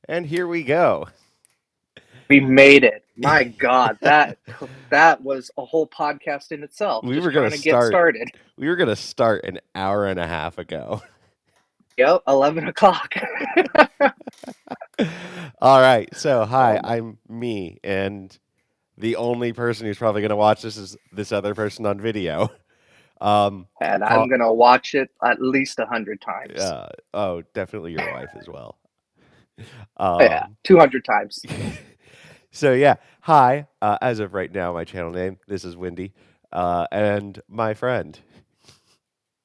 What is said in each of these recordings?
And here we go. We made it. My God, that was a whole podcast in itself. We Just were gonna trying to get start. started. We were gonna start an hour and a half ago. Yep, 11 o'clock. All right. So hi, Oh my. I'm me, and the only person who's probably gonna watch this is this other person on video. And I'm Call. gonna watch it at least 100 times. Oh, definitely your wife as well. Yeah, Um. 200 times. So yeah, hi. As of right now, my channel name. This is Windy, and my friend,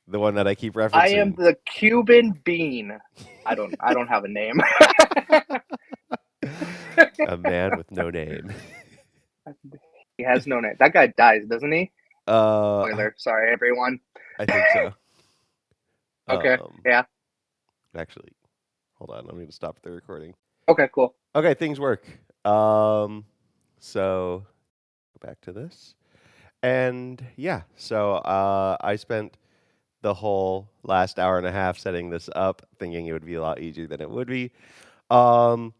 the one that I keep I am referencing. the Cuban bean. I don't have a name. A man with no name. He has no name. That guy dies, doesn't he? I Spoiler. Sorry, everyone. think so. Okay. Um, Yeah. actually, hold on. I'm going to stop the recording. Okay. Cool. Okay, things work. So go back to this, and yeah. So I spent the whole last hour and a half setting this up, thinking it would be a lot easier than it would be. Um,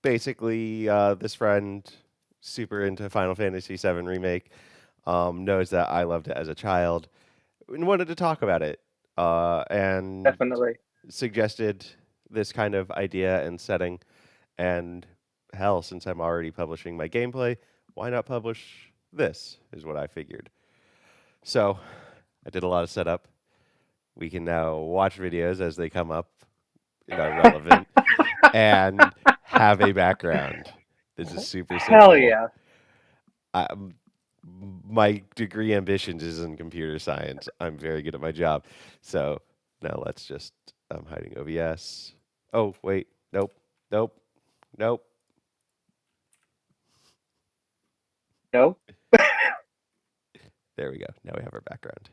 basically, this friend, super into Final Fantasy VII Remake, knows that I loved it as a child and wanted to talk about it, and Definitely. suggested this kind of idea and setting. And hell, since I'm already publishing my gameplay, why not publish this? Is what I figured. So I did a lot of setup. We can now watch videos as they come up that are relevant and have a background. This is super Hell simple. yeah. I, my degree ambitions is in computer science. I'm very good at my job. So now let's just. I'm hiding OBS. Oh wait, nope, nope, nope. No. There we go. Now we have our background.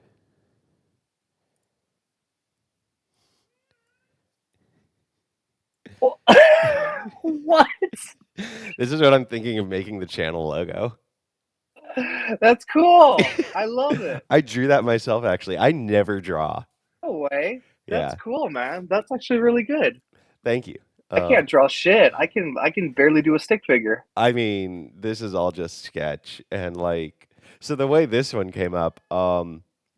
What? This is what I'm thinking of making the channel logo. That's cool. I love it. I drew that myself, actually. I never draw. No way. That's Yeah, cool, man. That's actually really good. thank you. I can't draw shit. I can barely do a stick figure. I mean, this is all just sketch and like so the way this one came up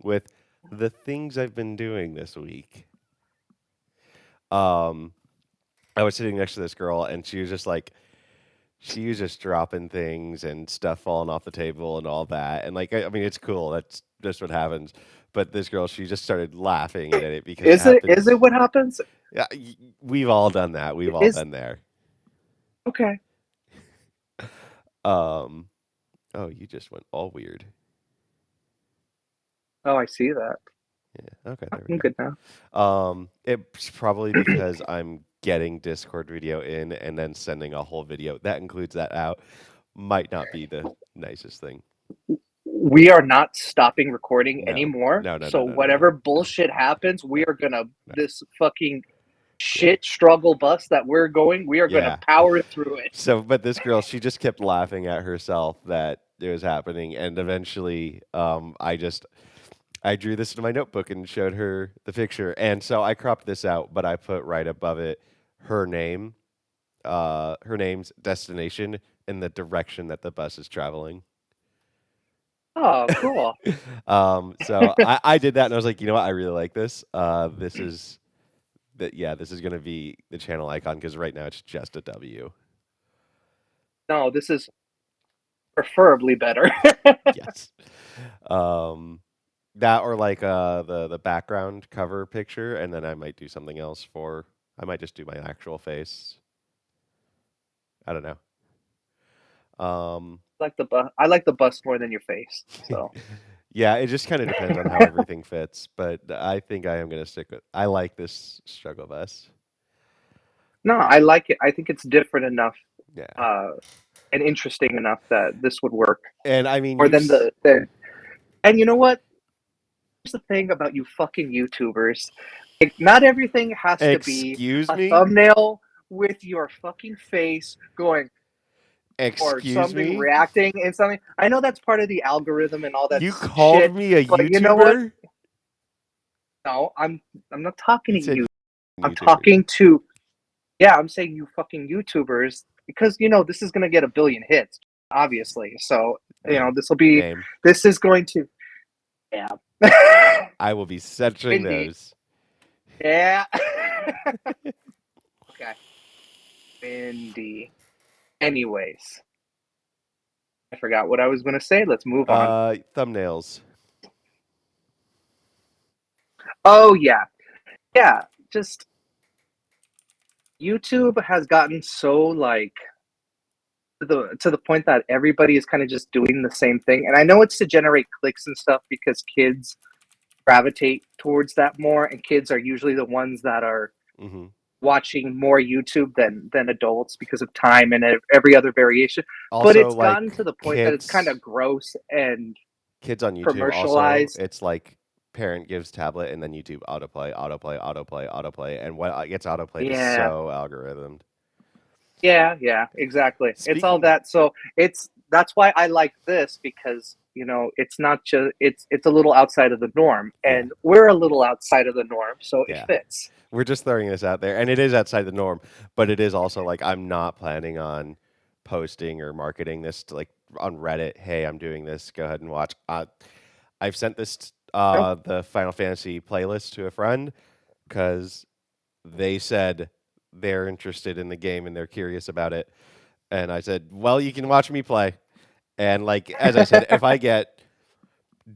with the things I've been doing this week. Um I was sitting next to this girl and she was just like she was just dropping things and stuff falling off the table and all that. And like I mean it's cool. That's just what happens. But this girl, she just started laughing at it because it Is it is happens. it what happens? Yeah, we've all done that. We've all Is been there. okay. Um oh, you just went all weird. Oh, I see that. Yeah. Okay, there we I'm go. good now. It's probably because I'm getting Discord video in and then sending a whole video that includes that out. Might not be the nicest thing. We are not stopping recording No, anymore. no, no, no, So no, no, whatever no. bullshit happens, we are gonna No. this fucking Yeah, shit struggle bus that we're going. We are gonna yeah. power through it. So, but this girl, she just kept laughing at herself that it was happening, and eventually, I drew this in my notebook and showed her the picture, and so I cropped this out, but I put right above it her name, her name's destination, and the direction that the bus is traveling. Oh, cool. So I did that, and I was like, you know what, I really like this. This is that yeah, this is gonna be the channel icon because right now it's just a W. No, this is preferably better. Yes. Um, that or like the background cover picture, and then I might do something else for. I might just do my actual face. I don't know. Um, I like the bus more than your face. So yeah, it just kind of depends on how everything fits, but I think I am gonna stick with. I like this struggle bus. no, I like it. I think it's different enough Yeah, uh, and interesting enough that this would work and I mean more you've. than the. And you know what? Here's the thing about you fucking YouTubers. Like, not everything has to be Excuse a me. thumbnail with your fucking face going or Excuse something me. reacting and something. I know that's part of the algorithm and all that You called shit, me a but you know what? YouTuber. No, I'm not talking You to said you. I'm YouTuber. talking to Yeah, I'm saying you fucking YouTubers because this is gonna get a billion hits, obviously. So Name. Name. this is going to yeah. I will be censoring Windy. those. Yeah. Okay. Windy. Anyways, I forgot what I was gonna say. Let's move on. Thumbnails. Oh yeah. Yeah. Just YouTube has gotten so like to the point that everybody is kind of just doing the same thing. And I know it's to generate clicks and stuff because kids gravitate towards that more, and kids are usually the ones that are Hmm. watching more YouTube than adults because of time and every other variation. But Also, it's gotten to like the point that it's kind kids, of gross and kids on YouTube. Also, commercialized. it's like parent gives tablet and then YouTube autoplay, autoplay, autoplay, autoplay, and what gets autoplayed is Yeah, so algorithmed. yeah, exactly. It's all Speaking, that. So that's why I like this because it's not just it's a little outside of the norm, yeah, and we're a little outside of the norm, so it yeah. fits. We're just throwing this out there, and it is outside the norm, but it is also like I'm not planning on posting or marketing this to, like on Reddit. Hey, I'm doing this. Go ahead and watch. I've sent this Nope. the Final Fantasy playlist to a friend because they said they're interested in the game and they're curious about it, and I said, well, you can watch me play. And like as I said, if I get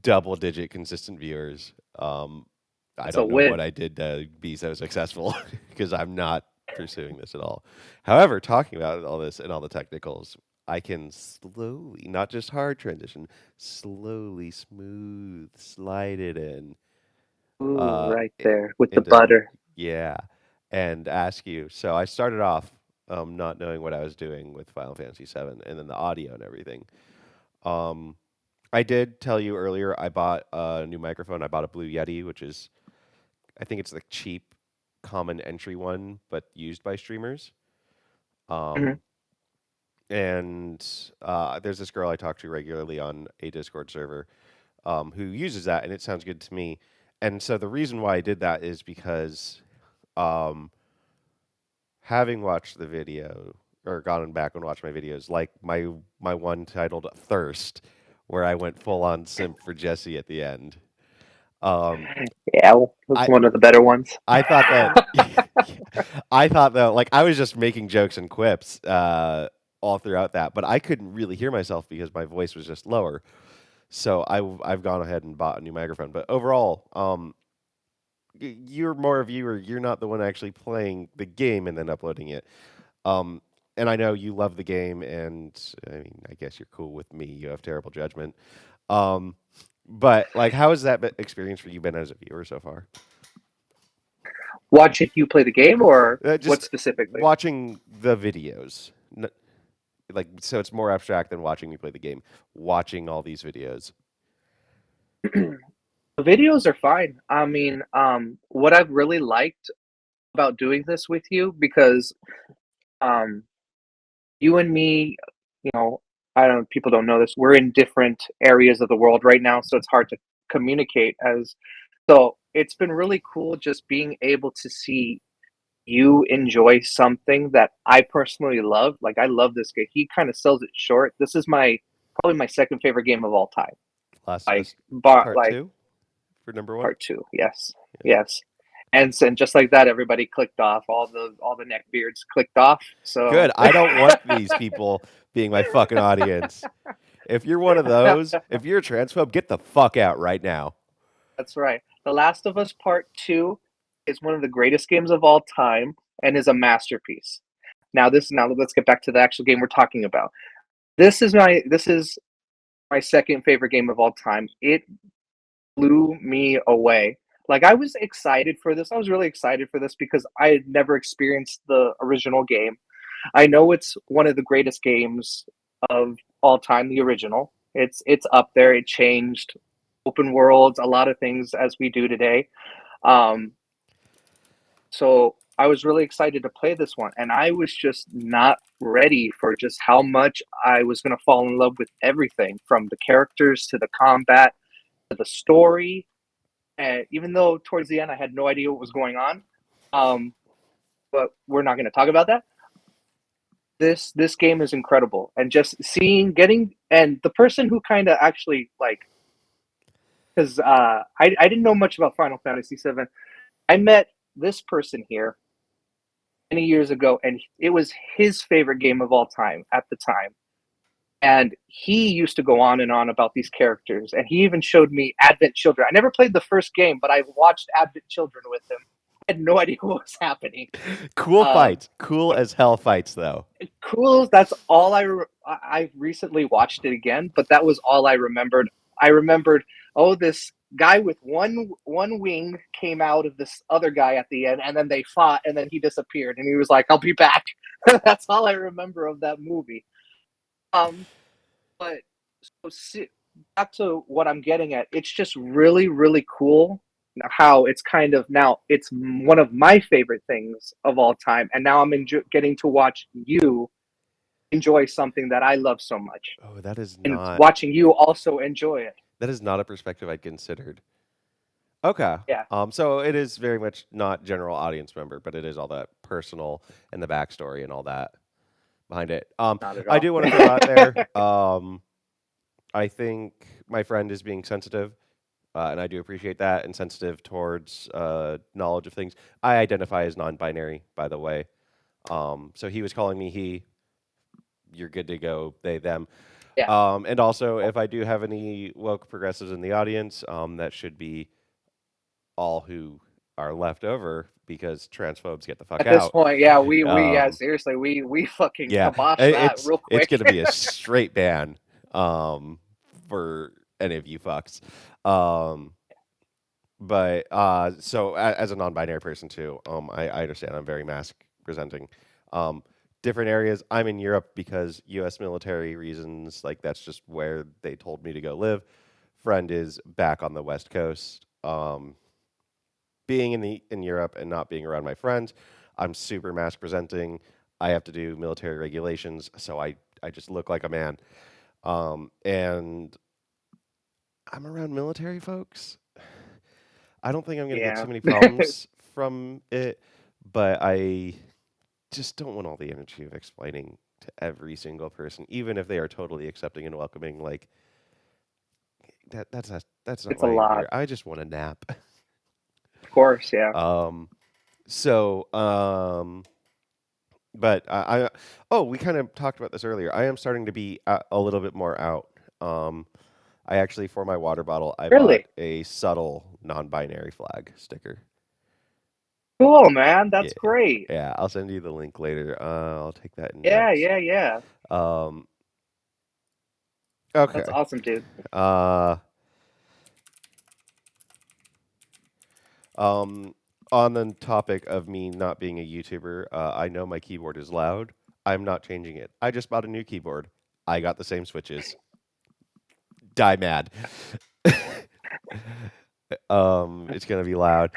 double digit consistent viewers, I It's a don't know what win. I did to be so successful because I'm not pursuing this at all. However, talking about all this and all the technicals, I can slowly, not just hard transition, slowly, smooth, slide it in, Ooh, uh, right i- there with the into butter. yeah, and ask you. So I started off not knowing what I was doing with Final Fantasy VII, and then the audio and everything. Um, I did tell you earlier I bought a new microphone. I bought a Blue Yeti, which is I think it's the cheap, common entry one, but used by streamers. Mhm. Um, and there's this girl I talk to regularly on a Discord server who uses that, and it sounds good to me. And so the reason why I did that is because um, having watched the video or gone back and watched my videos, like my one titled "Thirst," where I went full on simp for Jesse at the end. Um, Yeah, well, that's I one of the better ones. I thought that I thought though, like I was just making jokes and quips all throughout that, but I couldn't really hear myself because my voice was just lower. So I've gone ahead and bought a new microphone. But overall, you're more a viewer. You're not the one actually playing the game and then uploading it. Um, and I know you love the game, and I mean, I guess you're cool with me. You have terrible judgment. Um, but like, how has that experience for you been as a viewer so far? Watching you play the game, or what Just specifically? watching the videos. Like, so it's more abstract than watching me play the game. Watching all these videos. The videos are fine. I mean, what I've really liked about doing this with you because um, you and me, you know, I don't. People don't know this. We're in different areas of the world right now, so it's hard to communicate. As so, it's been really cool just being able to see you enjoy something that I personally love. Like I love this game. He kind of sells it short. This is my probably my second favorite game of all time. Last of Like, Us but Part like 2 for number one. part two. Yes, Yeah. yes. And just like that, everybody clicked off. All the neckbeards clicked off. Good. So I don't want these people being my fucking audience. If you're one of those, if you're a transphobe, get the fuck out right now. that's right. The Last of Us Part Two is one of the greatest games of all time and is a masterpiece. Now let's get back to the actual game we're talking about. This is my second favorite game of all time. It blew me away. Like I was excited for this. I was really excited for this because I had never experienced the original game. I know it's one of the greatest games of all time, the original. It's up there. It changed open worlds, a lot of things as we do today. Um, so I was really excited to play this one, and I was just not ready for just how much I was going to fall in love with everything from the characters to the combat to the story. And even though towards the end I had no idea what was going on, um, but we're not going to talk about that. This game is incredible, and just getting, and the person who kind of actually like, because I didn't know much about Final Fantasy VII. I met this person here many years ago, and it was his favorite game of all time at the time. And he used to go on and on about these characters, and he even showed me Advent Children. I never played the first game, but I watched Advent Children with him. I had no idea what was happening. Cool fights. Cool But as hell fights, though. cool. That's all I recently watched it again, but that was all I remembered. I remembered, oh, this guy with one wing came out of this other guy at the end, and then they fought, and then he disappeared, and he was like, "I'll be back." That's all I remember of that movie. Um, but back to what I'm getting at, it's just really, really cool how it's kind of now it's one of my favorite things of all time, and now I'm getting to watch you enjoy something that I love so much, Oh, that is and not watching you also enjoy it. a perspective I'd considered. Okay. Yeah, So it is very much not general audience member, but it is all that personal and the backstory and all that behind it. not at I all. do want to throw out there. I think my friend is being sensitive, and I do appreciate that, and sensitive towards knowledge of things. I identify as non-binary, by the way. So he was calling me he. You're good to go, they, them. Yeah, And also, if I do have any woke progressives in the audience, that should be all who are left over because transphobes get the fuck at this out. point, yeah, we yeah, Um, seriously, we fucking yeah, kibosh that real it's quick. going to be a straight ban for any of you fucks. Um, but so as a non-binary person too, I understand I'm very mask presenting. Um, different areas. I'm in Europe because U.S. military reasons. Like that's just where they told me to go live. Friend is back on the West Coast. Being in Europe and not being around my friends, I'm super mask presenting. I have to do military regulations, so I just look like a man. And I'm around military folks. I don't think I'm going to get Yeah, too many problems from it, but I just don't want all the energy of explaining to every single person, even if they are totally accepting and welcoming. Like that's not it's a why I'm lot, here. I just want a nap. of course. Yeah, um, so but oh, we kind of talked about this earlier. I am starting to be a little bit more out. I actually, for my water bottle, I bought really a subtle non-binary flag sticker. cool, man. Yeah, That's great. yeah. I'll send you the link later. I'll take that in Yeah, notes. yeah, yeah. Um, That's okay. awesome, dude. Uh, um, on the topic of me not being a YouTuber, I know my keyboard is loud. I'm not changing it. I just bought a new keyboard. I got the same switches. Die mad. It's gonna be loud.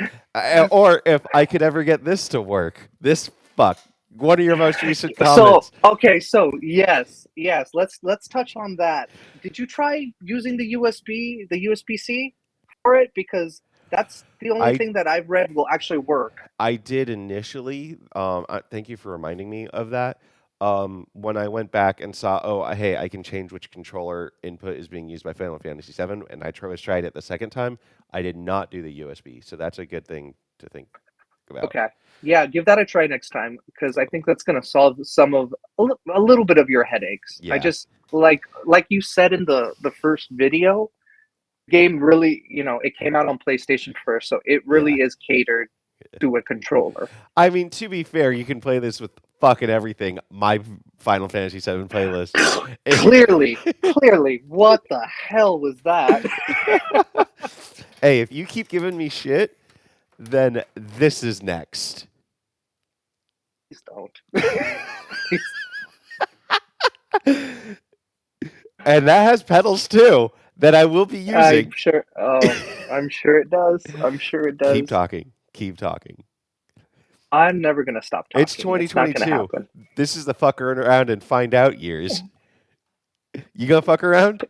Or if I could ever get this to work, this fuck. What are your most recent So comments? okay, so yes, let's touch on that. Did you try using the USB-C for it? Because that's the only I thing that I've read will actually work. I did initially. Thank you for reminding me of that. When I went back and saw, oh, hey, I can change which controller input is being used by Final Fantasy VII, and I tried it the second time. I did not do the USB, so that's a good thing to think about. Okay. Yeah, give that a try next time because I think that's going to solve some of a little bit of your headaches. I Yeah, just like you said in the first video, game really, it came out on PlayStation first, so it yeah. really is catered to a controller. I mean, to be fair, you can play this with fucking everything. My Final Fantasy VII playlist. Clearly, what the hell was that? Hey, if you keep giving me shit, then this is next. Please don't. And that has pedals too that I will be I'm using. sure. Oh, I'm sure it does. I'm sure it Keep does. talking. Keep talking. I'm never gonna stop It's talking. It's not gonna 2022. happen. This is the fuck around and find out years. You gonna fuck around?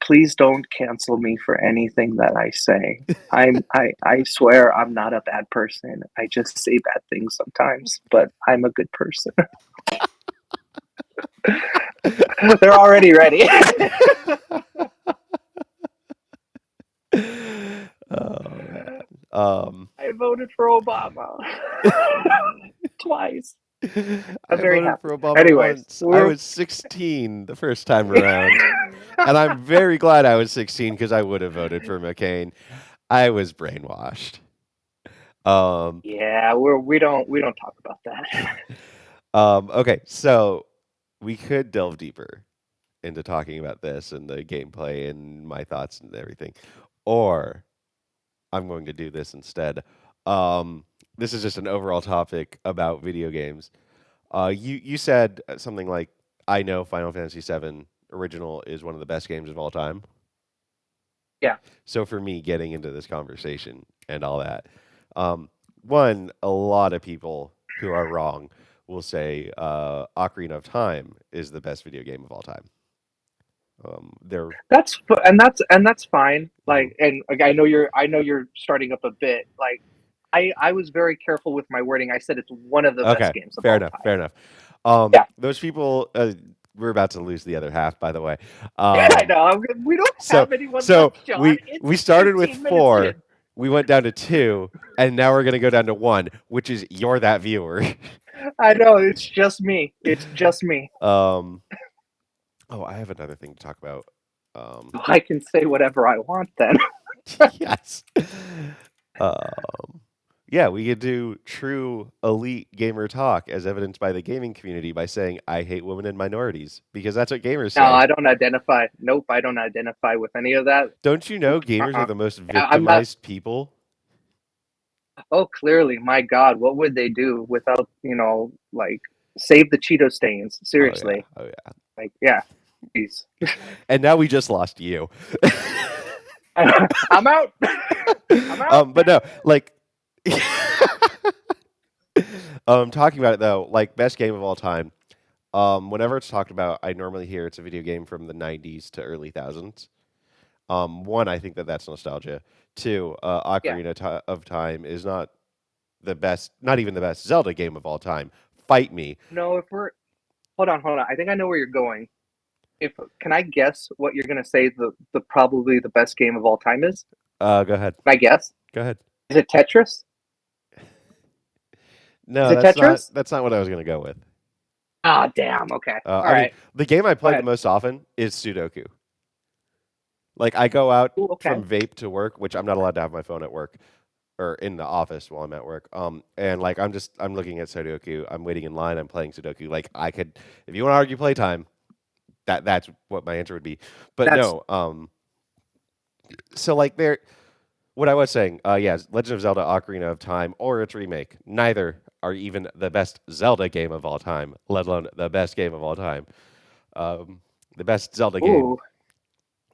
please don't cancel me for anything that I say. I swear I'm not a bad person. I just say bad things sometimes, but I'm a good person. They're already ready. Oh man. Um, I voted for Obama twice. I'm I very voted happy. for Obama Anyways, once. I we're was 16 the first time around, and I'm very glad I was 16 because I would have voted for McCain. I was brainwashed. Um, yeah, we don't talk about that. okay, so we could delve deeper into talking about this and the gameplay and my thoughts and everything, or I'm going to do this instead. Um, this is just an overall topic about video games. You said something like, "I know Final Fantasy VII original is one of the best games of all time." Yeah, So for me, getting into this conversation and all that, one, a lot of people who are wrong will say Ocarina of Time is the best video game of all time. They're and that's fine. Mhm. Like, and like, I know you're starting up a bit. Like, I was very careful with my wording. I said it's one of the best Okay, games of fair all enough, time. fair enough. Yeah, Those people, we're about to lose the other half, by the way. I Um, know. We don't so have anyone so left, John. we It's we started with 15 minutes 4, in. we went down to 2, and now we're gonna go down to 1, which is you're that viewer. I know. It's just me. It's just me. um, oh, I have another thing to talk about. Um, I can say whatever I want then. yes. Um, yeah, we could do true elite gamer talk as evidenced by the gaming community by saying I hate women and minorities because that's what gamers No, say. I don't identify. Nope, I don't identify with any of that. Don't you know Nope. gamers are the most I'm not. victimized people? Oh, clearly, my God, what would they do without, like, save the Cheeto stains? Oh yeah, Seriously. oh yeah. Like, yeah, please. And now we just lost you. I'm out. I'm out. But no, like, talking about it though, like best game of all time. Whenever it's talked about, I normally hear it's a video game from the '90s to early thousands. One, I think that that's nostalgia. Two, Yeah. Of Time is not the best, not even the best Zelda game of all time. Fight me. No, if we're hold on. I think I know where you're going. If Can I guess what you're gonna say the probably the best game of all time is? Go ahead. Can I guess? Go ahead. Is it Tetris? Is No, it Tetris? that's not what I was gonna go with. Ah, damn. Okay. All I mean, right. the game I Go play the ahead. most often is Sudoku. Like I go out Ooh, okay. from vape to work, which I'm not allowed to have my phone at work or in the office while I'm at work. And like I'm looking at Sudoku. I'm waiting in line. I'm playing Sudoku. Like I could, if you want to argue playtime, that's what my answer would be. But That's no. So like there, what I was saying, yeah, Legend of Zelda: Ocarina of Time or its remake, neither are even the best Zelda game of all time, let alone the best game of all time. Um, the best Zelda game ooh.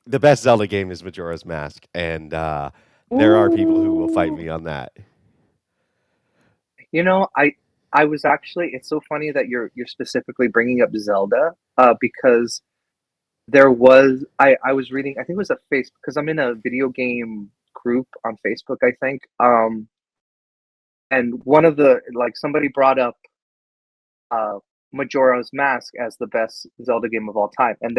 the best Zelda game is Majora's Mask, and there are people who will fight Ooh. me on that. I was actually. It's so funny that you're specifically bringing up Zelda, because I was reading. I think it was a Facebook because I'm in a video game group on Facebook. I think, and one of the like somebody brought up uh Majora's Mask as the best Zelda game of all time, and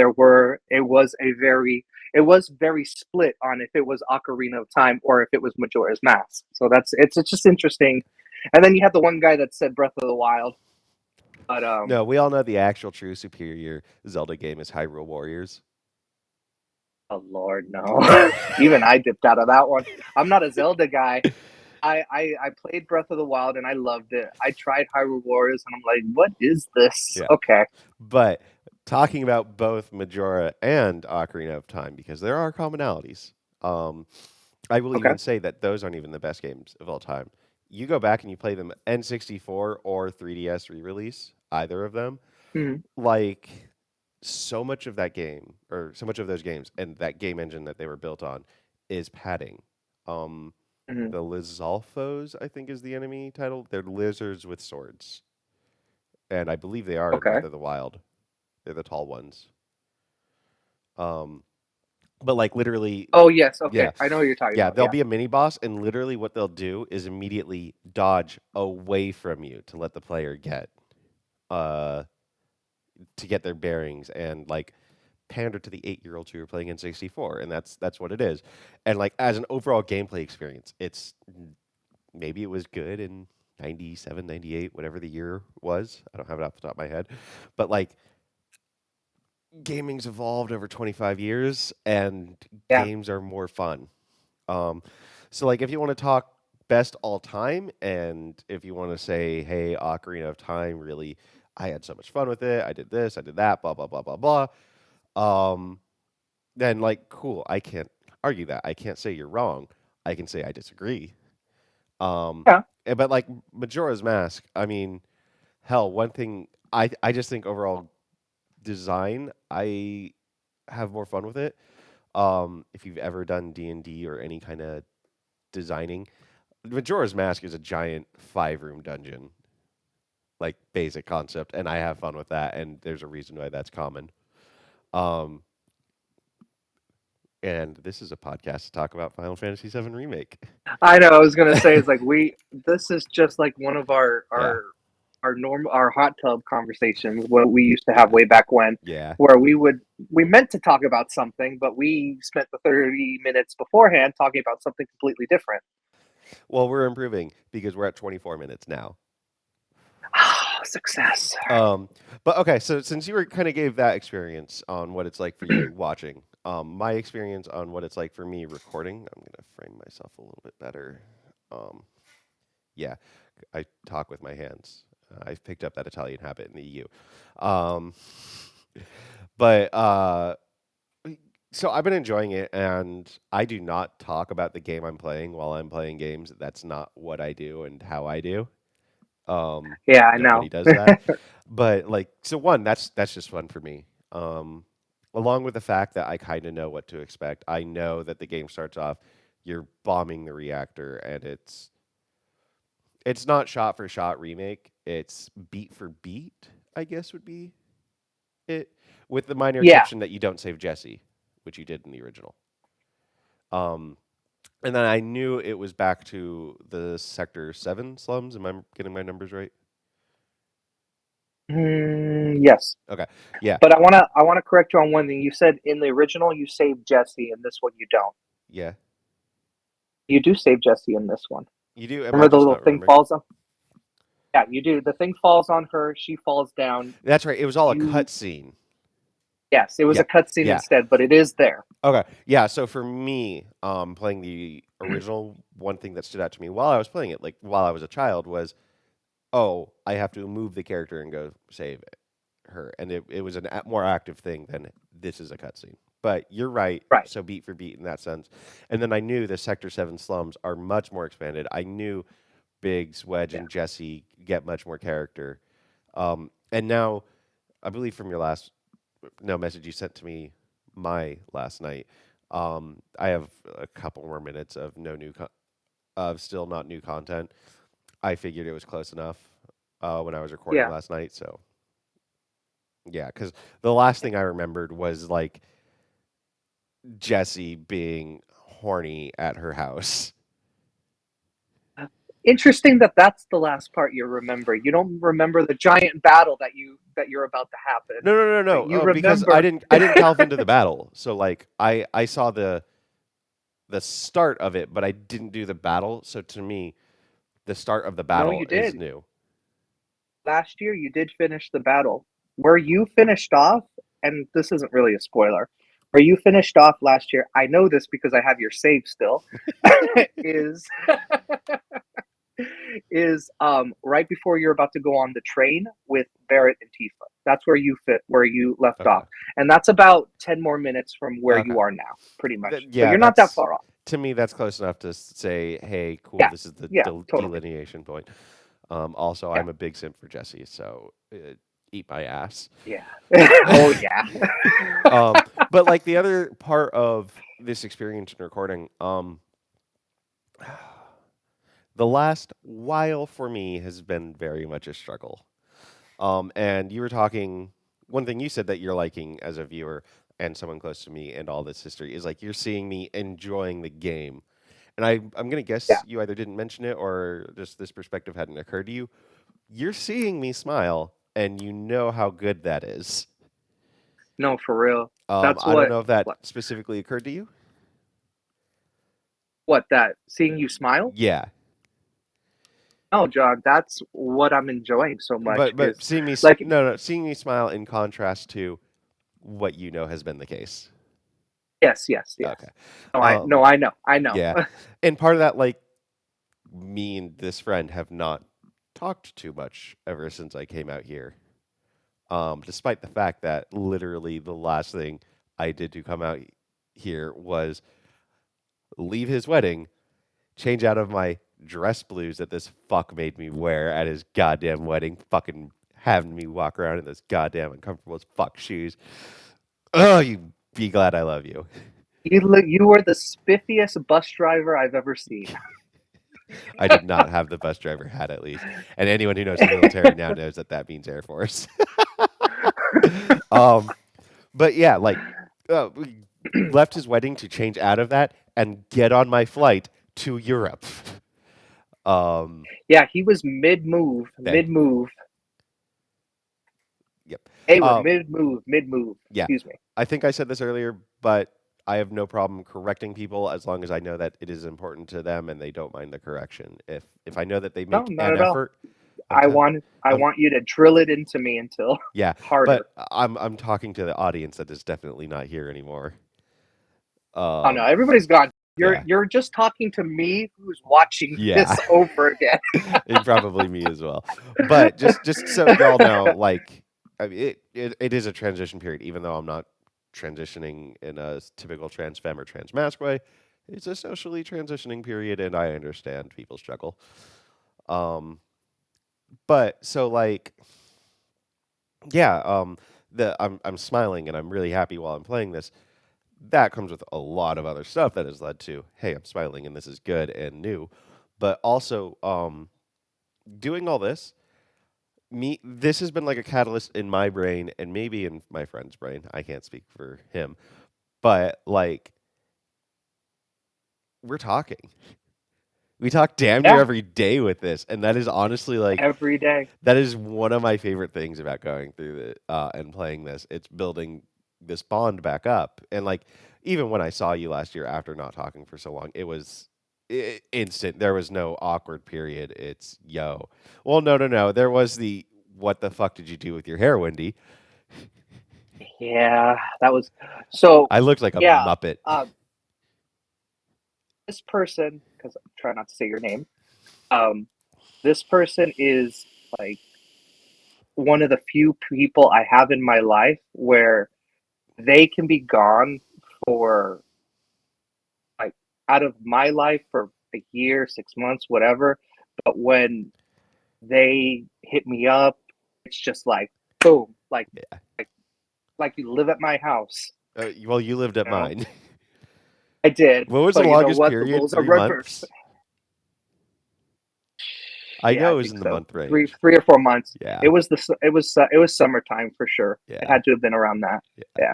it was very split on if it was Ocarina of Time or if it was Majora's Mask. So it's just interesting. And then you have the one guy that said Breath of the Wild, but No, we all know the actual true superior Zelda game is Hyrule Warriors. oh Lord, no. Even I dipped out of that one. I'm not a Zelda guy. I played Breath of the Wild and I loved it. I tried Hyrule Warriors and I'm like, what is this? Yeah, Okay, but talking about both Majora and Ocarina of Time because there are commonalities. Um, I will okay. even say that those aren't even the best games of all time. You go back and you play them N64 or 3DS re-release, either of them, Hmm. like so much of that game or so much of those games and that game engine that they were built on is padding. Um, Hmm. the Lizalfos, I think, is the enemy title. They're lizards with swords, and I believe they are in Okay. Breath of the Wild. They're the tall ones. Um, but like literally, Oh yes, yeah, okay. I know what you're talking yeah, about. there'll Yeah. be a mini boss, and literally what they'll do is immediately dodge away from you to let the player uh get their bearings and like pander to the 8-year-olds who are playing in 64, and that's what it is. And like as an overall gameplay experience, it's maybe it was good in 97, 98, whatever the year was. I don't have it off the top of my head, but like gaming's evolved over 25 years, and Yeah. games are more fun. Um, so like if you want to talk best all time, and if you want to say, hey, Ocarina of Time, really, I had so much fun with it. I did this, I did that, blah blah blah blah blah. Um, then like cool, I can't argue that. I can't say you're wrong. I can say I disagree. Um, Yeah. but like Majora's Mask, I mean, hell, one thing I just think overall design, I have more fun with it. If you've ever done D&D or any kind of designing, Majora's Mask is a giant 5-room dungeon, like basic concept, and I have fun with that, and there's a reason why that's common. Um, and this is a podcast to talk about Final Fantasy VII Remake. I know. I was gonna say it's like we. This is just like one of our Yeah, our hot tub conversations what we used to have yeah, way back when, yeah. where we meant to talk about something, but we spent the 30 minutes beforehand talking about something completely different. Well, we're improving because we're at 24 minutes now. Success. Um, but okay, so since you were kind of gave that experience on what it's like for you watching, my experience on what it's like for me recording, I'm gonna frame myself a little bit better. Um, yeah, I talk with my hands. I've picked up that Italian habit in the EU. Um, but so I've been enjoying it, and I do not talk about the game I'm playing while I'm playing games. That's not what I do and how I do. Yeah, I Nobody know. does that. But like, so one, that's just fun for me. Along with the fact that I kind of know what to expect. I know that the game starts off, you're bombing the reactor, and it's not shot for shot remake. It's beat for beat, I guess would be it, with the minor Yeah. exception that you don't save Jesse, which you did in the original. Um, and then I knew it was back to the Sector 7 slums. Am I getting my numbers right? Yes, Okay. Yeah. but I wanna correct you on one thing. You said in the original you save Jesse, in this one you don't. Yeah. You do save Jesse in this one. You do? Am I Remember the just little not thing remembering? falls on? Yeah, you do. The thing falls on her. She falls down. That's right. It was all a You cutscene. Yes, it was Yeah. a cutscene Yeah. instead, but it is there. Okay. Yeah. So for me, playing the original, one thing that stood out to me while I was playing it, like while I was a child, was, oh, I have to move the character and go save her, and it was a more active thing than this is a cutscene. But you're right. Right. So beat for beat in that sense, and then I knew the Sector 7 slums are much more expanded. I knew Biggs, Wedge, Yeah. and Jesse get much more character. And now, I believe from your last no message you sent to me my last night, I have a couple more minutes of no new of still not new content. I figured it was close enough when I was recording Yeah. last night. So yeah, because the last thing I remembered was like Jesse being horny at her house. Interesting that that's the last part you remember. You don't remember the giant battle that you're about to happen, No, no, no, but no. you Because I remember. didn't delve into the battle. So like I saw the start of it, but I didn't do the battle. So to me, the start of the No, battle you is did. new. Last year you did finish the battle. Where you finished off, and this isn't really a spoiler, where you finished off last year, I know this because I have your save still, is right before you're about to go on the train with Barrett and Tifa. That's where you left Okay. off. And that's about 10 more minutes from where Okay. you are now, pretty much. So Yeah, you're not that that's far off. to me that's close enough to say, hey, cool, Yeah. this is the Yeah, totally. delineation point. Also, Yeah. I'm a big simp for Jesse, so eat my ass. Yeah. Oh yeah. um, but like the other part of this experience in recording, the last while for me has been very much a struggle. And you were talking one thing you said that you're liking as a viewer. and someone close to me and all this history is like you're seeing me enjoying the game. And I'm gonna Yeah. guess you either didn't mention it or just this perspective hadn't occurred to you. You're seeing me smile, and you know how good that is. No, for real. That's I don't what know if that what specifically occurred to you. what that seeing you smile. Yeah, No, John, that's what I'm enjoying so much but is like seeing me smile in contrast to what you know has been the case. yes, yes, Okay. yes. No, Um, I know. yeah, and part of that, like me and this friend have not talked too much ever since I came out here. Despite the fact that literally the last thing I did to come out here was leave his wedding, change out of my dress blues that this fuck made me wear at his goddamn wedding, fucking having me walk around in those goddamn uncomfortable as fuck shoes. Oh, you be glad I love you. You were the spiffiest bus driver I've ever seen. I did not have the bus driver hat at least, and anyone who knows the military now knows that that means Air Force. um, but yeah, like we left his wedding to change out of that and get on my flight to Europe. Yeah, he was mid move, Thank mid move. Yep. Hey, we're Um, mid move, mid move. yeah, Excuse me. I think I said this earlier, but I have no problem correcting people as long as I know that it is important to them and they don't mind the correction. If I know that they No, make not an at all. effort, I'm t- I I'm want you to drill it into me until yeah, harder. but I'm talking to the audience that is definitely not here anymore. Oh no, Um, everybody's gone. yeah, You're just talking to me who's watching yeah, this over again. and probably me as well. But just so y'all know, like, I mean, it is a transition period, even though I'm not transitioning in a typical trans femme or trans masc way. It's a socially transitioning period, and I understand people struggle. Um, but so like, yeah, I'm smiling and I'm really happy while I'm playing this. That comes with a lot of other stuff that has led to, hey, I'm smiling and this is good and new. But also, doing all this, this has been like a catalyst in my brain and maybe in my friend's brain. I can't speak for him, but like we're talking. We talk damn near Yeah, every day with this, and that is honestly like every day. that is one of my favorite things about going through and playing this. It's building this bond back up, and like even when I saw you last year after not talking for so long, it was instant. There was no awkward period. It's yo. Well, no. There was the what the fuck did you do with your hair, Wendy? Yeah, that was so. I looked like a Yeah, muppet. this person, because I'm trying not to say your name. Um, this person is like one of the few people I have in my life where they can be gone for like out of my life for a year, 6 months, whatever. But when they hit me up, it's just like boom, Yeah. like you live at my house. Well, you lived at You know, mine. I did, What was the but you know longest what? The period? roles are 3 months. reversed. I Yeah, know I it was think in the so. month range. 3 or 4 months. Yeah. It was summertime for sure. It Yeah. had to have been around that. Yeah. Yeah.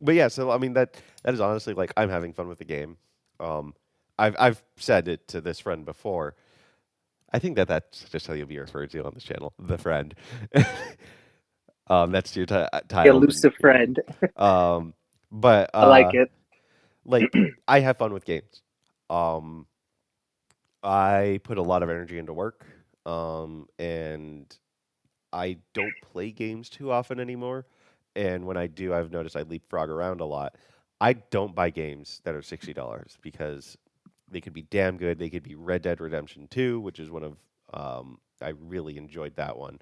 But yeah, so I mean that is honestly like I'm having fun with the game. Um, I've said it to this friend before. I think that that's just how you'll be referred to on this channel, the friend. That's your title. Elusive friend. Um, but I like it. like I have fun with games. Um, I put a lot of energy into work. And I don't play games too often anymore. And when I do, I've noticed I leapfrog around a lot. I don't buy games that are $60 because they could be damn good. They could be Red Dead Redemption 2, which is one of I really enjoyed that one.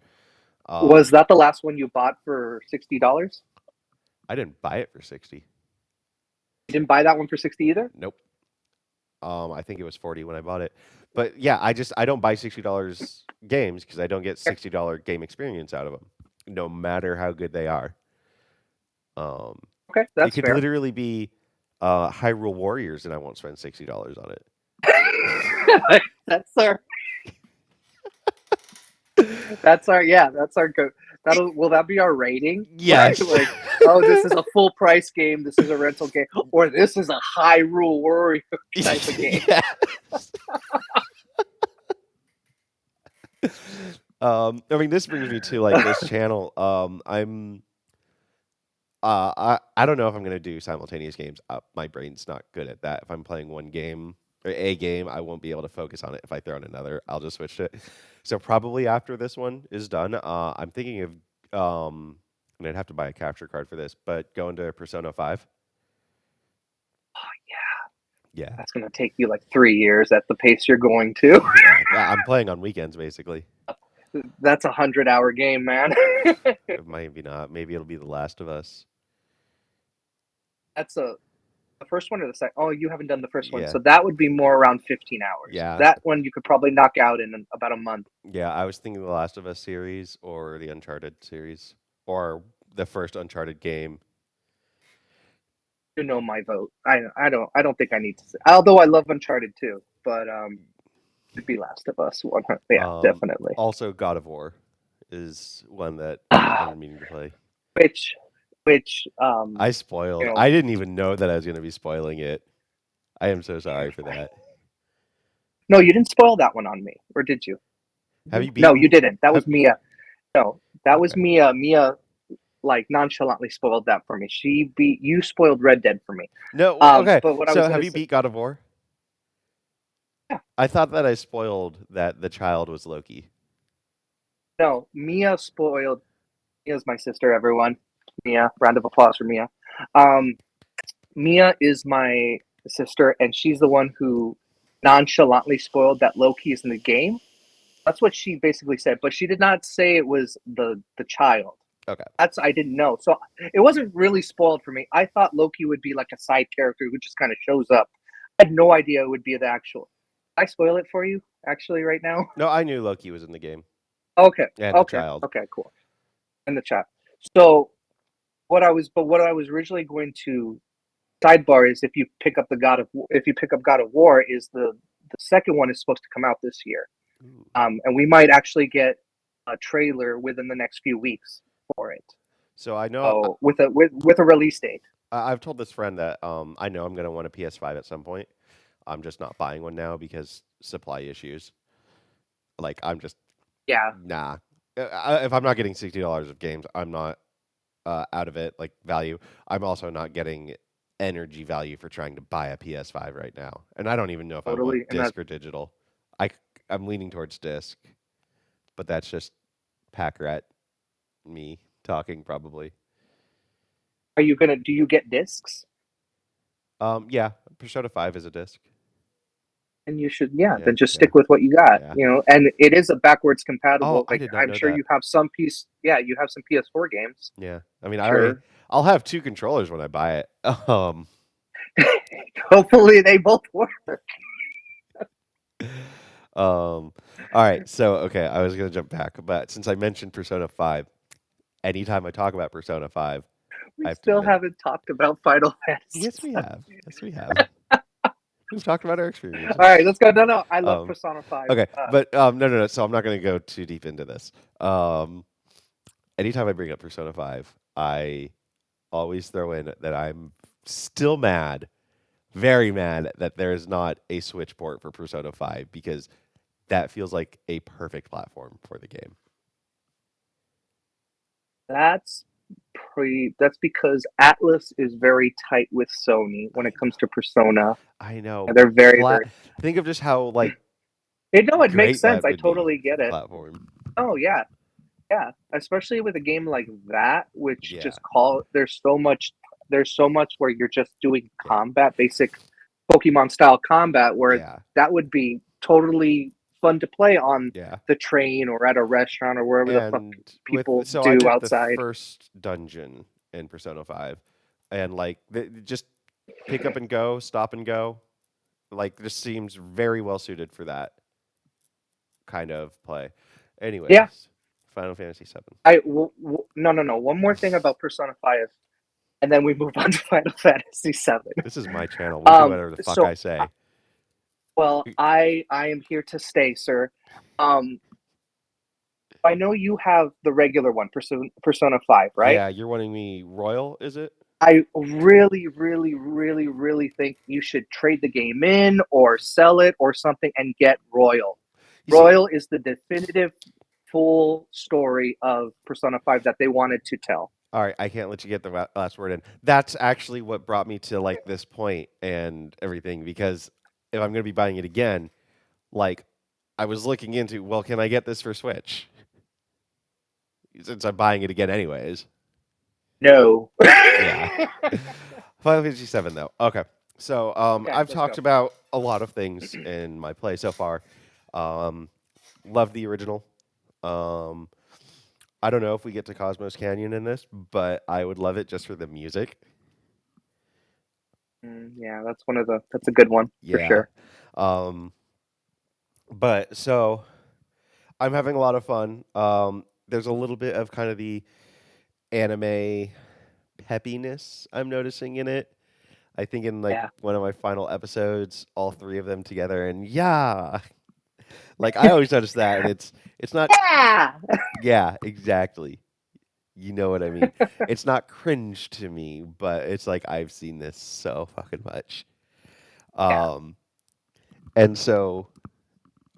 Was Um, that the last one you bought for $60? I didn't buy it for 60. You didn't buy that one for 60 either? Nope. I think it was 40 when I bought it. But yeah, I don't buy $60 games because I don't get $60 game experience out of them, no matter how good they are. Um, Okay, it that's could fair. literally be Hyrule Warriors, and I won't spend $60 on it. That's fair. That's our go. Will that be our rating? Yes. Like, oh, this is a full price game. This is a rental game, or this is a Hyrule Warrior type of game. Yes. I mean, this brings me to like this channel. I don't know if I'm gonna do simultaneous games. My brain's not good at that. If I'm playing one game or a game, I won't be able to focus on it. If I throw in another, I'll just switch to it. So probably after this one is done, I'm thinking of and I'd have to buy a capture card for this, but going to Persona 5. Yeah. That's gonna take you like 3 years at the pace you're going to. Yeah, I'm playing on weekends basically. That's a 100-hour game, man. Maybe not. Maybe it'll be The Last of Us. That's the first one or the second? Oh, you haven't done the first one, Yeah. so that would be more around 15 hours. Yeah. That one you could probably knock out in about a month. Yeah, I was thinking The Last of Us series or the Uncharted series or the first Uncharted game. You know my vote. I don't think I need to say. Although I love Uncharted too, but it'd be Last of Us 100. Yeah, definitely. Also, God of War is one that I've been meaning to play. Which I spoiled. I didn't even know that I was going to be spoiling it. I am so sorry for that. No, you didn't spoil that one on me, or did you? Have you beaten? No, you didn't. That was Mia. No, that was Mia. Mia, like, nonchalantly spoiled that for me. You spoiled Red Dead for me. No, okay. But what so have you beat God of War? Yeah. I thought that I spoiled that the child was Loki. No, Mia spoiled. Mia's my sister, everyone. Mia, round of applause for Mia. Mia is my sister, and she's the one who nonchalantly spoiled that Loki is in the game. That's what she basically said, but she did not say it was the child. Okay. I didn't know. So it wasn't really spoiled for me. I thought Loki would be like a side character who just kind of shows up. I had no idea it would be the actual. Did I spoil it for you, actually, right now? No, I knew Loki was in the game. Okay. And the child. Okay, cool. And the child. So what I was originally going to sidebar is if you pick up God of War, is the second one is supposed to come out this year. And we might actually get a trailer within the next few weeks for it. So I know with a release date. I've told this friend that I know I'm going to want a PS5 at some point. I'm just not buying one now because supply issues. Like I'm just nah. If I'm not getting $60 of games, I'm not out of it. Like value. I'm also not getting energy value for trying to buy a PS5 right now, and I don't even know if I want disc or digital. I'm leaning towards disc, but that's just pack rat me talking probably. Do you get discs? Yeah, Persona 5 is a disc. And you should, then just stick with what you got, and it is a backwards compatible. Oh, I'm sure you have some you have some PS4 games. Yeah, I mean, I'll have 2 controllers when I buy it. Hopefully they both work. All right, so okay, I was gonna jump back, but since I mentioned Persona 5, anytime I talk about Persona 5, we still haven't talked about Final Fantasy. Yes, we have. We've talked about our experience. All right, let's go. No, I love Persona 5. Okay, but no. So I'm not going to go too deep into this. Anytime I bring up Persona 5, I always throw in that I'm still mad, very mad, that there is not a Switch port for Persona 5 because that feels like a perfect platform for the game. That's because Atlas is very tight with Sony when it comes to Persona. I know. And they're very. Think of just how like. It makes sense. I totally get it. Platform. Oh yeah, especially with a game like that, which there's so much where you're just doing combat, basic Pokemon style combat, where that would be totally fun to play on the train or at a restaurant or wherever the fuck people do I did outside. The first dungeon in Persona 5, and like just pick up and go, stop and go, like this seems very well suited for that kind of play. Anyways, Final Fantasy VII. No. One more thing about Persona 5, and then we move on to Final Fantasy VII. This is my channel. We do whatever the fuck I say. Well, I am here to stay, sir. I know you have the regular one, Persona 5, right? Yeah, you're wanting me royal, is it? I really, really, really, really think you should trade the game in or sell it or something and get Royal. You see, Royal is the definitive full story of Persona 5 that they wanted to tell. all right, I can't let you get the last word in. That's actually what brought me to like this point and everything because if I'm going to be buying it again, like I was looking into, well, can I get this for Switch? Since I'm buying it again anyways. No. Yeah. Final Fantasy VII though. Okay. So Okay, I've let's talked go. about a lot of things in my play so far. Um, love the original. Um, I don't know if we get to Cosmos Canyon in this, but I would love it just for the music. Yeah, that's a good one for Yeah. sure. Um, but so I'm having a lot of fun. There's a little bit of kind of the anime peppiness I'm noticing in it. I think in like Yeah. one of my final episodes, all three of them together, and yeah, like I always notice that, and it's not. Yeah. Yeah, exactly. You know what I mean. It's not cringe to me, but it's like I've seen this so fucking much. Yeah. Um, and so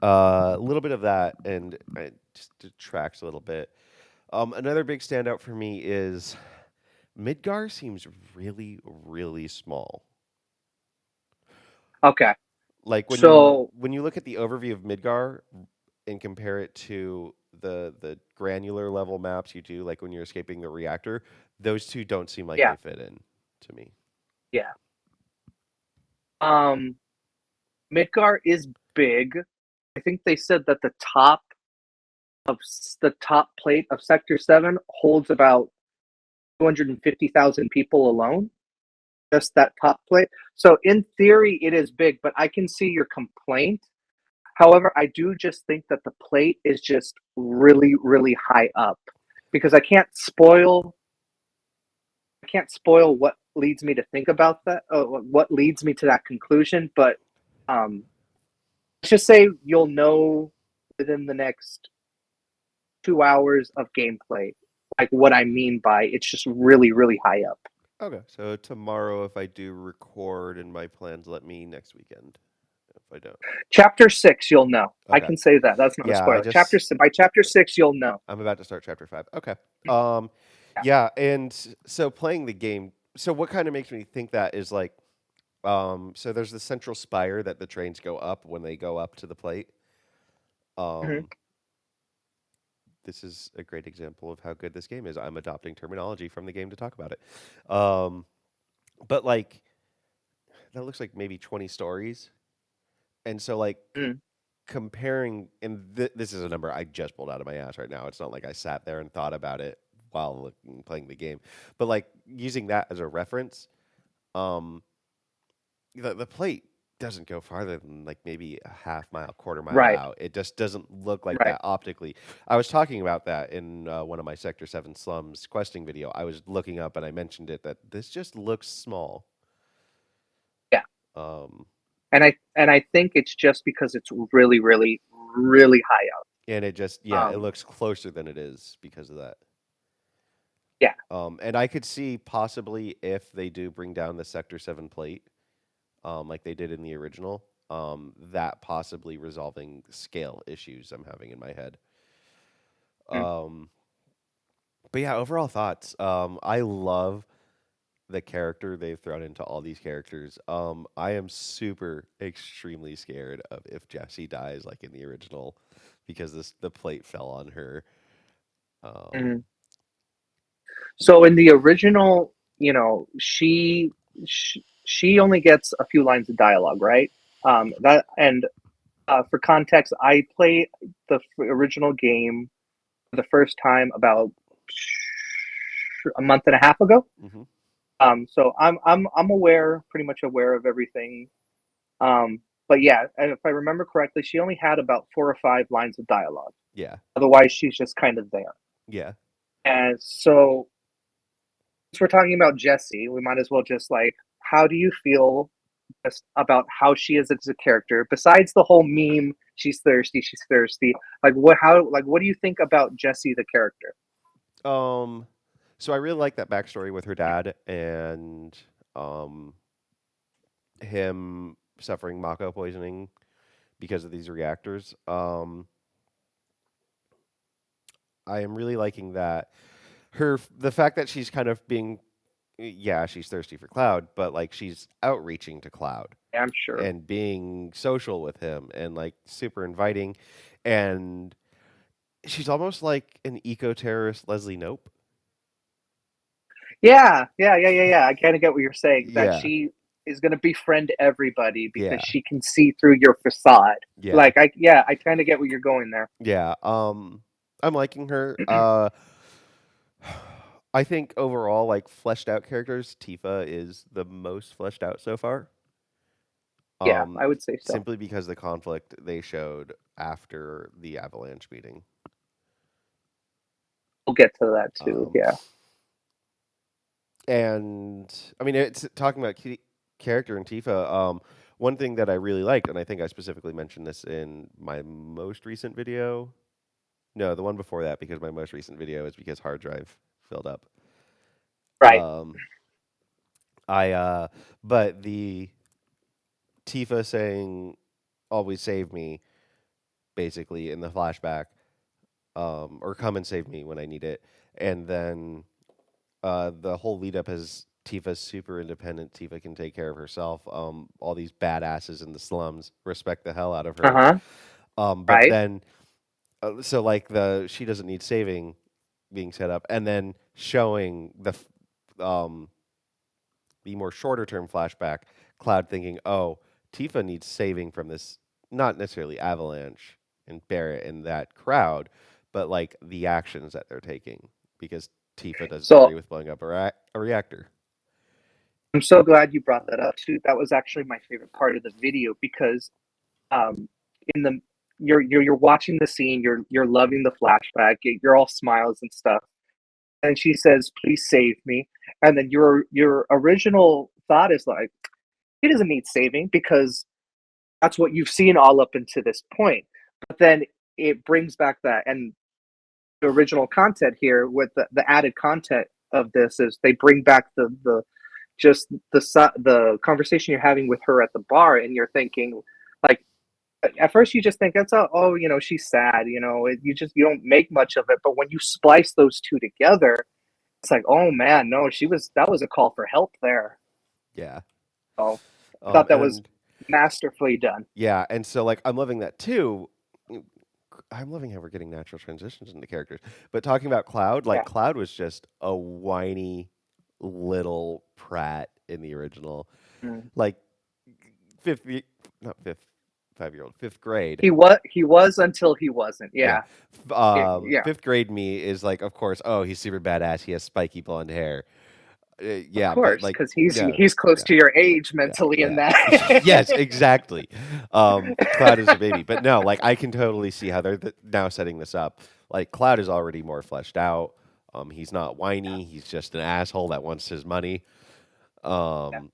a little bit of that, and it just detracts a little bit. Another big standout for me is Midgar seems really, really small. Okay. Like So, when you look at the overview of Midgar and compare it to the granular level maps you do, like when you're escaping the reactor, those two don't seem like yeah. they fit in to me. Yeah. Um Midgar is big. I think they said that the top plate of Sector 7 holds about 250,000 people alone, just that top plate. So in theory, it is big, but I can see your complaint. However, I do just think that the plate is just really, really high up because I can't spoil what leads me to think about that, what leads me to that conclusion. But um, let's just say you'll know within the next 2 hours of gameplay, like what I mean by it's just really, really high up. Okay, so tomorrow, if I do record and my plans let me next weekend, if I don't. Chapter 6, you'll know. I Okay. can say that. That's not a Yeah, I spoiler. just By chapter 6, you'll know. I'm about to start chapter 5. Okay. Um Yeah. yeah, and so playing the game, so what kind of makes me think that is like so there's the central spire that the trains go up when they go up to the plate. Mm-hmm. Um this is a great example of how good this game is. I'm adopting terminology from the game to talk about it. Um but like that looks like maybe 20 stories. And so like Mm-hmm. comparing, and this is a number I just pulled out of my ass right now. It's not like I sat there and thought about it while playing the game, but like using that as a reference, um, the plate doesn't go farther than like maybe a half mile, quarter mile Right. out. It just doesn't look like Right. that optically. I was talking about that in one of my Sector 7 slums questing video. I was looking up and I mentioned it that this just looks small. Yeah. Um, And I think it's just because it's really, really, really high and it just, up. yeah, it looks closer than it is because of that. Yeah. And I could see possibly if they do bring down the Sector 7 plate, like they did in the original, that possibly resolving scale issues I'm having in my head. Mm. Um, but yeah, overall thoughts. I love the character they've thrown into all these characters. I am super extremely scared of if Jessie dies like in the original because the plate fell on her. Um, Mm. So in the original, she only gets a few lines of dialogue, right? That and For context, I played the original game for the first time about a month and a half ago. hmm So I'm pretty much aware of everything. But yeah, and if I remember correctly, she only had about 4 or 5 lines of dialogue. Yeah, Otherwise, she's just kind of there. yeah, And so, since we're talking about Jessie, we might as well just like, how do you feel just about how she is as a character? Besides the whole meme she's thirsty, she's thirsty. Like what do you think about Jesse the character? Um, so I really like that backstory with her dad and um him suffering Mako poisoning because of these reactors. I am really liking that the fact that she's kind of being, yeah, she's thirsty for Cloud, but like she's outreaching to Cloud Yeah, I'm sure. and being social with him and like super inviting, and she's almost like an eco-terrorist Leslie Nope. Yeah. I kind of get what you're saying. That Yeah, she is going to befriend everybody because yeah, she can see through your facade. yeah, Like I kind of get what you're going there. yeah. I'm liking her. I think overall, like fleshed out characters, Tifa is the most fleshed out so far. Yeah, Um, I would say so. Simply because the conflict they showed after the Avalanche meeting. We'll get to that too. Um, Yeah. and I mean, it's talking about character in Tifa. One thing that I really liked, and I think I specifically mentioned this in my most recent video. No, the one before that, because my most recent video is because hard drive filled up. Right. Um, I but the Tifa saying "always save me" basically in the flashback, or come and save me when I need it, and then the whole lead up is Tifa's super independent. Tifa can take care of herself. All these badasses in the slums respect the hell out of Uh her. huh. But Right. then, so like the she doesn't need saving being set up, and then showing um, the more shorter term flashback, Cloud thinking, oh, Tifa needs saving from this, not necessarily Avalanche and Barrett and that crowd, but like the actions that they're taking because Tifa doesn't agree So with blowing up a reactor. I'm so glad you brought that up too. That was actually my favorite part of the video because um, in the you're watching the scene, you're loving the flashback, you're all smiles and stuff, and she says, "Please save me," and then your original thought is like, "He doesn't need saving because that's what you've seen all up until this point." But then it brings back that and the original content here with the added content of this is they bring back the just the conversation you're having with her at the bar, and you're thinking like at first you just think that's oh she's sad, you don't make much of it, but when you splice those two together, it's like oh man, no, that was a call for help there. Yeah. So I thought that was And masterfully done. yeah, and so like I'm loving that too. I'm loving how we're getting natural transitions into characters. But talking about Cloud, like Yeah. Cloud was just a whiny little prat in the original. Mm. Like fifth, not fifth, 5 year old, fifth grade. He was until he wasn't. Yeah. Yeah. Yeah, Fifth grade me is like, of course, oh, he's super badass. He has spiky blonde hair. of Yeah, but course, like, because he's no, he's close yeah, to your age yeah, mentally in yeah. that. Yes, exactly. Cloud is a baby, but no, like I can totally see how they're now setting this up. Like Cloud is already more fleshed out. He's not Yeah, whiny. He's just an asshole that wants his money. yeah, Um,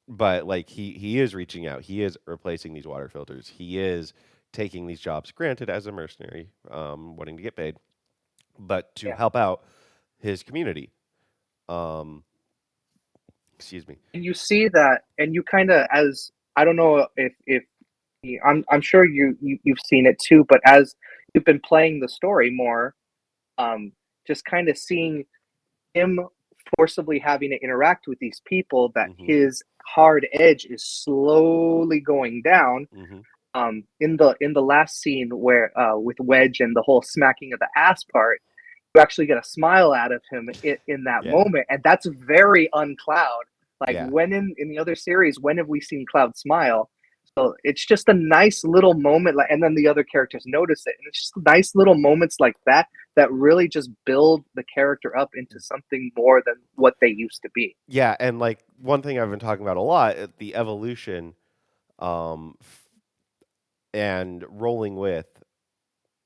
but like he is reaching out. He is replacing these water filters. He is taking these jobs, granted as a mercenary, wanting to get paid, but to yeah. help out his community. Um, excuse me. And you see that, and you kind of, as I don't know if I'm sure you've seen it too, but as you've been playing the story more, um, just kind of seeing him forcibly having to interact with these people, that Mm-hmm. his hard edge is slowly going down. Mm-hmm. In the last scene where with Wedge and the whole smacking of the ass part, you actually get a smile out of him in that Yeah. moment, and that's very uncloud. Like Yeah. when in the other series, when have we seen Cloud smile? So it's just a nice little moment, like, and then the other characters notice it, and it's just nice little moments like that that really just build the character up into something more than what they used to be. Yeah, and like one thing I've been talking about a lot, the evolution, and rolling with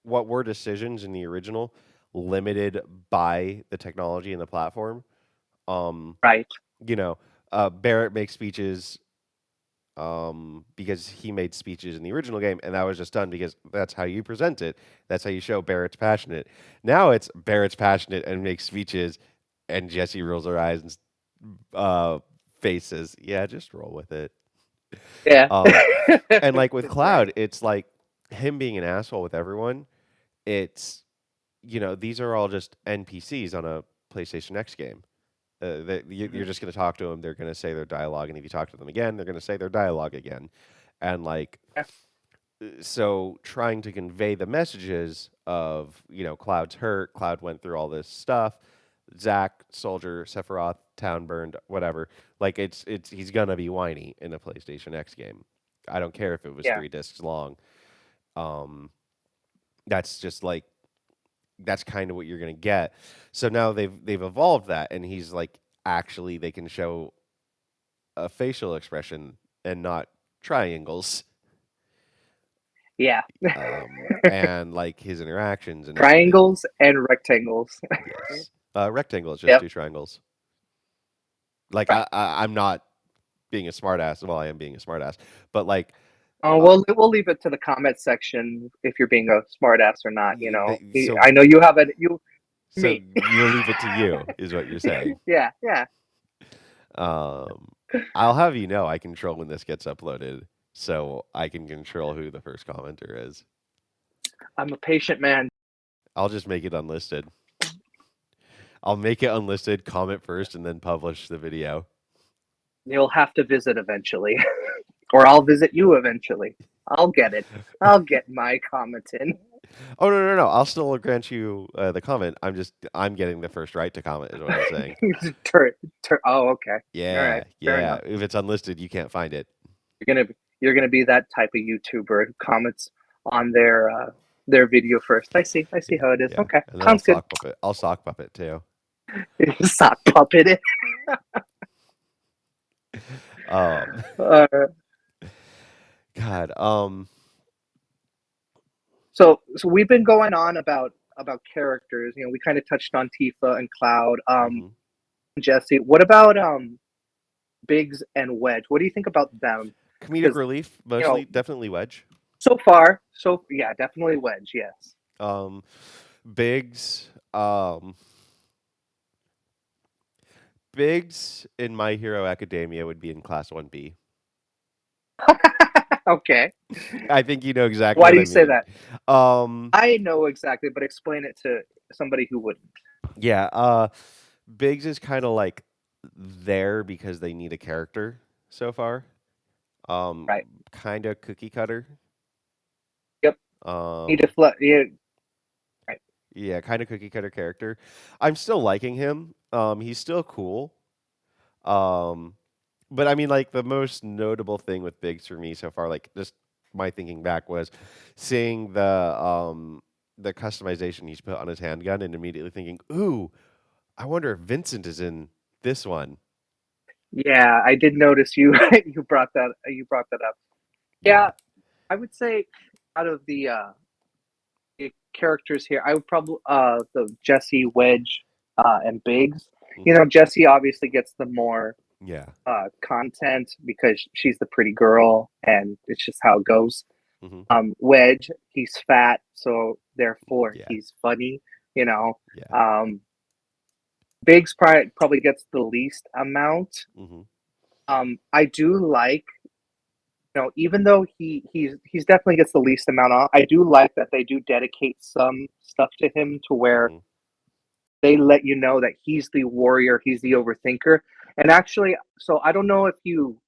what were decisions in the original, limited by the technology and the platform. Um, Right. Barrett makes speeches because he made speeches in the original game, and that was just done because that's how you present it. That's how you show Barrett's passionate. Now it's Barrett's passionate and makes speeches, and Jesse rolls her eyes and faces. Yeah, just roll with it. Yeah. Um, and like with Right. Cloud, it's like him being an asshole with everyone. It's these are all just NPCs on a PlayStation X game. You're Mhm. just going to talk to them. They're going to say their dialogue, and if you talk to them again, they're going to say their dialogue again. And like, Yeah. so trying to convey the messages of Cloud's hurt. Cloud went through all this stuff. Zack, Soldier, Sephiroth, Town burned, whatever. Like it's he's gonna be whiny in a PlayStation X game. I don't care if it was Yeah. 3 discs long. Um, that's just like that's kind of what you're gonna get. So now they've evolved that, and he's like actually they can show a facial expression and not triangles, Yeah. and like his interactions and everything. Triangles and rectangles. Yes, rectangle is just Yep. 2 triangles. Like Right. I'm not being a smartass. Well, I am being a smartass, but like, Oh, uh, we'll leave it to the comment section if you're being a smartass or not. You know, so I know you have it. You so me. we'll leave it to you, is what you're saying. Yeah, yeah. Um, I'll have you know I control when this gets uploaded, so I can control who the first commenter is. I'm a patient man. I'll just make it unlisted. I'll make it unlisted, comment first, and then publish the video. You'll have to visit eventually, or I'll visit you eventually. I'll get it. I'll get my comment in. Oh no! I'll still grant you the comment. I'm getting the first right to comment, is what I'm saying. turn, oh, okay. All Yeah, right. Fair yeah. enough. If it's unlisted, you can't find it. You're gonna be that type of YouTuber who comments on their video first. I see. I see Yeah, how it is. yeah. Okay. And then I'll Sounds good. sock puppet. I'll sock puppet too. Sock puppet. Um, Uh, God. so we've been going on about characters. You know, we kind of touched on Tifa and Cloud. Mhm. Jesse. What about Biggs and Wedge? What do you think about them? Comedic Because relief, you know, mostly. Definitely Wedge. so far, so yeah, definitely Wedge. Yes. Um, Biggs. Biggs in My Hero Academia would be in Class 1B. Okay. I think you know exactly Why what do I you say mean. that? Um, I know exactly, but explain it to somebody who wouldn't. yeah. Biggs is kind of like there because they need a character so far. Um, Right. kind of cookie cutter. Yep. Need to Um, yeah. Right. yeah, kind of cookie cutter character. I'm still liking him. He's still cool. Um, but I mean, like the most notable thing with Biggs for me so far, like just my thinking back was seeing the customization he's put on his handgun and immediately thinking, "Ooh, I wonder if Vincent is in this one." Yeah, I did notice you you brought that up. Yeah. Yeah, I would say out of the characters here, I would probably the Jesse, Wedge, and Biggs. You Hmm. know, Jesse obviously gets the more Yeah. content because she's the pretty girl, and it's just how it goes. Hmm. Wedge, he's fat, so therefore Yeah. he's funny. You know, Yeah. um, Biggs probably gets the least amount. Hmm. I do like, you know, even though he's definitely gets the least amount on. I do like that they do dedicate some stuff to him to where Hmm. they let you know that he's the warrior, he's the overthinker. And actually, so I don't know if you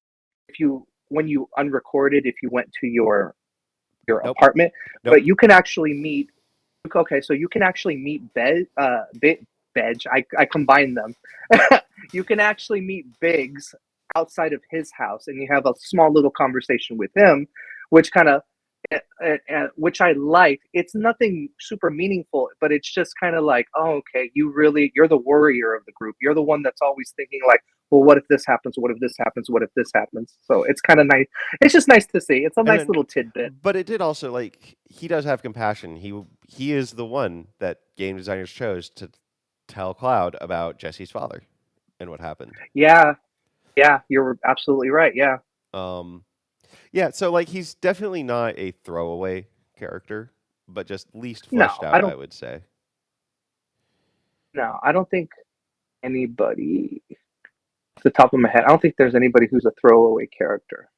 when you unrecorded if you went to your Nope. apartment, Nope. but you can actually meet. Okay, so you can actually meet Bedge. I combine them. You can actually meet Biggs outside of his house, and you have a small little conversation with him, which kind of, which I like. It's nothing super meaningful, but it's just kind of like, oh, okay, you're the worrier of the group. You're the one that's always thinking like, well, what if this happens? What if this happens? What if this happens? So it's kind of nice. It's just nice to see. It's a And nice then, little tidbit. but it did also like he does have compassion. He is the one that game designers chose to tell Cloud about Jesse's father and what happened. Yeah, yeah, you're absolutely right. Yeah. Um, Yeah, so like he's definitely not a throwaway character, but just least fleshed No, I out, I don't. would say. No, I don't think anybody. Off the top of my head, I don't think there's anybody who's a throwaway character,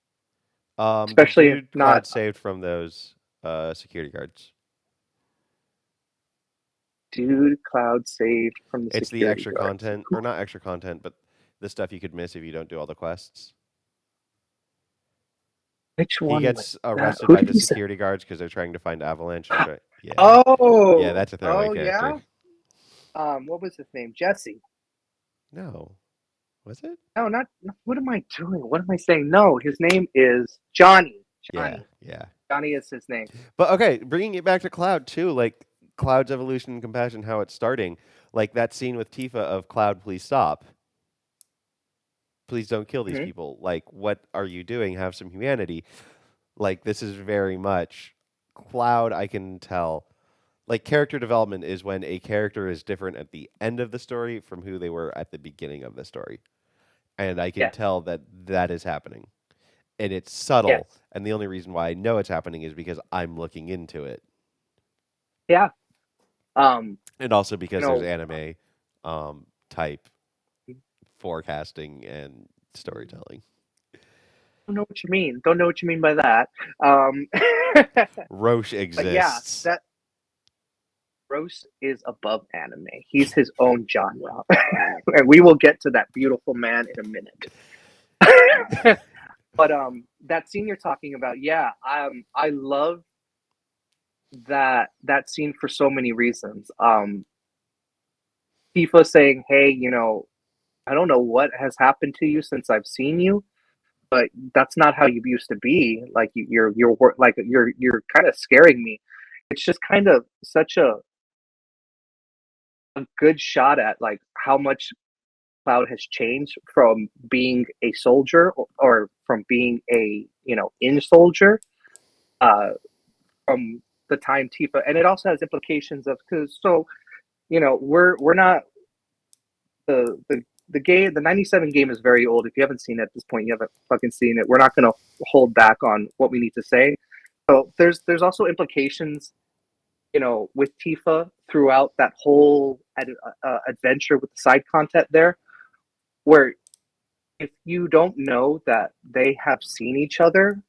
The especially if dude not Cloud saved from those security guards. dude Cloud saved from the It's the security extra guards. content, or not extra content, but the stuff you could miss if you don't do all the quests. Which He one was gets that? arrested Who by did the he say? security guards because they're trying to find Avalanche and try. Yeah, yeah, Oh, that's a throwaway oh character. yeah. What was his name? Jesse. No, was it? No, not. What am I doing? What am I saying? No, his name is Johnny. Yeah, Johnny. yeah. Johnny is his name. But okay, bringing it back to Cloud too, like Cloud's evolution and compassion, how it's starting, like that scene with Tifa of Cloud, please stop, please don't kill these Hmm. people. Like, what are you doing? Have some humanity. Like, this is very much Cloud. I can tell. Like, character development is when a character is different at the end of the story from who they were at the beginning of the story, and I can Yes. tell that that is happening, and it's subtle. Yes. And the only reason why I know it's happening is because I'm looking into it. Yeah. Um. And also You because there's know. anime type forecasting and storytelling. Don't know what you mean. Don't know what you mean by that. Roche But yeah, exists. that Rose is above anime. He's his own genre, and we will get to that beautiful man in a minute. But that scene you're talking about, yeah, I love that scene for so many reasons. Tifa saying, "Hey, I don't know what has happened to you since I've seen you, but that's not how you used to be. Like you're kind of scaring me." It's just kind of such a good shot at like how much Cloud has changed from being a soldier or from being a in soldier uh, from the time Tifa, and it also has implications of because we're not the game. The '97 game is very old. If you haven't seen it at this point, you haven't fucking seen it. We're not going to hold back on what we need to say. So there's also implications with Tifa throughout that whole adventure with the side content there, where if you don't know that they have seen each other,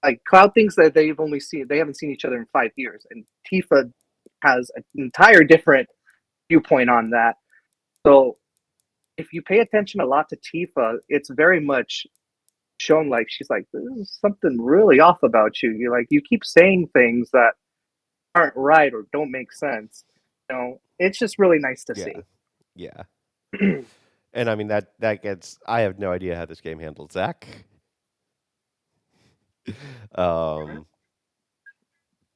like Cloud thinks that they haven't seen each other in 5 years, and Tifa has an entire different viewpoint on that. So if you pay attention a lot to Tifa, it's very much shown like she's like, there's something really off about you. You're like, you keep saying things that aren't right or don't make sense. It's just really nice to Yeah, see. yeah. And I mean that gets. I have no idea how this game handled Zach. Um,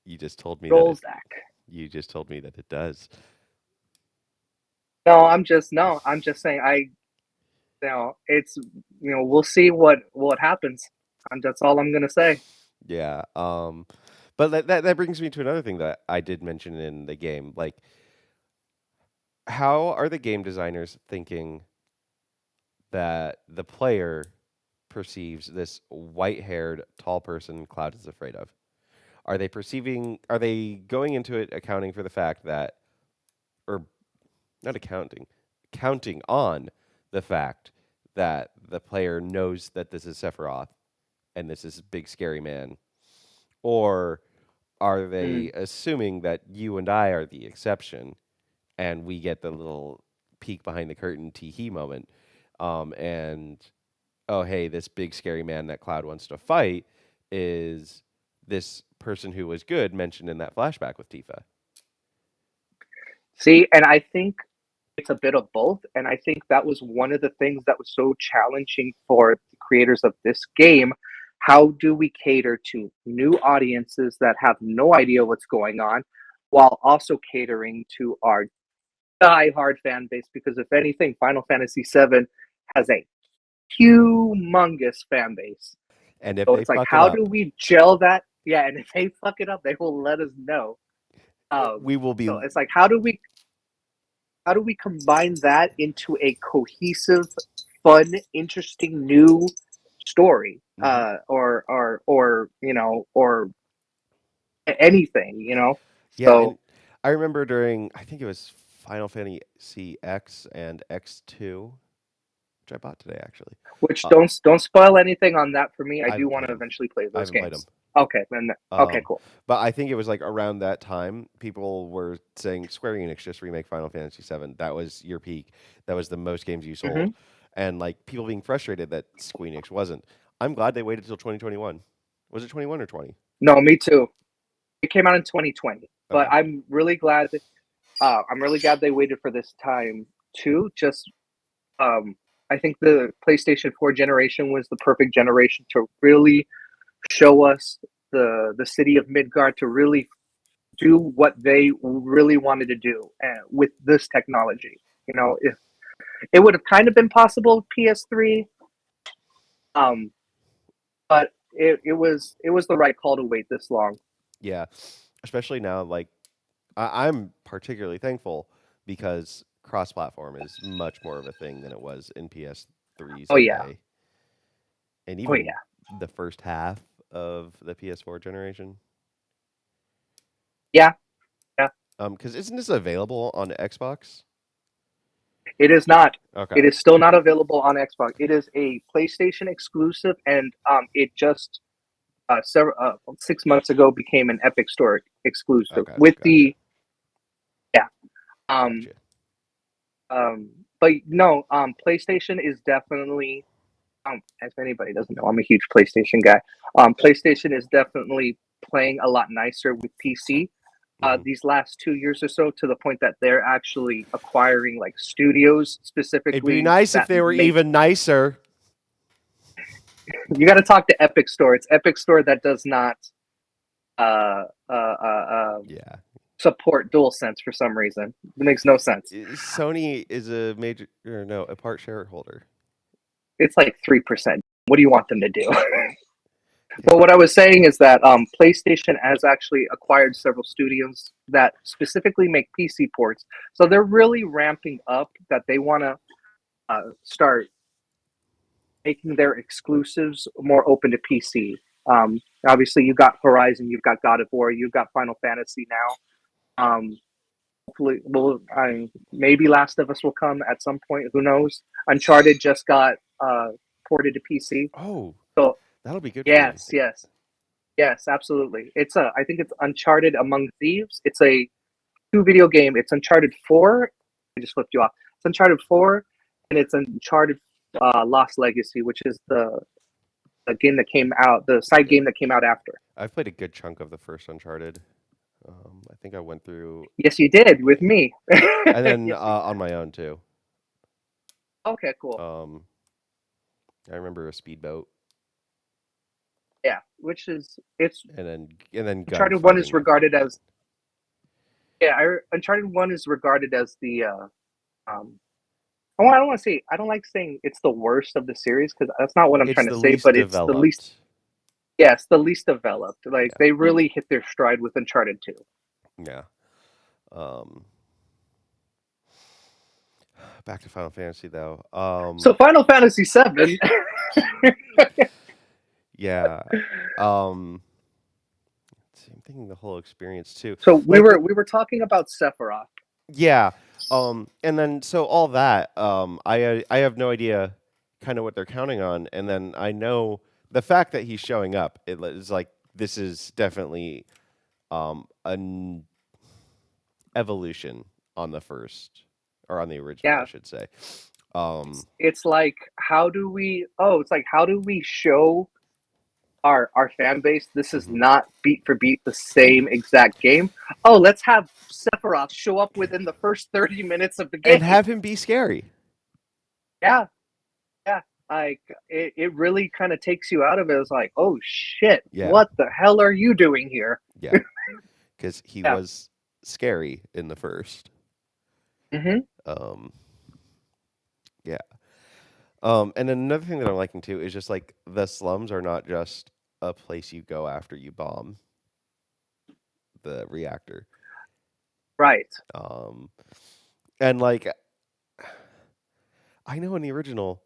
you just told me that Roll it. Zach. You just told me that it does. No, I'm just saying it's we'll see what happens. And that's all I'm gonna say. Yeah. But that brings me to another thing that I did mention in the game. Like, how are the game designers thinking that the player perceives this white-haired, tall person Cloud is afraid of? Are they going into it accounting for the fact that, or not accounting, counting on the fact that the player knows that this is Sephiroth and this is big scary man? Or are Mm. they assuming that you and I are the exception and we get the little peek behind the curtain tee hee moment? And oh, hey, this big scary man that Cloud wants to fight is this person who was good mentioned in that flashback with Tifa. See, and I think it's a bit of both, and I think that was one of the things that was so challenging for the creators of this game. How do we cater to new audiences that have no idea what's going on, while also catering to our die-hard fan base? Because if anything, Final Fantasy VII has a humongous fan base. And if So they it's like, fuck it how do up, we gel that? Yeah, and if they fuck it up, they will let us know. we will be. So it's like, how do we combine that into a cohesive, fun, interesting new story? Hmm. or anything, Yeah, So, and I remember during I think it was Final Fantasy X and X2, which I bought today actually. which Uh, don't spoil anything on that for me. I I do haven't want played to them. eventually play I those haven't played them. games. Okay, then okay, cool. But I think it was like around that time people were saying Square Enix just remake Final Fantasy VII. That was your peak. That was the most games you Hmm. sold, and like people being frustrated that Square Enix wasn't. I'm glad they waited till 2021. Was it 21 or 20? No, me too. It came out in 2020, but Okay. I'm really glad they waited for this time too. Just I think the PlayStation 4 generation was the perfect generation to really show us the city of Midgard to really do what they really wanted to do with this technology. If it would have kind of been possible with PS3, um, but it was the right call to wait this long. Yeah, especially now, like I'm particularly thankful because cross-platform is much more of a thing than it was in PS3's Oh yeah, heyday, and oh even yeah, the first half of the PS4 generation. yeah, yeah. Because isn't this available on Xbox? It is not. It Okay, is still not available on Xbox. It is a PlayStation exclusive, and it just 6 months ago became an Epic Store exclusive okay, with gotcha, the yeah. Um, gotcha. but no, PlayStation is definitely as anybody doesn't know, I'm a huge PlayStation guy. PlayStation is definitely playing a lot nicer with PC Hmm. these last 2 years or so, to the point that they're actually acquiring like studios It'd be specifically nice if that they were make. even nicer. You got to talk to Epic Store. It's Epic Store that does not uh, uh, uh, Yeah, support DualSense for some reason. It makes no sense. Sony is a major, or no, a part shareholder. It's like 3%. What do you want them to do? Okay. But what I was saying is that PlayStation has actually acquired several studios that specifically make PC ports. So they're really ramping up that they want to start making their exclusives more open to PC. Obviously, you've got Horizon, you've got God of War, you've got Final Fantasy now. Hopefully, maybe Last of Us will come at some point. Who knows? Uncharted just got ported to PC. Oh, So that'll be good for me. yes, yes. Yes, absolutely. I think it's Uncharted Among Thieves. It's a two video game. It's Uncharted 4. I just flipped you off. It's Uncharted 4, and it's Uncharted Lost Legacy, which is the game that came out, the side Yeah, game that came out after. I've played a good chunk of the first Uncharted. I think I went through, Yes, you did with me. and then Yes, you did. on my own too. Okay, cool. Um, I remember a speedboat, Yeah, which is it's and then Uncharted 1 is gunfighting after regarded that. as Uncharted 1 is regarded as the um I don't want to say I don't like saying it's the worst of the series because that's not what I'm It's trying to the say, least but it's the least. developed. Yes, the least developed. Like Yeah, they really hit their stride with Uncharted 2. yeah. Um, Back to Final Fantasy though. So Final Fantasy 7. Yeah. Um, I'm thinking the whole experience too. So we Like, were we were talking about Sephiroth. yeah. And then so all that, I have no idea kind of what they're counting on, and then I know the fact that he's showing up. It is like this is definitely an evolution on the first or on the original, I Yeah, should say. Um, it's like how do we show our fan base this is mhm. not beat for beat the same exact game? Oh, let's have Sephiroth show up within the first 30 minutes of the And game. have him be scary. Yeah, yeah. Like it really kind of takes you out of it. It's like, oh shit, Yeah, what the hell are you doing here? yeah, because he Yeah. was scary in the first. Hmm. Um, yeah. And then another thing that I'm liking too is just like the slums are not just a place you go after you bomb the reactor. Right. Um, and like I know in the original,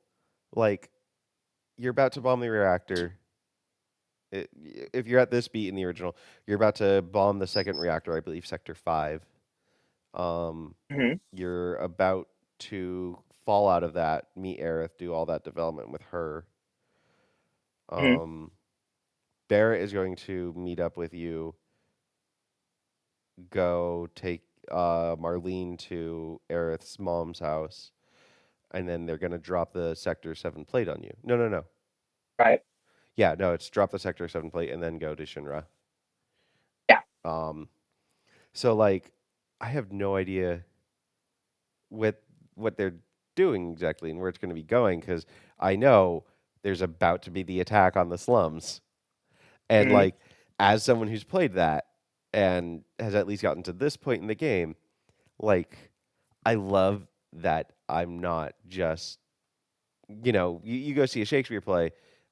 like you're about to bomb the reactor. It, if you're at this beat in the original, you're about to bomb the second reactor, I believe, Sector 5. Um, Hmm. you're about to fall out of that, meet Aerith, do all that development with her. Hmm. Um, Barrett is going to meet up with you, go take Marlene to Aerith's mom's house, and then they're going to drop the Sector 7 plate on you. No, no, no. Right. Yeah, no, it's drop the Sector 7 plate and then go to Shinra. Yeah. Um, so, like, I have no idea what what they're doing exactly and where it's going to be going because I know there's about to be the attack on the slums. And, Hmm. like, as someone who's played that and has at least gotten to this point in the game, like, I love that I'm not just, you go see a Shakespeare play,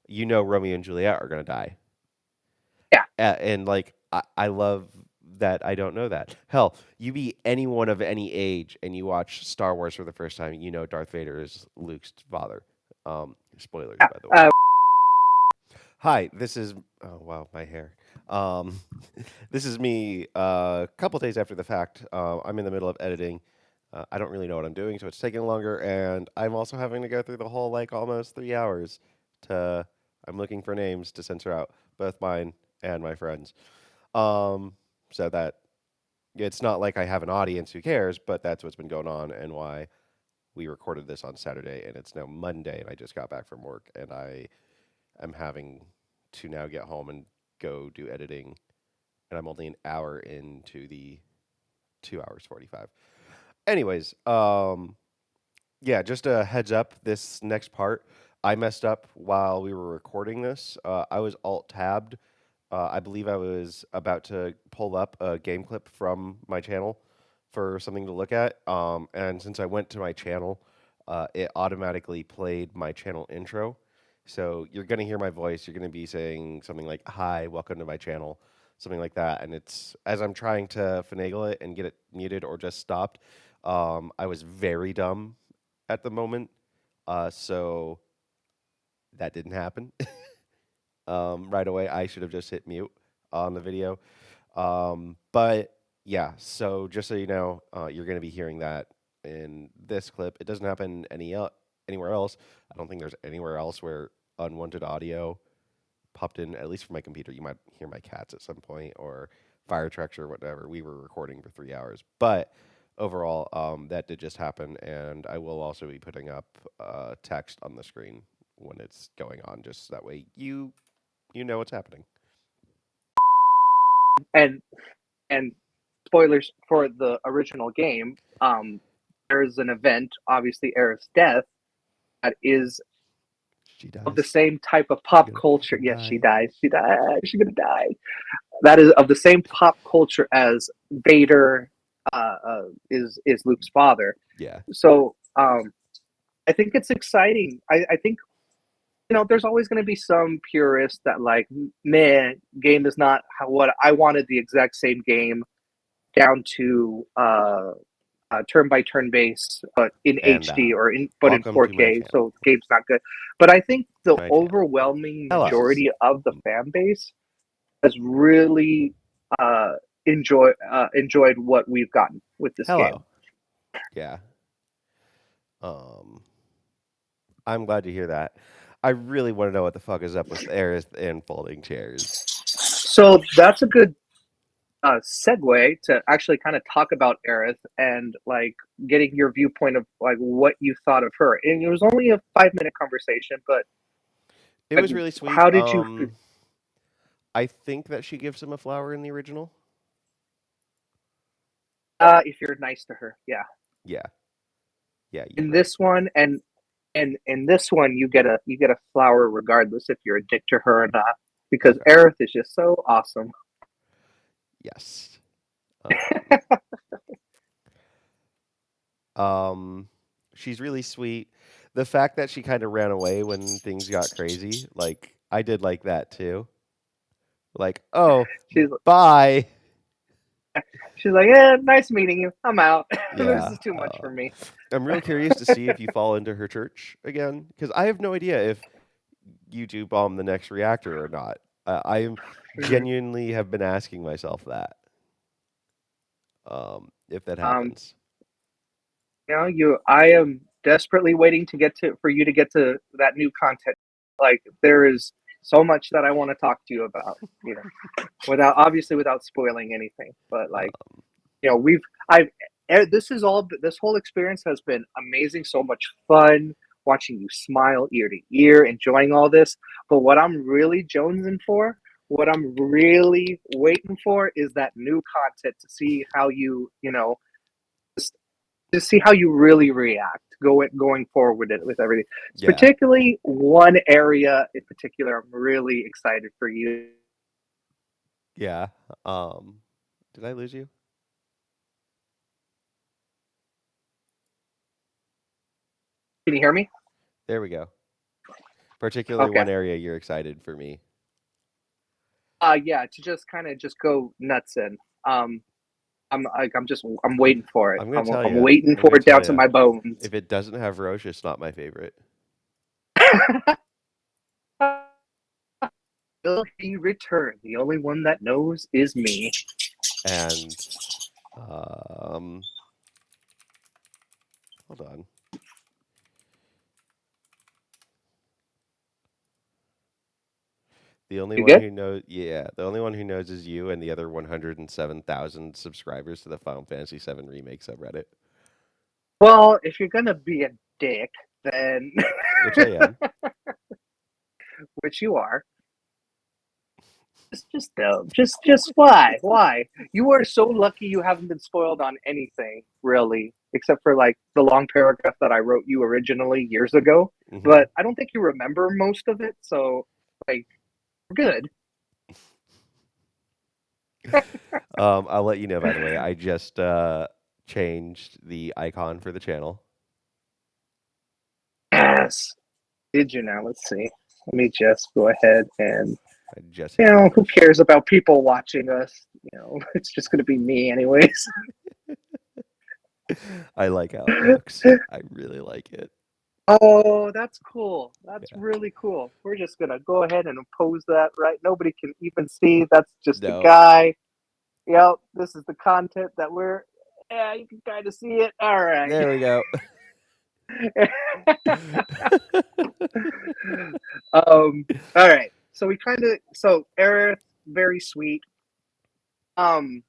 Romeo and Juliet are going to die. Yeah. And, like, I love that I don't know that. Hell, you be anyone of any age and you watch Star Wars for the first time, you know Darth Vader is Luke's father. Spoilers, Yeah. by the way. Hi, this is oh wow, my hair. Um, this is me. A couple days after the fact, I'm in the middle of editing. I don't really know what I'm doing, so it's taking longer, and I'm also having to go through the whole like almost 3 hours to. I'm looking for names to censor out, both mine and my friends. Um, so that it's not like I have an audience who cares, but that's what's been going on and why we recorded this on Saturday, and it's now Monday, and I just got back from work, and I'm having to now get home and go do editing, and I'm only an hour into the 2 hours 45. Anyways, yeah, just a heads up. This next part, I messed up while we were recording this. I was alt tabbed. I believe I was about to pull up a game clip from my channel for something to look at. And since I went to my channel, it automatically played my channel intro. So you're going to hear my voice. You're going to be saying something like, "Hi, welcome to my channel," something like that. And it's as I'm trying to finagle it and get it muted or just stopped. I was very dumb at the moment. So that didn't happen. Right away. I should have just hit mute on the video. But yeah, so just so you know, you're going to be hearing that in this clip. It doesn't happen anywhere else. I don't think there's anywhere else where unwanted audio popped in, at least from my computer. You might hear my cats at some point or fire trucks or whatever. We were recording for 3 hours. But overall, that did just happen. And I will also be putting up text on the screen when it's going on, just that way you know what's happening. And and spoilers for the original game. There's an event, obviously Aerith's death, that is She of the dies. same type of She's pop gonna culture. fucking Yes, she die. dies. She dies. She's gonna die. That is of the same pop culture as Vader is Luke's father. Yeah. So I think it's exciting. I think there's always going to be some purist that like, man, game is not what I wanted. The exact same game down to turn by turn base, but in And HD or in welcome to my 4K. channel. So game's not good. But I think the My channel. overwhelming Hello. majority of the fan base has really enjoyed what we've gotten with this game. Hello. Yeah. Um, I'm glad to hear that. I really want to know what the fuck is up with Aerith and folding chairs. So that's a good segue to actually kind of talk about Aerith and like getting your viewpoint of like what you thought of her. And it was only a 5 minute conversation, but It like, was really sweet. how did you? I think that she gives him a flower in the original. If you're nice to her, yeah. Yeah. Yeah, you're In right. this one, and in this one, you get a flower regardless if you're a dick to her or not, because Okay. Aerith is just so awesome. Yes. Um, she's really sweet. The fact that she kind of ran away when things got crazy, like I did like that too. Like, oh, she's bye. she's like, yeah, nice meeting you. I'm out. This Yeah. is too much for me. I'm real curious to see if you fall into her church again, because I have no idea if you do bomb the next reactor or not. I am Mhm. genuinely have been asking myself that, if that Um, happens. I am desperately waiting to get to for you to get to that new content. Like there is so much that I want to talk to you about, without obviously without spoiling anything. But like, Um, we've I've this is all this whole experience has been amazing, so much fun watching you smile ear to ear, enjoying all this. But what I'm really jonesing for, what I'm really waiting for is that new content to see how just to see how you really react going forward with everything. It's yeah, particularly one area in particular I'm really excited for you. yeah. Um, did I lose you? Can you hear me? There we go. Particularly Okay. one area you're excited for me. Yeah, to just kind of just go nuts in. Um, I'm waiting for it. I'm gonna tell I'm you. waiting I'm for gonna it down tell to you. my bones. If it doesn't have Roche, it's not my favorite. Will he return? The only one that knows is me. And um, hold on. The only You one good? who knows, yeah, the only one who knows is you and the other 107,000 subscribers to the Final Fantasy VII Remake subreddit, Well, if you're gonna be a dick, then which I am. which you are, just no. Just why? You are so lucky you haven't been spoiled on anything, really, except for like the long paragraph that I wrote you originally years ago. Hmm. But I don't think you remember most of it, so like we're good. I'll let you know, by the way, I just changed the icon for the channel. Yes. Did you now? Let's see. Let me just go ahead and I just hit who publish. cares about people watching us? It's just gonna be me anyways. I like how it looks. I really like it. Oh, that's cool. That's Yeah. really cool. We're just gonna go ahead and impose that, right? Nobody can even see. That's just a No, guy. Yep, this is the content that we're. Yeah, you can kind of see it. All right. there we go. All right. So we kind of. So Aerith, very sweet. Um,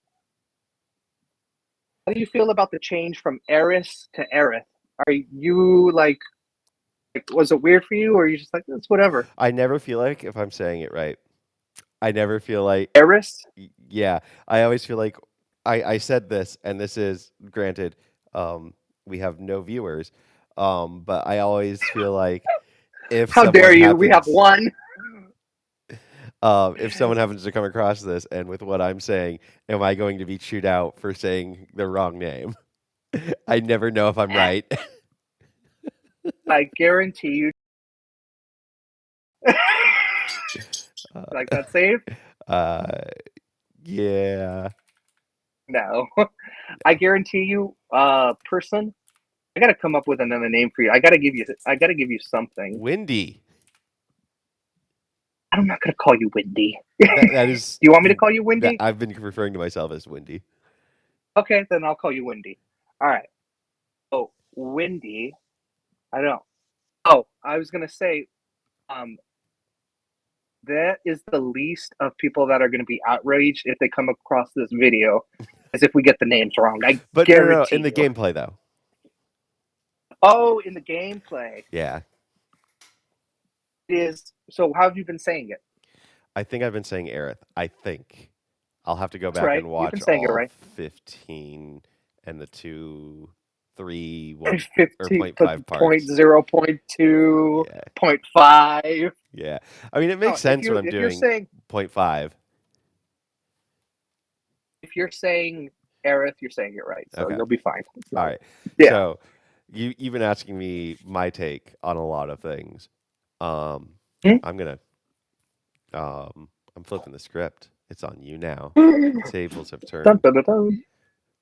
how do you feel about the change from Eris to Aerith? Are you like, was it weird for you, or are you just like, it's whatever? I never feel like, if I'm saying it right, I never feel like, Eris? yeah, I always feel like I said this, and this is granted, um, we have no viewers, but I always feel like if How someone dare you? We have happens, one. if someone happens to come across this, and with what I'm saying, am I going to be chewed out for saying the wrong name? I never know if I'm right. I guarantee you. uh, Like that safe? uh, yeah, No. I guarantee you, person. I gotta come up with another name for you. I gotta give you something. Windy. I'm not gonna call you Windy. That Do is you want me to call you that Windy? I've been referring to myself as Windy. Okay, then I'll call you Windy. All right. Oh, Windy. I don't know. Oh, I was gonna say, um, that is the least of people that are gonna be outraged if they come across this video, as if we get the names wrong. I But no, no, no. In guarantee the you. gameplay, though, Oh, in the gameplay, yeah, it is. So, how have you been saying it? I think I've been saying Aerith. I think I'll have to go That's back right. and You've been watch saying it all right. 15 and the 1 or 15 point 0.5 point parts. 0, point 2, Yeah, point 5. yeah. I mean, it No, makes sense when I'm if you're doing saying point 0.5. if you're saying Aerith, you're saying it right. So Okay, you'll be fine. It's all not. right. Yeah. So you've been asking me my take on a lot of things. Um, Hmm? I'm gonna I'm flipping the script. It's on you now. The tables have Dun, turned. dun, dun, dun.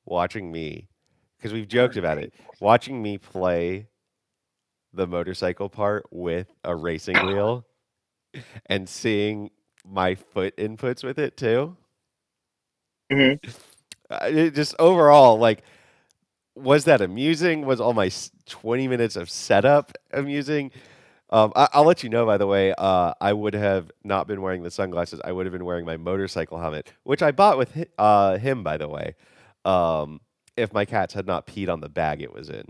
Watching me, because we've joked about it, watching me play the motorcycle part with a racing wheel and seeing my foot inputs with it too. Hmm. It just overall, like, was that amusing? Was all my 20 minutes of setup amusing? I'll let you know, by the way, I would have not been wearing the sunglasses. I would have been wearing my motorcycle helmet, which I bought with him, by the way. Um, if my cats had not peed on the bag it was in,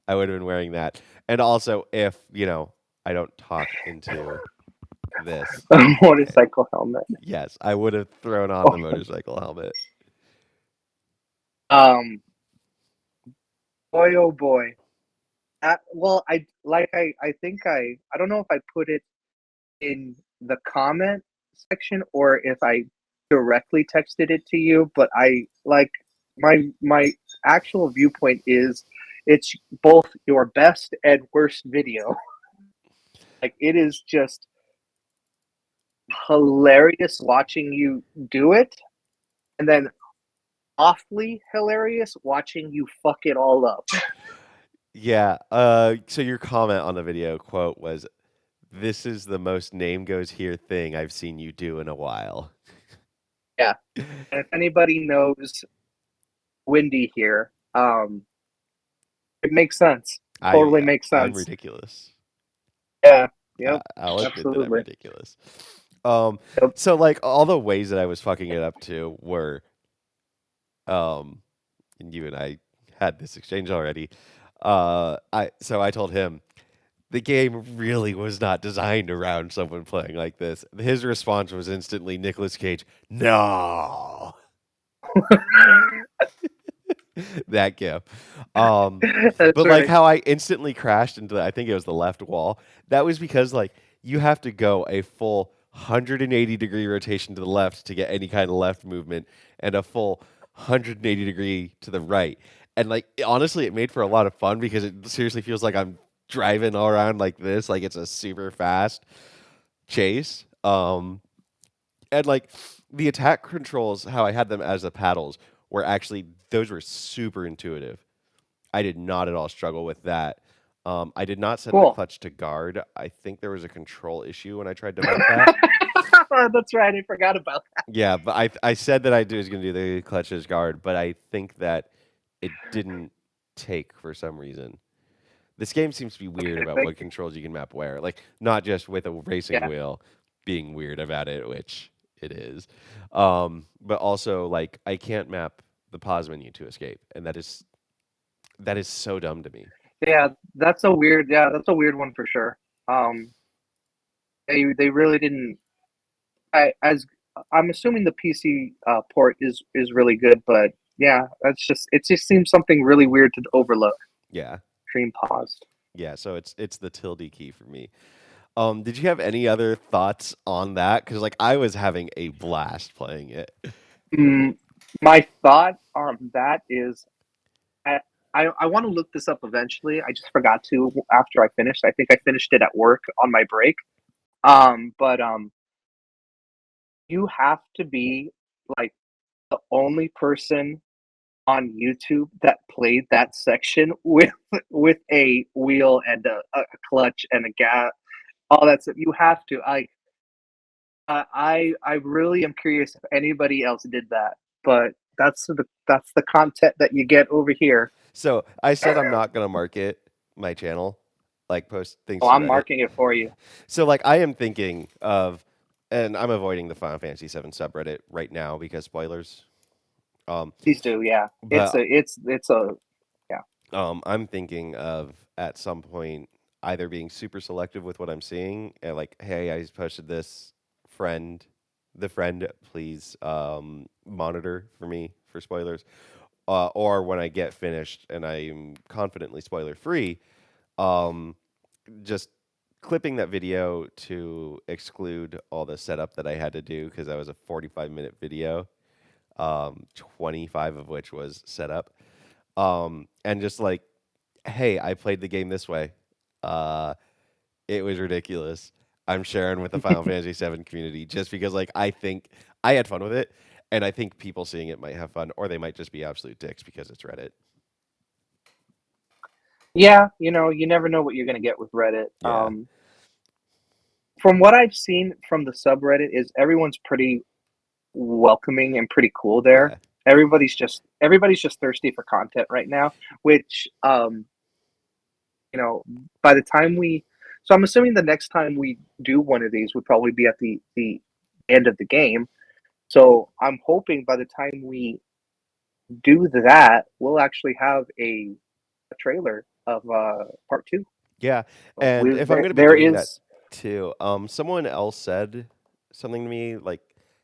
I would have been wearing that. And also, if, I don't talk into this, A motorcycle helmet. yes, I would have thrown on the Oh, motorcycle helmet. um, boy, oh boy. Well, I think I don't know if I put it in the comment section or if I directly texted it to you, but I like my actual viewpoint is it's both your best and worst video. Like it is just hilarious watching you do it, and then awfully hilarious watching you fuck it all up. Yeah. So your comment on the video quote was, "This is the most name goes here thing I've seen you do in a while." Yeah. And if anybody knows Windy here, it makes sense. I Totally makes I'm sense. ridiculous. Yeah. Yep. I'll admit that I'm Absolutely. ridiculous. Um, Yep. so like all the ways that I was fucking it up to were, um, and you and I had this exchange already. I told him the game really was not designed around someone playing like this. His response was instantly Nicolas Cage. No, that gif. Um, That's but like right. how I instantly crashed into I think it was the left wall. That was because like you have to go a full 180-degree rotation to the left to get any kind of left movement and a full 180-degree to the right. And like honestly it made for a lot of fun because it seriously feels like I'm driving all around like this, like it's a super fast chase. And like the attack controls, how I had them as the paddles, were actually those were super intuitive. I did not at all struggle with that. I did not set the Cool. clutch to guard. I think there was a control issue when I tried to map that. That's right. I forgot about Yeah, but I said that was going to do the clutch as guard, but I think that it didn't take for some reason. This game seems to be weird that. about Like, what controls you can map where. Like not just with a racing yeah. wheel being weird about it, which it is. But also like I can't map the pause menu to escape, and that is so dumb to me. Yeah. That's a weird one for sure. Um, they really didn't. As I'm assuming the PC port is really good, but yeah, it just seems something really weird to overlook. Yeah. Stream paused. Yeah, so it's the tilde key for me. Did you have any other thoughts on that? Because like I was having a blast playing it. Mm, my thought on that is I I want to look this up eventually. I just forgot to after I finished. I think I finished it at work on my break. But you have to be like the only person on YouTube that played that section with a wheel and a clutch and a gas, all that stuff. You have to. I really am curious if anybody else did that, but that's the content that you get over here. So I said I'm not gonna market my channel, like post things Oh, to I'm Reddit. marking it for you. So like I am thinking of, and I'm avoiding the Final Fantasy VII subreddit right now because spoilers. Um, Please do, yeah. but It's a yeah. I'm thinking of at some point either being super selective with what I'm seeing, and like, hey, I just posted this, friend, the friend, please monitor for me for spoilers, or when I get finished and I'm confidently spoiler free, um, just clipping that video to exclude all the setup that I had to do because that was a 45-minute video, 25 of which was setup, and just like, hey, I played the game this way. Uh, it was ridiculous. I'm sharing with the Final Fantasy VII community just because, like, I think I had fun with it, and I think people seeing it might have fun, or they might just be absolute dicks because it's Reddit. Yeah, you know, you never know what you're gonna get with Reddit. Yeah, from what I've seen from the subreddit is everyone's pretty welcoming and pretty cool there. Yeah. Everybody's just thirsty for content right now, which you know, by the time we so I'm assuming the next time we do one of these would probably be at the end of the game. So I'm hoping by the time we do that, we'll actually have a trailer of part two. Yeah. So And if I'm there going to be there doing that is too, someone else said something to me like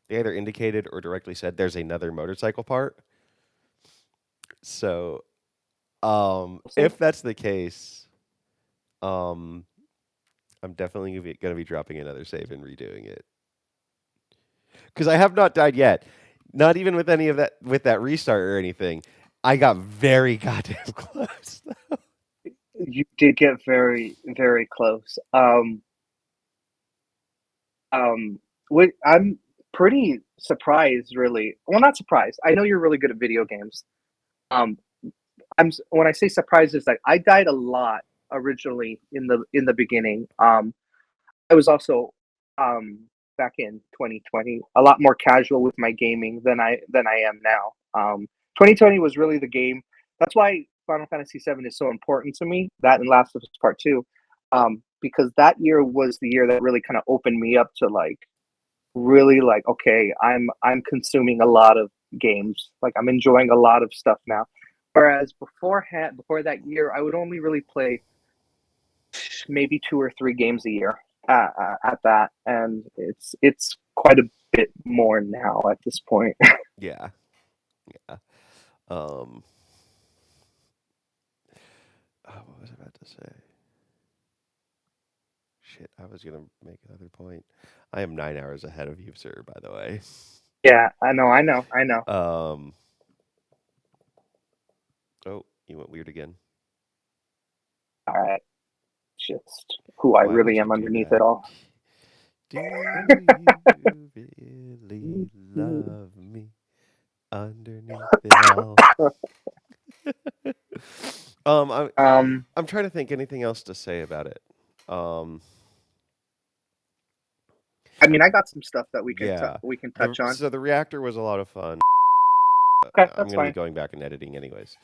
they either indicated or directly said there's another motorcycle part. So, we'll see. if that's the case, um, I'm definitely going to be dropping another save and redoing it because I have not died yet. Not even with any of that with that restart or anything. I got very goddamn close. You did get very, very close. Um, I'm pretty surprised, really. Well, not surprised. I know you're really good at video games. Um, when I say surprised, is like I died a lot originally in the beginning. I was also back in 2020 a lot more casual with my gaming than I am now. 2020 was really the game. That's why Final Fantasy VII is so important to me. That and Last of Us Part Two, because that year was the year that really kind of opened me up to like really like okay, I'm consuming a lot of games. Like I'm enjoying a lot of stuff now. Whereas before that year, I would only really play maybe 2 or 3 games a year at that, and it's quite a bit more now at this point. Yeah. Yeah. Um, what was I about to say? Shit, I was gonna make another point. I am 9 hours ahead of you, sir. By the way. Yeah, I know. Um. Oh, you went weird again. All right, just who I Why would really you am do underneath that? it all. Do you really love me underneath it all? um, I'm um, I'm trying to think anything else to say about it. Um, I mean, I got some stuff that yeah, we can the touch on. so the reactor was a lot of fun. Okay, I'm that's gonna be fine. going back and editing anyways.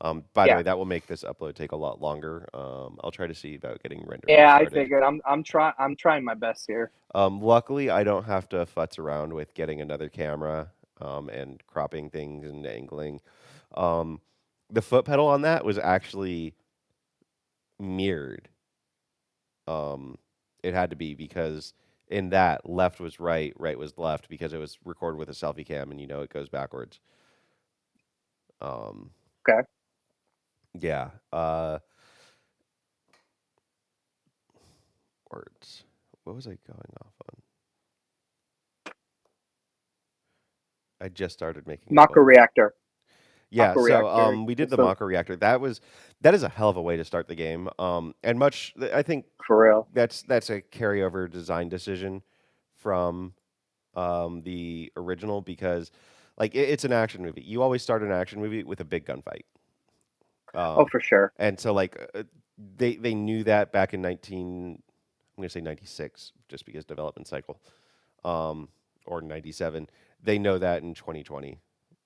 By the Yeah, way, that will make this upload take a lot longer. I'll try to see about getting rendering yeah, I started. figured. I'm trying my best here. Luckily, I don't have to futz around with getting another camera and cropping things and angling. Um, the foot pedal on that was actually mirrored. Um, it had to be because in that left was right, right was left because it was recorded with a selfie cam, and it goes backwards. Um, Okay, yeah. Words. What was I going off on? I just started making a Mako point. reactor, Yeah, Mako so reactor. we did the So Mako reactor. That is a hell of a way to start the game. And I think for real. that's a carryover design decision from the original because like it's an action movie. You always start an action movie with a big gunfight. Oh, Um, for sure. and so like they knew that back in 19 I'm going to say 96 just because development cycle. Or 97. They know that in 2020,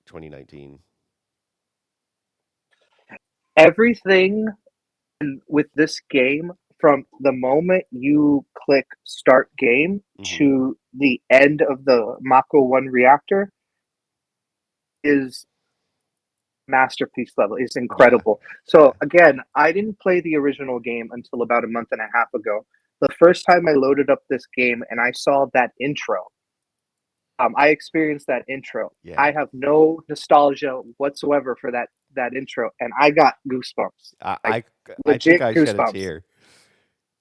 2019. Everything with this game from the moment you click start game Mhm. to the end of the Mako 1 reactor is masterpiece level. It's Yeah. incredible. Yeah. So again, I didn't play the original game until about a month and a half ago. The first time I loaded up this game and I saw that intro, I experienced that intro. Yeah. I have no nostalgia whatsoever for that intro, and I got goosebumps, I like I I think legit I shed a goosebumps. tear.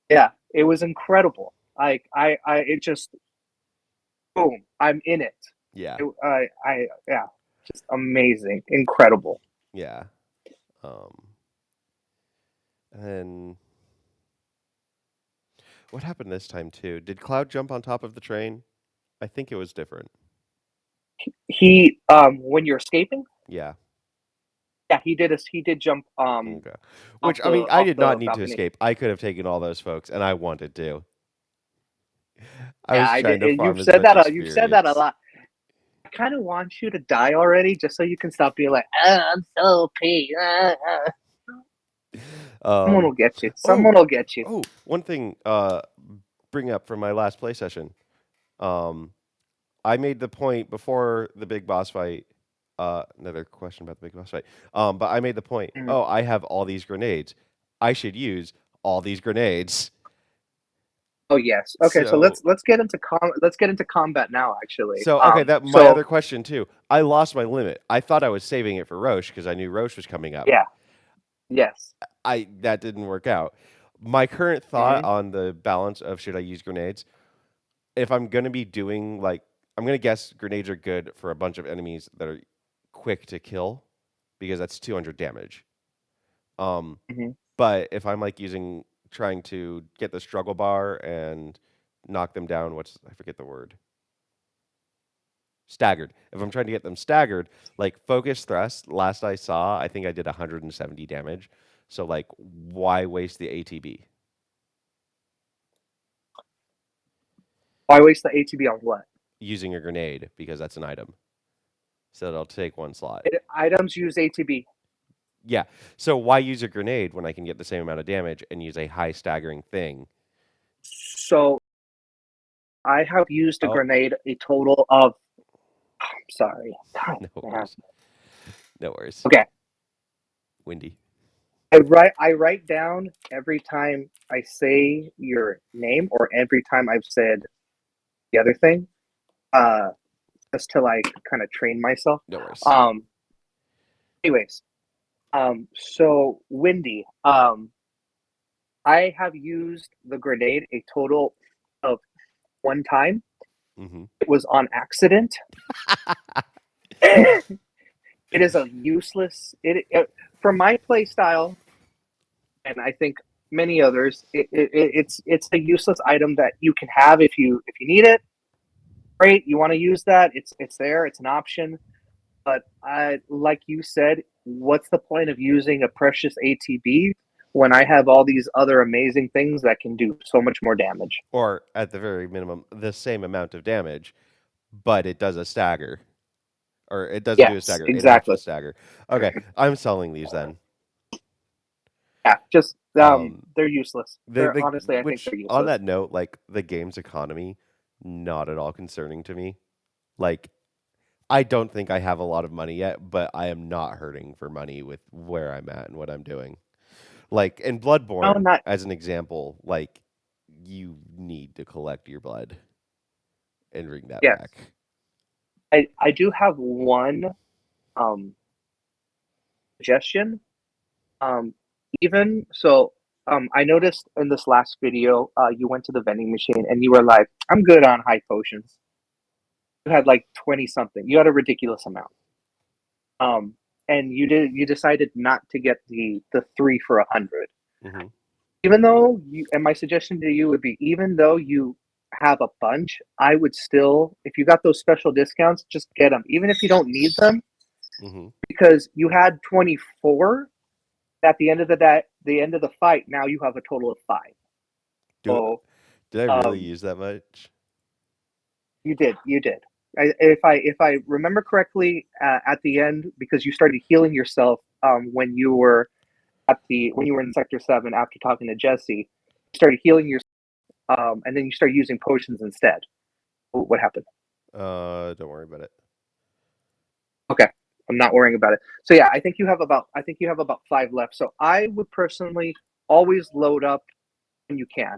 Yeah, it was incredible. Like it just boom, I'm in it. Yeah. Yeah, just amazing, incredible. Yeah. Um and then what happened this time too? Did Cloud jump on top of the train? I think it was different. When you're escaping, Yeah. yeah, he did jump Okay. Which I mean, I off did not the need to balcony. escape. I could have taken all those folks and I wanted to. I Yeah, was I trying did. to farm You've as said much that. You've said that a experience. lot. I kind of want you to die already, just so you can stop being like, I'm so OP. Someone will Um, get you. oh, Someone will get you. one thing. Bring up from my last play session. Um, I made the point before the big boss fight. Another question about the big boss fight. But I made the point. Mhm. Oh, I have all these grenades. I should use all these grenades. Oh yes. Okay, so So, let's get into combat now. Actually, okay. That my so other question too. I lost my limit. I thought I was saving it for Roche because I knew Roche was coming up. yeah, yes. I that didn't work out. My current thought Hmm. on the balance of should I use grenades? If I'm gonna be doing like I'm gonna guess grenades are good for a bunch of enemies that are quick to kill because that's 200 damage. Um, Hmm. but if I'm like trying to get the struggle bar and knock them down, I forget the word. Staggered. If I'm trying to get them staggered, like focus thrust, last I saw, I think I did 170 damage. So like why waste the ATB Why waste the ATB on what? using a grenade because that's an item. So it'll take one slot. Items use ATB. Yeah. So why use a grenade when I can get the same amount of damage and use a high staggering thing? So I have used a Oh, grenade a total of. Sorry. God, no man. worries. No worries. Okay. Windy. I write down every time I say your name or every time I've said the other thing, uh, just to like kind of train myself. No worries. Um, anyways, so Windy, I have used the grenade a total of one time. Hmm. It was on accident. It is a useless. For my play style, and I think many others, it's a useless item that you can have if you need it. Great, you want to use that? It's there. It's an option. But I, like you said, what's the point of using a precious ATB when I have all these other amazing things that can do so much more damage? Or at the very minimum, the same amount of damage, but it does a stagger. Or it doesn't do a Yes, stagger, a natural exactly. stagger. Okay, I'm selling these then. Yeah, just Um, they're useless. They're honestly, I think which they're on useless. that note, like the game's economy, not at all concerning to me. Like I don't think I have a lot of money yet, but I am not hurting for money with where I'm at and what I'm doing. Like in No, Bloodborne, not as an example, like you need to collect your blood and bring that yes. back. I do have one um suggestion. Um, even so, I noticed in this last video, you went to the vending machine and you were like, "I'm good on high potions." You had like 20 something. You had a ridiculous amount. Um, and you decided not to get the 3 for 100. Hmm. Even though you and my suggestion to you would be, even though you have a bunch, I would still, if you got those special discounts, just get them, even if you don't need them, Hmm. because you had 24 at the end of the end of the fight. Now you have a total of 5. Do So did I really um, use that much? you did. If I remember correctly, at the end, because you started healing yourself when you were when you were in Sector 7 after talking to Jesse, you started healing yourself, and then you started using potions instead. What happened? Don't worry about it. Okay, I'm not worrying about it. So yeah, I think you have about 5 left. So I would personally always load up when you can.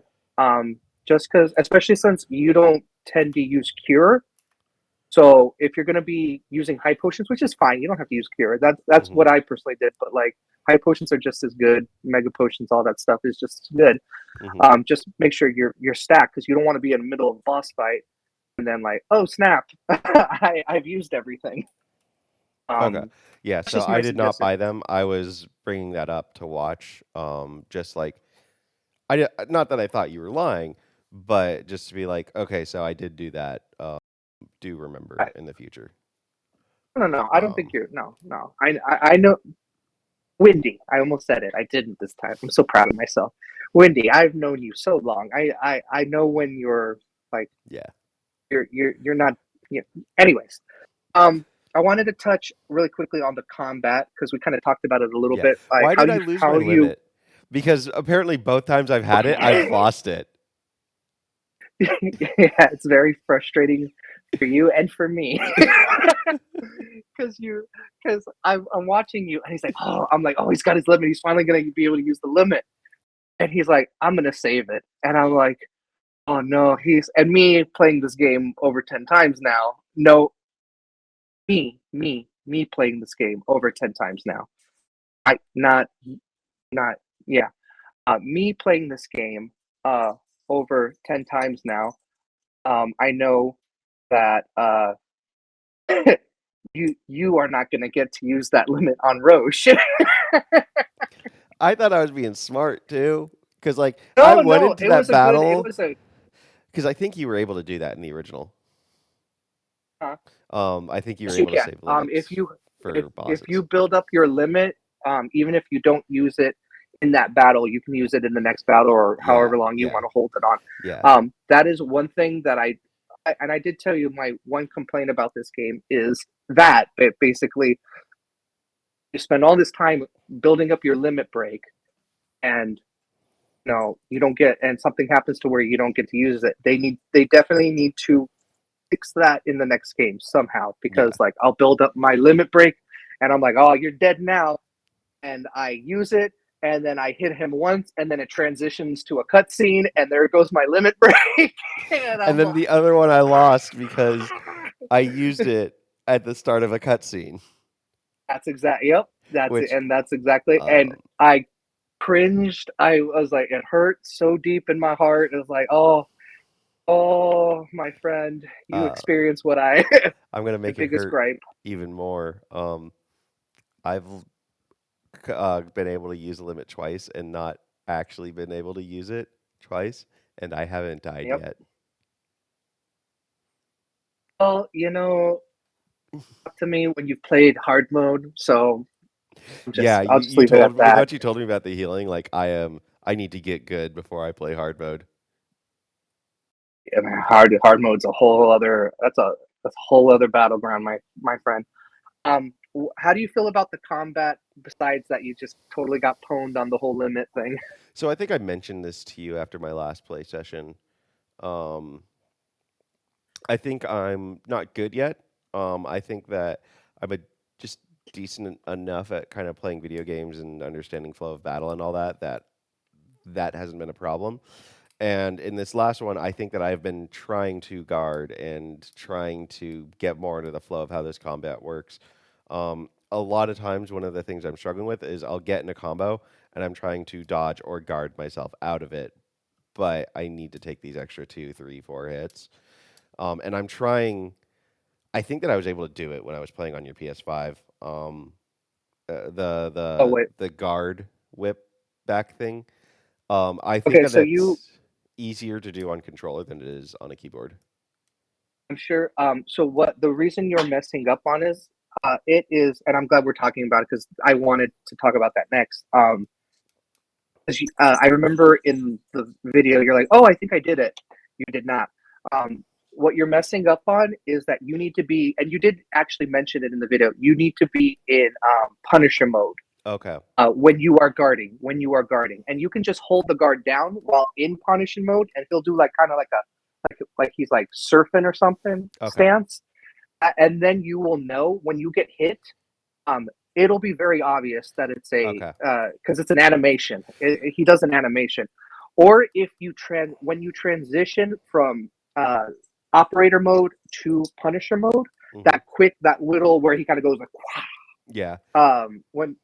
Just because, especially since you don't tend to use cure. So if you're going to be using high potions, which is fine, you don't have to use cure. That's Hmm. what I personally did. But like high potions are just as good. Mega potions, all that stuff is just as good. Hmm. Just make sure you're stacked because you don't want to be in the middle of a boss fight and then like, oh snap, I've used everything. Okay. Um, Yeah, that's so just I my did not suggestion. buy them. I was bringing that up to watch. Just like not that I thought you were lying, but just to be like, okay, so I did do that. Do remember I, in the future. no, no, I don't think Um, you're. No, no. I know. Windy. I almost said it. I didn't this time. I'm so proud of myself. Windy, I've known you so long. I know when you're. Like Yeah. you're not. You know. Anyways, um, I wanted to touch really quickly on the combat because we kind of talked about it a little Yeah. bit, like Why did I lose my how you. limit? Because apparently both times I've had it, I've lost it. Yeah, it's very frustrating for you and for me because I'm watching you and he's like, oh, I'm like, oh, he's got his limit. He's finally gonna be able to use the limit, and he's like, I'm gonna save it, and I'm like, oh no, he's and me playing this game over 10 times now. No, me playing this game over 10 times now. I not yeah. Me playing this game over 10 times now. I know that you are not going to get to use that limit on Roche. I thought I was being smart too. Because, like, I No, went no, into it that was a good. It battle was a. because I think you were able to do that in the original. Uh, I think you were yes, you able to can. save limits If for you bosses. build up your limit, even if you don't use it in that battle, you can use it in the next battle or Yeah, however long you yeah, want to hold it on. yeah, That is one thing that and I did tell you my one complaint about this game is that it basically you spend all this time building up your limit break and you don't get and something happens to where you don't get to use it. They definitely need to fix that in the next game somehow because yeah. like I'll build up my limit break and I'm like, oh, you're dead now, and I use it and then I hit him once and then it transitions to a cutscene and there goes my limit break and And I'm then like, the other one I lost because I used it at the start of a cutscene, that's exactly yep, that's it, which and that's exactly and um, I cringed. I was like, it hurt so deep in my heart. It was like, oh, my friend, you uh, experience what I I'm gonna my make it biggest hurt gripe. even more. I've been able to use the limit twice and not actually been able to use it twice, and I haven't died Yep. yet. Well, talk to me when you've played hard mode. So Yeah, I'll you just you leave it at told me that. what you told me about the healing. Like I need to get good before I play hard mode. I mean, hard mode's a whole other. That's a whole other battleground, my friend. How do you feel about the combat? Besides that, you just totally got pwned on the whole limit thing. So I think I mentioned this to you after my last play session. Um, I think I'm not good yet. I think that I'm a just decent enough at kind of playing video games and understanding flow of battle and all that that hasn't been a problem. And in this last one, I think that I've been trying to guard and trying to get more into the flow of how this combat works. A lot of times, one of the things I'm struggling with is I'll get in a combo and I'm trying to dodge or guard myself out of it, but I need to take these extra two, three, four hits. And I'm trying. I think that I was able to do it when I was playing on your PS5. Oh The wait. the guard whip back thing. I think Okay, that so you. it's easier to do on controller than it is on a keyboard. I'm sure. So what the reason you're messing up on is, it is, and I'm glad we're talking about it because I wanted to talk about that next. 'Cause I remember in the video, you're like, "Oh, I think I did it." You did not. What you're messing up on is that you need to be, and you did actually mention it in the video. You need to be in Punisher mode Okay. when you are guarding. When you are guarding, and you can just hold the guard down while in Punisher mode, and he'll do like kind of like a like he's like surfing or something Okay. stance, and then you will know when you get hit. It'll be very obvious that it's a Okay. because it's an animation. He does an animation, or if you when you transition from operator mode to Punisher mode, Hmm. that little where he kind of goes like Yeah. when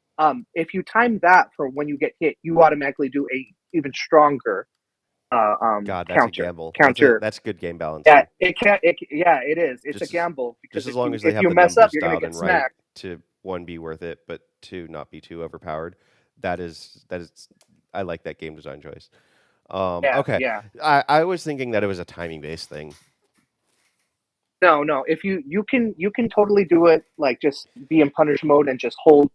if you time that for when you get hit, you automatically do a even stronger God, that's a counter gamble. counter. That's good game Yeah, balancing. it can. Yeah, it is. It's a Just as gamble just because as long as they if have you the mess up, numbers you're gonna dialed get in right smacked. to one be worth it, but two not be too overpowered. That is I like that game design choice. Yeah, Okay. yeah. I was thinking that it was a timing based thing. No, no. If you can totally do it like just be in punish mode and just hold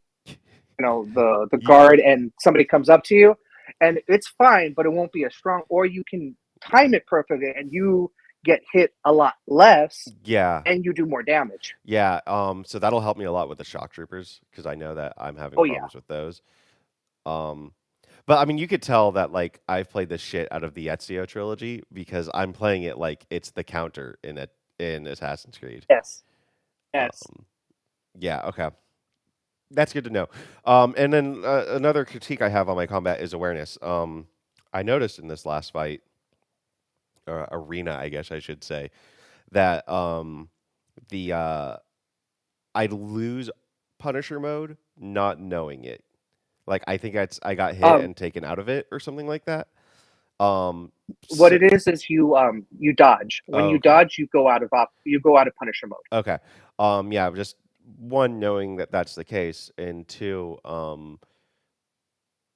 the You, guard and somebody comes up to you and it's fine, but it won't be as strong. Or you can time it perfectly and you get hit a lot less, Yeah. and you do more damage. Yeah. So that'll help me a lot with the shock troopers because I know that I'm having Oh yeah. problems with those. Um, but I mean, you could tell that like I've played the shit out of the Ezio trilogy because I'm playing it like it's the counter in Assassin's Creed. Yes. Yes. Um, yeah. Okay. That's good to know. And then another critique I have on my combat is awareness. I noticed in this last fight, or arena, I guess I should say, that the I lose Punisher mode not knowing it. Like I think I got hit Um, and taken out of it or something like that. Um, what so, it is you dodge. When oh, you okay, dodge, you go out of Punisher mode. okay. Yeah, just one knowing that that's the case, and two,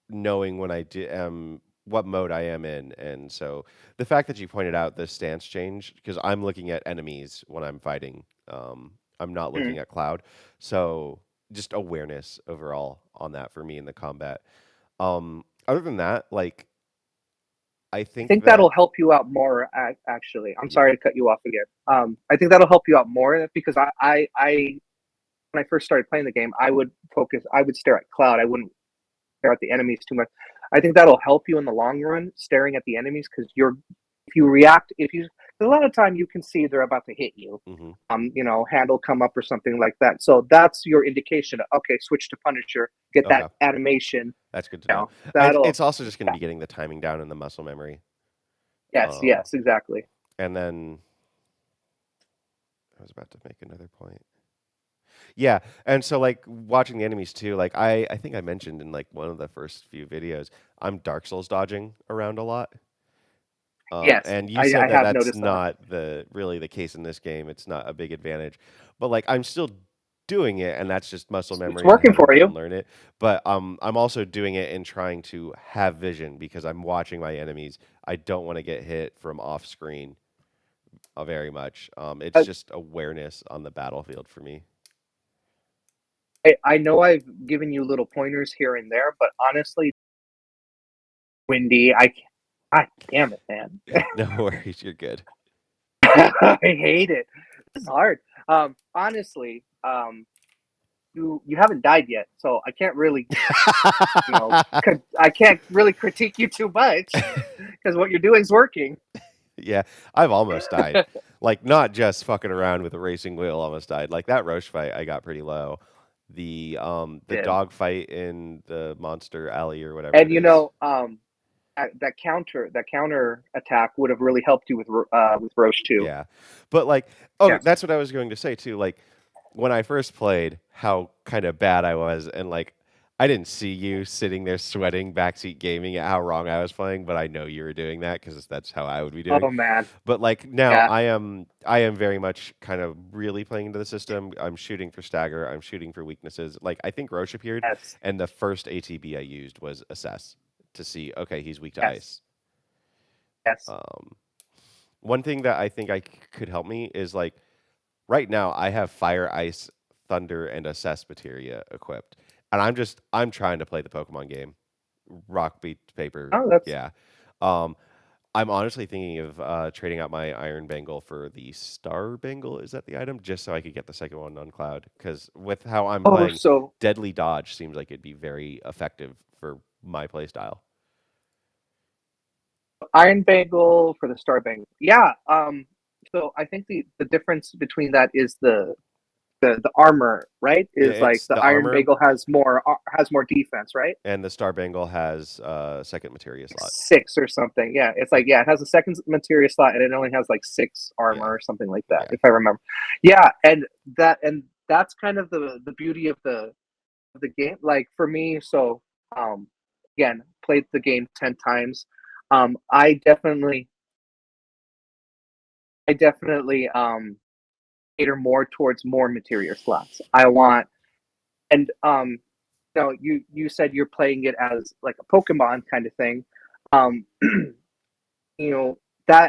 knowing when I am what mode I am in, and so the fact that you pointed out the stance change because I'm looking at enemies when I'm fighting. I'm not Mhm. looking at Cloud, so just awareness overall on that for me in the combat. Other than that, like I I think think that that'll help you out more. Actually, I'm yeah, sorry to cut you off again. I think that'll help you out more because I when I first started playing the game, I would stare at Cloud. I wouldn't stare at the enemies too much. I think that'll help you in the long run, staring at the enemies, because if you react, if you a lot of time you can see they're about to hit you, hmm handle come up or something like that. So that's your indication. Okay, switch to Punisher, get that okay, animation. that's good to You know. know, that'll It's also just going to yeah, be getting the timing down and the muscle memory. yes, Um, yes, exactly. and then I was about to make another point. Yeah, and so like watching the enemies too, like I think I mentioned in like one of the first few videos, I'm Dark Souls dodging around a lot. Yes, And you said I that have that's noticed that. not really the case in this game. It's not a big advantage, but like I'm still doing it, and that's just muscle It's memory and working having for to you. unlearn it. But I'm also doing it and trying to have vision because I'm watching my enemies. I don't want to get hit from off screen very much. It's I, just awareness on the battlefield for me. I know I've given you little pointers here and there, but honestly, Windy, God damn it, man. No worries, you're good. I hate it. This is hard. Honestly, you haven't died yet, so I can't really, I can't really critique you too much because what you're doing is working. Yeah, I've almost died. Like not just fucking around with a racing wheel, almost died. Like that Roche fight, I got pretty low. The Did dog fight in the monster alley or whatever and it is. that counter attack would have really helped you with Roche too. Yeah. But like, oh, Yes. that's what I was going to say too. Like when I first played, how kind of bad I was, and like I didn't see you sitting there sweating backseat gaming at how wrong I was playing, but I know you were doing that because that's how I would be doing. Oh man. But like now, Yeah. I am very much kind of really playing into the system. I'm shooting for stagger. I'm shooting for weaknesses. Like I think Roche appeared, Yes. and the first ATB I used was assess to see. Okay, he's weak to Yes. ice. Yes. Um, One thing that I think could help me is like right now I have fire, ice, thunder, and assess materia equipped, and I'm trying to play the Pokemon game, rock beat paper. Oh, that's Yeah. Um, I'm honestly thinking of trading out my Iron Bangle for the Star Bangle. Is that the item? Just so I could get the second one on Cloud. Because with how I'm oh playing, so Deadly Dodge seems like it'd be very effective for my playstyle. Iron Bangle for the Star Bangle. Yeah. So I think the difference between that is the armor, right? Yeah, Is like it's the the Iron armor, Bangle has more defense, right? and the Star Bangle has second materia Like slot. 6 or something. Yeah, it's like it has a second materia slot and it only has like 6 armor Yeah, or something like that, yeah. if I remember. Yeah, and that's kind of the beauty of the game. Like for me, so um again, played the game 10 times. Um I definitely I definitely cater more towards more materia slots. I want and you said you're playing it as like a Pokemon kind of thing. Um, you know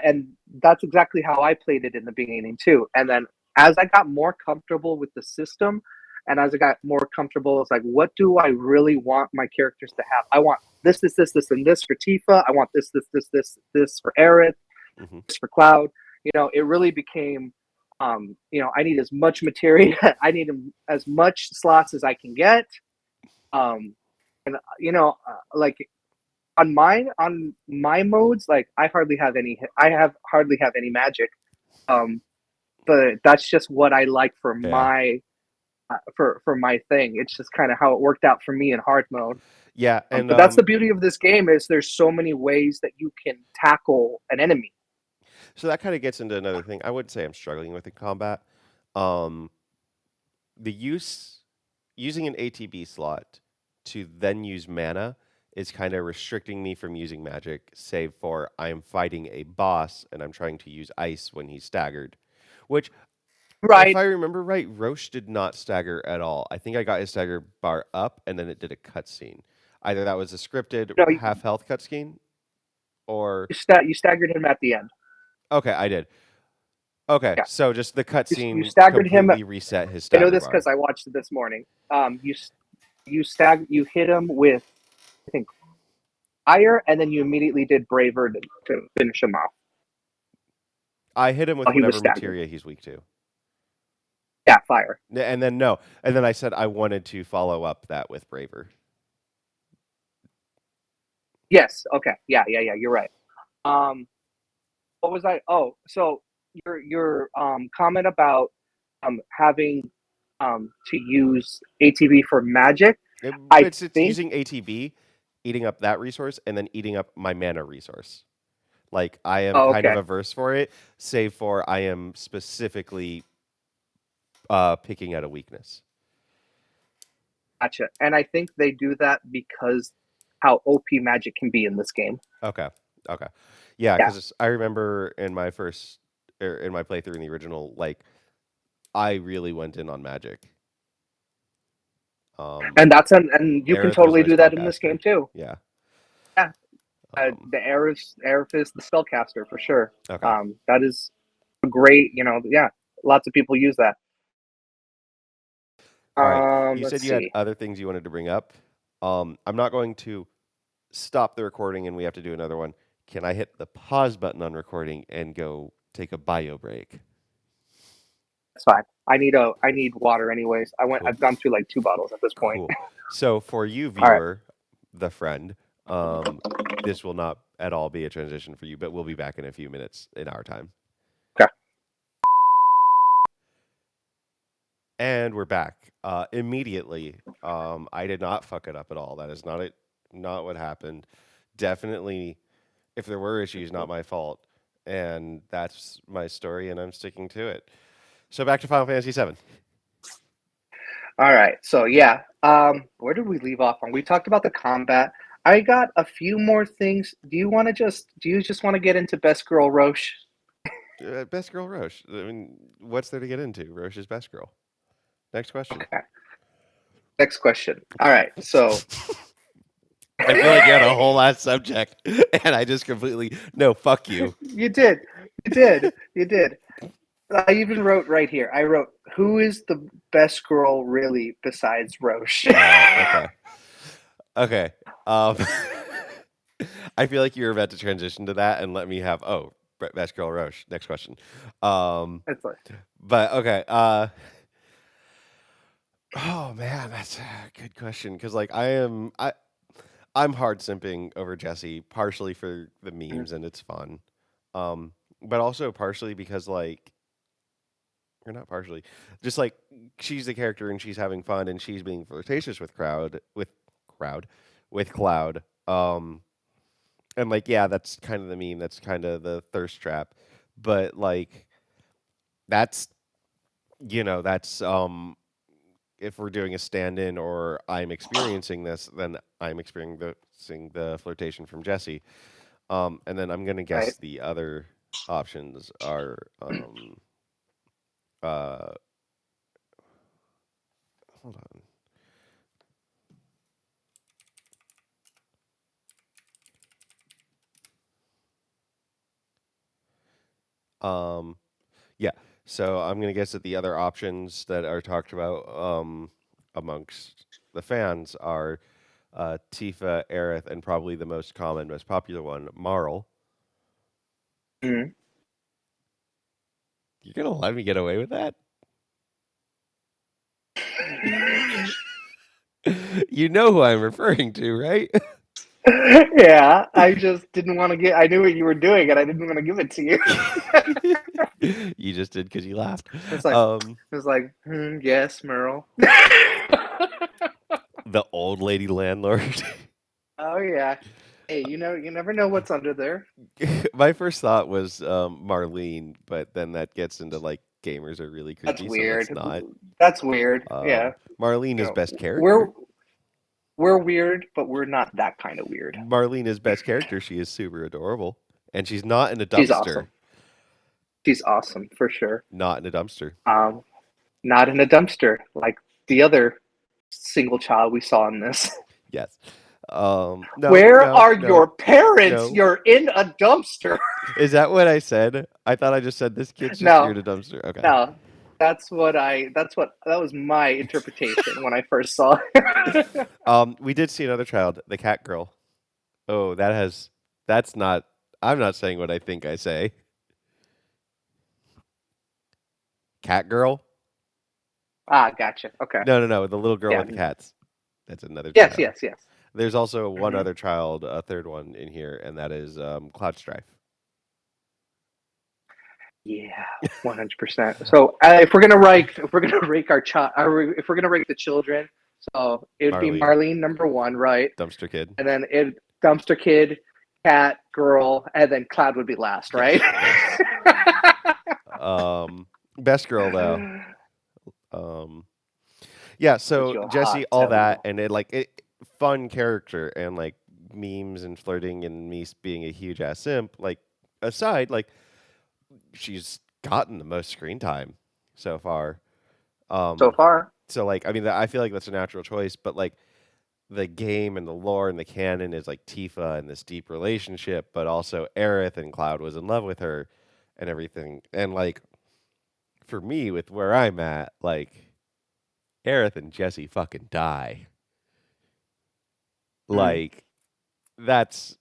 and that's exactly how I played it in the beginning too. And then as I got more comfortable with the system, and as I got more comfortable, it's like, what do I really want my characters to have? I want this, and this for Tifa. I want this for Aerith, hmm this for Cloud. it really became, I need as much materia, I need as much slots as I can get. Um, and like on my modes, like I have hardly have any magic. Um, but that's just what I like for Yeah. my thing. It's just kind of how it worked out for me in hard mode. Yeah, and But that's the beauty of this game is there's so many ways that you can tackle an enemy. so that kind of gets into another thing. I wouldn't say I'm struggling with in combat. Um, the using an ATB slot to then use mana is kind of restricting me from using magic, save for I am fighting a boss and I'm trying to use ice when he's staggered. Which, if Right. I remember right, Roche did not stagger at all. I think I got his stagger bar up and then it did a cutscene. Either that was a scripted No, half health cutscene or. you staggered him at the end. Okay, I did. Okay, Yeah, so just the you cutscene staggered him. completely reset his I know stagger this bar. because I watched it this morning. You hit him with, I think, fire, and then you immediately did braver to finish him off I hit him with while he was whatever staggered. materia he's weak to. Yeah, fire. And then no, and then I said I wanted to follow up that with braver. Yes. Okay. Yeah. Yeah. Yeah. You're right. Um, what was I? Oh, so your comment about having to use ATV for magic. I It's think. using ATB, eating up that resource, and then eating up my mana resource. Like I am Oh, kind of okay. averse for it, save for I am specifically picking at a weakness. Gotcha. And I think they do that because how OP magic can be in this game. Okay, okay, yeah, Yeah. because I remember in my playthrough in the original, like I really went in on magic. Um, And you can Aerith was totally my do that in this game spellcaster. too. Yeah. Yeah. Um, The Aerith is the spellcaster for sure. okay. That is a great, yeah, lots of people use that. All right. You Let's said you had see. other things you wanted to bring up. I'm not going to stop the recording and we have to do another one. Can I hit the pause button on recording and go take a bio break? It's fine. I need water anyways. Cool. I've gone through like 2 bottles at this point. Cool. So for you, All right. viewer, the friend, um, this will not at all be a transition for you, but we'll be back in a few minutes in our time. Okay. And we're back. Immediately. I did not fuck it up at all. That is not what happened. Definitely, if there were issues, not my fault. And that's my story, and I'm sticking to it. So back to Final Fantasy VII. All right. So yeah. Where did we leave off on? We talked about the combat. I got a few more things. Do you just want to get into Best Girl Roche? Best girl Roche. I mean, what's there to get into? Roche is best girl. Next question. Okay. Next question. All right. So I feel like you had a whole last subject, and I just completely no. Fuck you. you did. You did. You did. I even wrote right here. I wrote, "Who is the best girl really besides Roche?" Oh, okay. Okay. Um, I feel like you're about to transition to that and let me have best girl Roche. Next question. Um, It's like, but okay. Oh man, that's a good question because like I'm hard simping over Jesse, partially for the memes and it's fun, but also partially because like or not partially, just like she's the character and she's having fun and she's being flirtatious crowd with Cloud. And like yeah, that's kind of the meme. That's kind of the thirst trap, but like that's that's if we're doing a stand-in or I'm experiencing this, then I'm experiencing the flirtation from Jesse. And then I'm gonna right. guess the other options are uh, hold on. Yeah. So I'm gonna guess that the other options that are talked about amongst the fans are Tifa, Aerith, and probably the most common, most popular one, Marl. Mhm. You're gonna let me get away with that? You know who I'm referring to, right? Yeah, I just didn't want to get. I knew what you were doing, and I didn't want to give it to you. You just did because you laughed. It's like Um, it's like yes, Merle. the old lady landlord. Oh yeah. Hey, you never know what's under there. My first thought was Marlene, but then that gets into like gamers are really That's creepy, so let's weird. not. That's weird. Yeah. Marlene You is know, best we're character. we're weird, but we're not that kind of weird. Marlene is best character. She is super adorable, and she's not in a She's dumpster. awesome. She's awesome for sure. Not in a dumpster. Um, not in a dumpster like the other single child we saw in this. Yes. No, Where no, are no, your parents? no. You're in a dumpster. Is that what I said? I thought I just said this kid's just here No, in a dumpster. Okay. no. That was my interpretation when I first saw it. We did see another child, the cat girl. Oh, that's not. I'm not saying what I think I say. Cat girl? Ah, gotcha. Okay. No, no, no. The little girl Yeah. with the cats. That's another Yes, child. yes, yes. There's also one Hmm. other child, a third one in here, and that is Cloud Strife. Yeah, 100%. So if we're gonna rank our child, if we're gonna rank the children, so it'd be Marlene, Marlene number one, right? dumpster kid. And then it dumpster kid, cat, girl, and then Cloud would be last, right? Yes, yes. Best girl though. Um, yeah. But So you'll Jesse, hot all tell that, you. and fun character, and like memes and flirting, and me being a huge ass simp. Like aside, like she's gotten the most screen time so far. So Um, far, so like, I mean, I feel like that's a natural choice, but like the game and the lore and the canon is like Tifa and this deep relationship, but also Aerith and Cloud was in love with her and everything. And like for me, with where I'm at, like Aerith and Jesse fucking die. mm, Like that's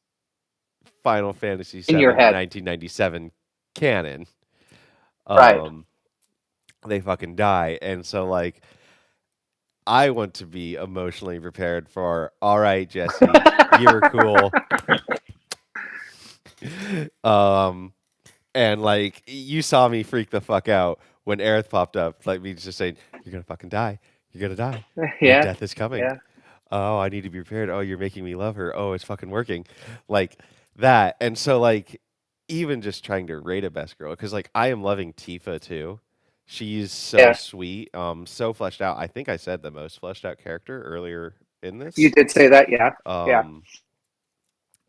Final Fantasy in your VII head, 1997 canon. right? Um, they fucking die, and so like I want to be emotionally prepared for. All right, Jesse, you were cool. Um, and like you saw me freak the fuck out when Aerith popped up, like me just saying, "You're gonna fucking die. You're gonna die. Your Yeah, death is coming. yeah. Oh, I need to be prepared. Oh, you're making me love her. Oh, it's fucking working." Like that. And so like even just trying to rate a best girl, because like I am loving Tifa too. She's so Yeah, sweet, so fleshed out. I think I said the most fleshed out character earlier in you this. did say that. Yeah, yeah. Um,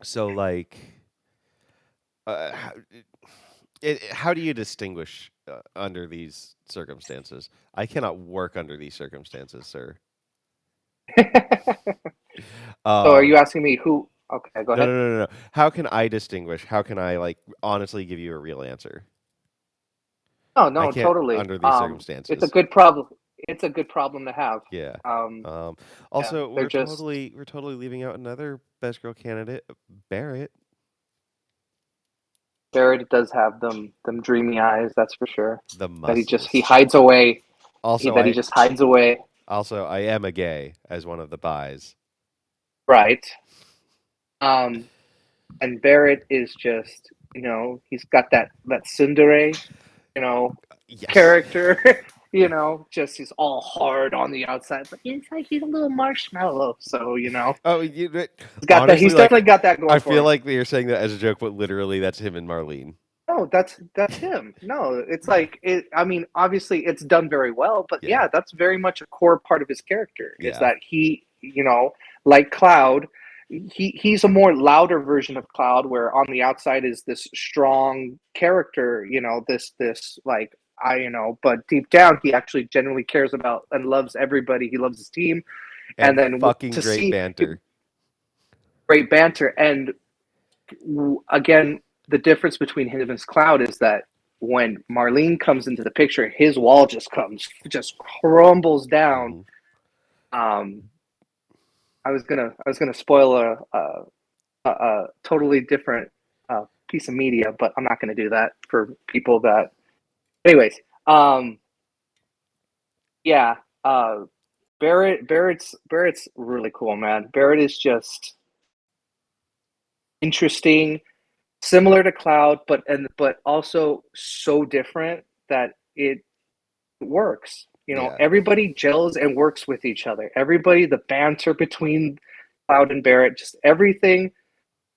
so like, uh, how do you distinguish under these circumstances? I cannot work under these circumstances, sir. So, are you Um, asking me who? Okay, go no, no, ahead. no, no, no. How can I distinguish? How can I like honestly give you a real answer? No, I no, can't totally. under these It's a circumstances. good problem. It's a good problem to have. Yeah. Um, Um, yeah, also, they're we're just totally leaving out another best girl candidate, Barrett, Jared does have them dreamy eyes, that's for sure. the That he muscles. hides away. Also, That he just hides away. I am a gay as one of the buys. Right. Um, and Barrett is just he's got that tsundere, you know, Yes. character. Just he's all hard on the outside, but it's like he's a little marshmallow. So Oh, he's got that. honestly, He's like definitely got that I going for feel him. like you're saying that as a joke, but literally that's him and Marlene. No, that's him. No, it's like it. I mean, obviously, it's done very well, but Yeah, yeah, that's very much a core part of his character. Is yeah. that he, like Cloud, he's a more louder version of Cloud, where on the outside is this strong character. This like but deep down, he actually genuinely cares about and loves everybody. He loves his team, and And then fucking to great see banter. great banter and again, the difference between him and his Cloud is that when Marlene comes into the picture, his wall just crumbles down. Hmm. Um, I was gonna spoil a totally different piece of media, but I'm not gonna do that for people that Anyways, yeah, uh, Barrett's really cool, man. Barrett is just interesting, similar to Cloud, but also so different that it works. You know, Yeah. everybody gels and works with each other. Everybody, the banter between Cloud and Barrett, just everything.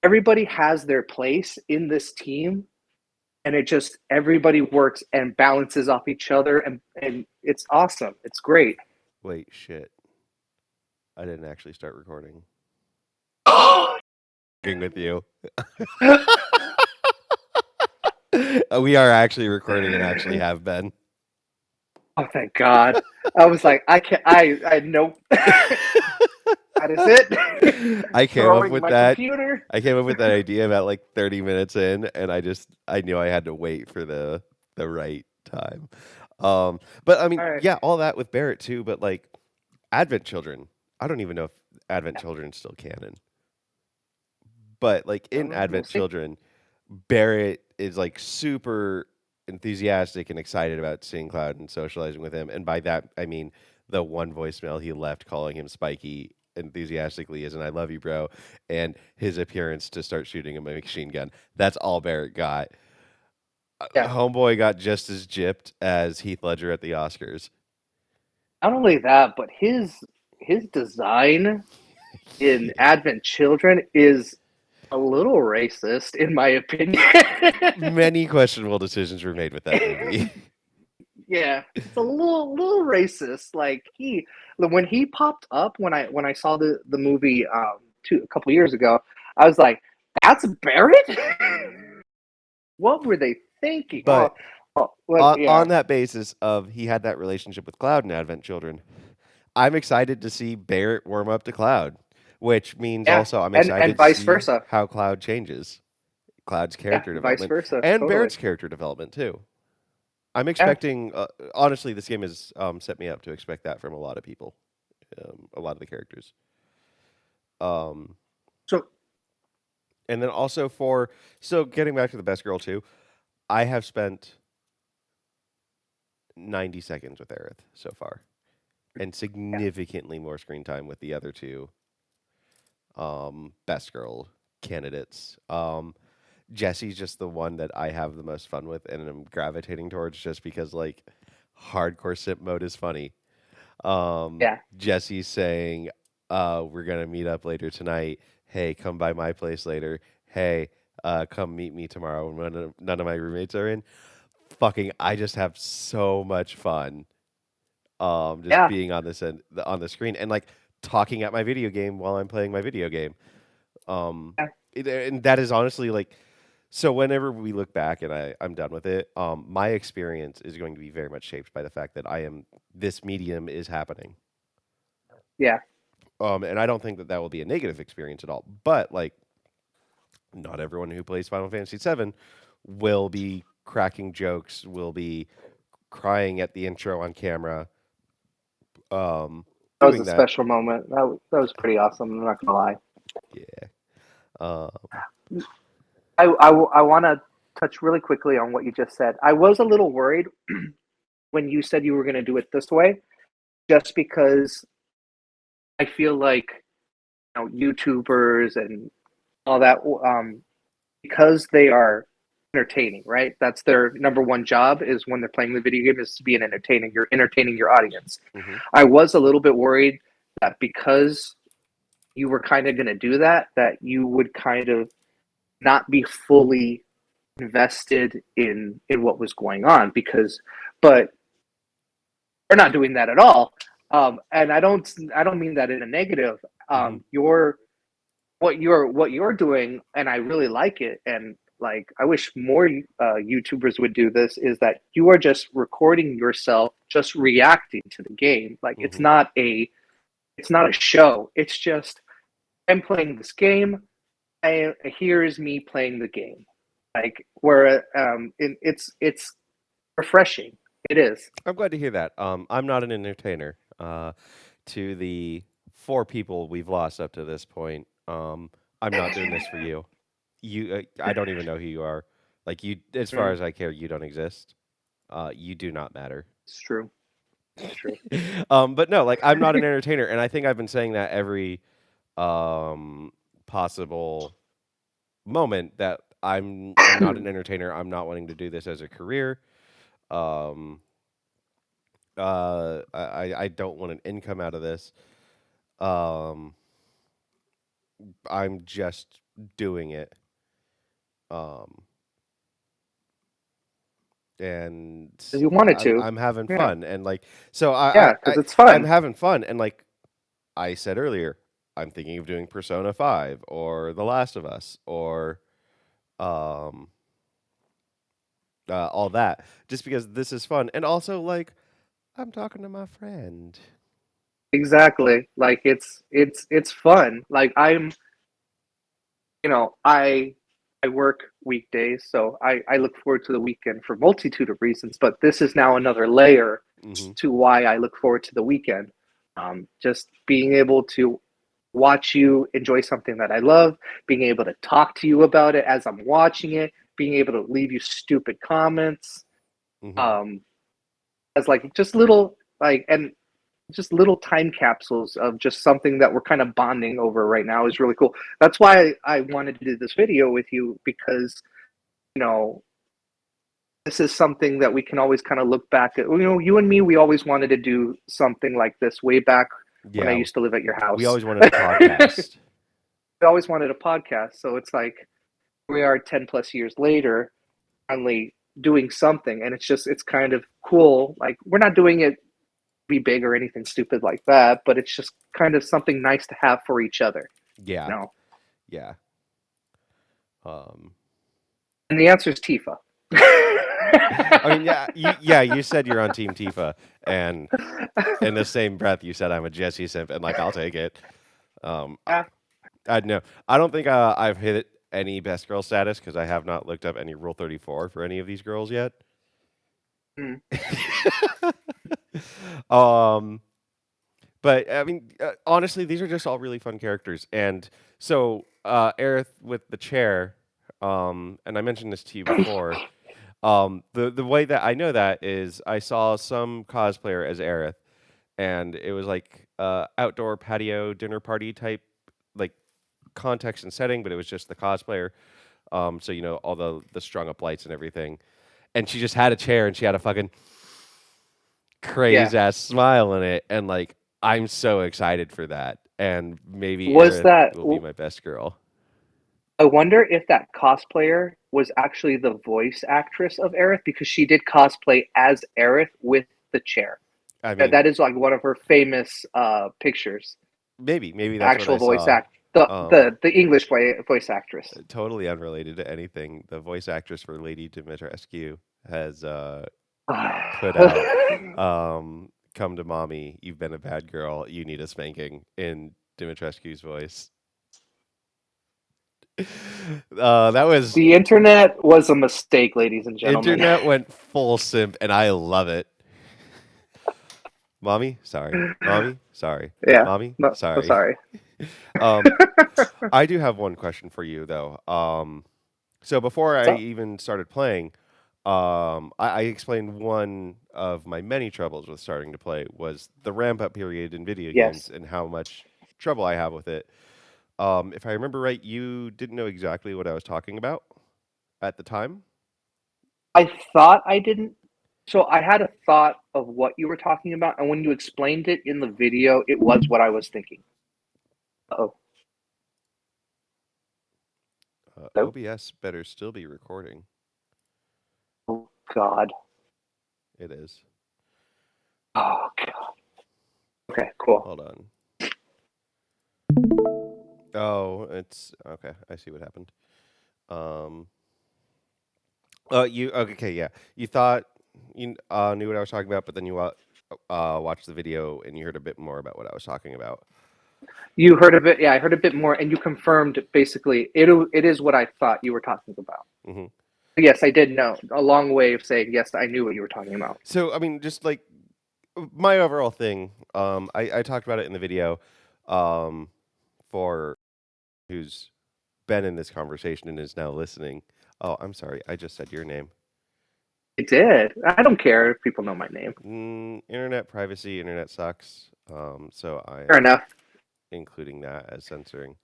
Everybody has their place in this team, and it just everybody works and balances off each other, and it's awesome. It's great. Wait, shit. I didn't actually start recording. Fucking with you. We are actually recording and actually have been. Oh, thank God. I was like, I can't, I nope. That is it. I came up Throwing with my that. computer. I came up with that idea about like 30 minutes in, and I knew I had to wait for the right time. But I mean, All right. yeah, all that with Barrett too. But like Advent Children, I don't even know if Advent Children's still canon. But like in We'll Advent see. Children, Barrett is like super enthusiastic and excited about seeing Cloud and socializing with him. And by that, I mean the one voicemail he left calling him Spiky enthusiastically is an I love you, bro. And his appearance to start shooting him a machine gun. That's all Barrett got. Yeah. Homeboy got just as gypped as Heath Ledger at the Oscars. Not only that, but his design in Yeah. Advent Children is a little racist, in my opinion. Many questionable decisions were made with that movie. Yeah, it's a little racist. Like when he popped up when I saw the movie a couple years ago, I was like, "That's Barrett." What were they thinking? But Well, yeah, on that basis of he had that relationship with Cloud in Advent Children, I'm excited to see Barrett warm up to Cloud, which means yeah, also I'm and excited to vice see versa. how Cloud changes, Cloud's Yeah, character vice development, versa. and Totally. Barrett's character development too. I'm Yeah. expecting, honestly, this game has set me up to expect that from a lot of people, a lot of the characters. Um, So and then also so getting back to the best girl too, I have spent 90 seconds with Aerith so far, and yeah, significantly more screen time with the other two best girl candidates. Jesse's just the one that I have the most fun with and I'm gravitating towards just because like hardcore simp mode is funny. yeah, Jesse's saying, we're gonna meet up later tonight. Hey, come by my place later. Hey, come meet me tomorrow when none of my roommates are in. Fucking I just have so much fun just yeah, being on on the screen and like talking at my video game while I'm playing my video game. Um, yeah, and that is honestly like so. Whenever we look back and I'm done with it, my experience is going to be very much shaped by the fact that this medium is happening. yeah. And I don't think that will be a negative experience at all. But like, not everyone who plays Final Fantasy VII will be cracking jokes, will be crying at the intro on camera, That was a doing that. special moment. That was pretty awesome. I'm not gonna lie. Yeah. Um, I want to touch really quickly on what you just said. I was a little worried when you said you were going to do it this way, just because I feel like YouTubers and all that, because they are entertaining, right? That's their number one job is when they're playing the video game is to be an entertaining. You're entertaining your audience. mhm. I was a little bit worried that because you were kind of going to do that, that you would kind of not be fully invested in what was going on but we're not doing that at all, and I don't mean that in a negative. Mhm. You're what you're doing, and I really like it, and like I wish more YouTubers would do this, is that you are just recording yourself just reacting to the game. Like Mhm. it's not a show, it's just I'm playing this game, and here's me playing the game. Like where it's refreshing. It is. I'm glad to hear that. I'm not an entertainer. To the four people we've lost up to this point, I'm not doing this for you. I don't even know who you are. Like you, as far Mm. as I care, you don't exist. You do not matter. It's true. It's true. But no, like I'm not an entertainer, and I think I've been saying that every possible moment that I'm not an entertainer. I'm not wanting to do this as a career. Um, I don't want an income out of this. Um, I'm just doing it. Um, and 'Cause you wanted I'm to. I'm having Yeah. fun, and like so Yeah, because it's I'm fun. having fun, and like I said earlier, I'm thinking of doing Persona 5 or The Last of Us or um all that just because this is fun, and also like I'm talking to my friend. Exactly. Like it's fun. Like I work weekdays, so I look forward to the weekend for multitude of reasons, but this is now another layer Hmm. to why I look forward to the weekend. Just being able to watch you enjoy something that I love, being able to talk to you about it as I'm watching it, being able to leave you stupid comments, Hmm. um, as like just little like and just little time capsules of just something that we're kind of bonding over right now is really cool. That's why I wanted to do this video with you because you know this is something that we can always kind of look back at. You and me, we always wanted to do something like this way back when I Yeah, used to live at your we house. always wanted a podcast. We always wanted a podcast, so it's like we are 10 plus years later, finally doing something, and it's kind of cool. Like we're not doing it be big or anything stupid like that, but it's just kind of something nice to have for each other, Yeah, you know. yeah. Um, And the answer is Tifa. I mean, yeah, you said you're on Team Tifa, and in the same breath, you said I'm a Jesse simp, and like I'll take it. I, Yeah. I know. I don't think I've hit any best girl status because I have not looked up any Rule 34 for any of these girls yet. Mm. um, but I mean, honestly, these are just all really fun characters, and so Aerith with the chair, and I mentioned this to you before. The way that I know that is I saw some cosplayer as Aerith, and it was like outdoor patio dinner party type like context and setting, but it was just the cosplayer. So you know all the strung up lights and everything, and she just had a chair and she had a fucking Yeah. crazy ass smile in it, and like I'm so excited for that, and maybe Was Aerith that? will be my best girl. I wonder if that cosplayer was actually the voice actress of Aerith because she did cosplay as Aerith with the chair. I That mean, that is like one of her famous pictures. maybe that's what I Actual voice saw. act, the Um, the the English voice actress. Totally unrelated to anything. The voice actress for Lady Dimitrescu has put out "Come to Mommy, You've Been a Bad Girl, You Need a Spanking" in Dimitrescu's voice. That was The internet was a mistake, ladies and gentlemen. internet went full simp, and I love it. Mommy, sorry. Mommy, sorry. Yeah, Mommy, no, sorry. sorry. Um, I do have one question for you though. So before What's I up? even started playing, I explained one of my many troubles with starting to play was the ramp up period in video games Yes, and how much trouble I have with it. If I remember right, you didn't know exactly what I was talking about at the time. I thought I didn't. So I had a thought of what you were talking about, and when you explained it in the video, it was what I was thinking. Oh, hello. OBS better still be recording. Oh God. It is. Oh God. Okay, cool. Hold on. Oh, it's okay. I see what happened. Um, you okay? Yeah, you thought you knew what I was talking about, but then you watched the video and you heard a bit more about what I was talking about. You heard of it? Yeah, I heard a bit more, and you confirmed basically it is what I thought you were talking about. Hmm. Yes, I did know. A long way of saying yes, I knew what you were talking about. So I mean, just like my overall thing, I talked about it in the video, um, for who's been in this conversation and is now listening. Oh, I'm sorry, I just said your name. It did. I don't care if people know my name. Internet privacy, internet sucks. So I Fair am enough. including that as censoring.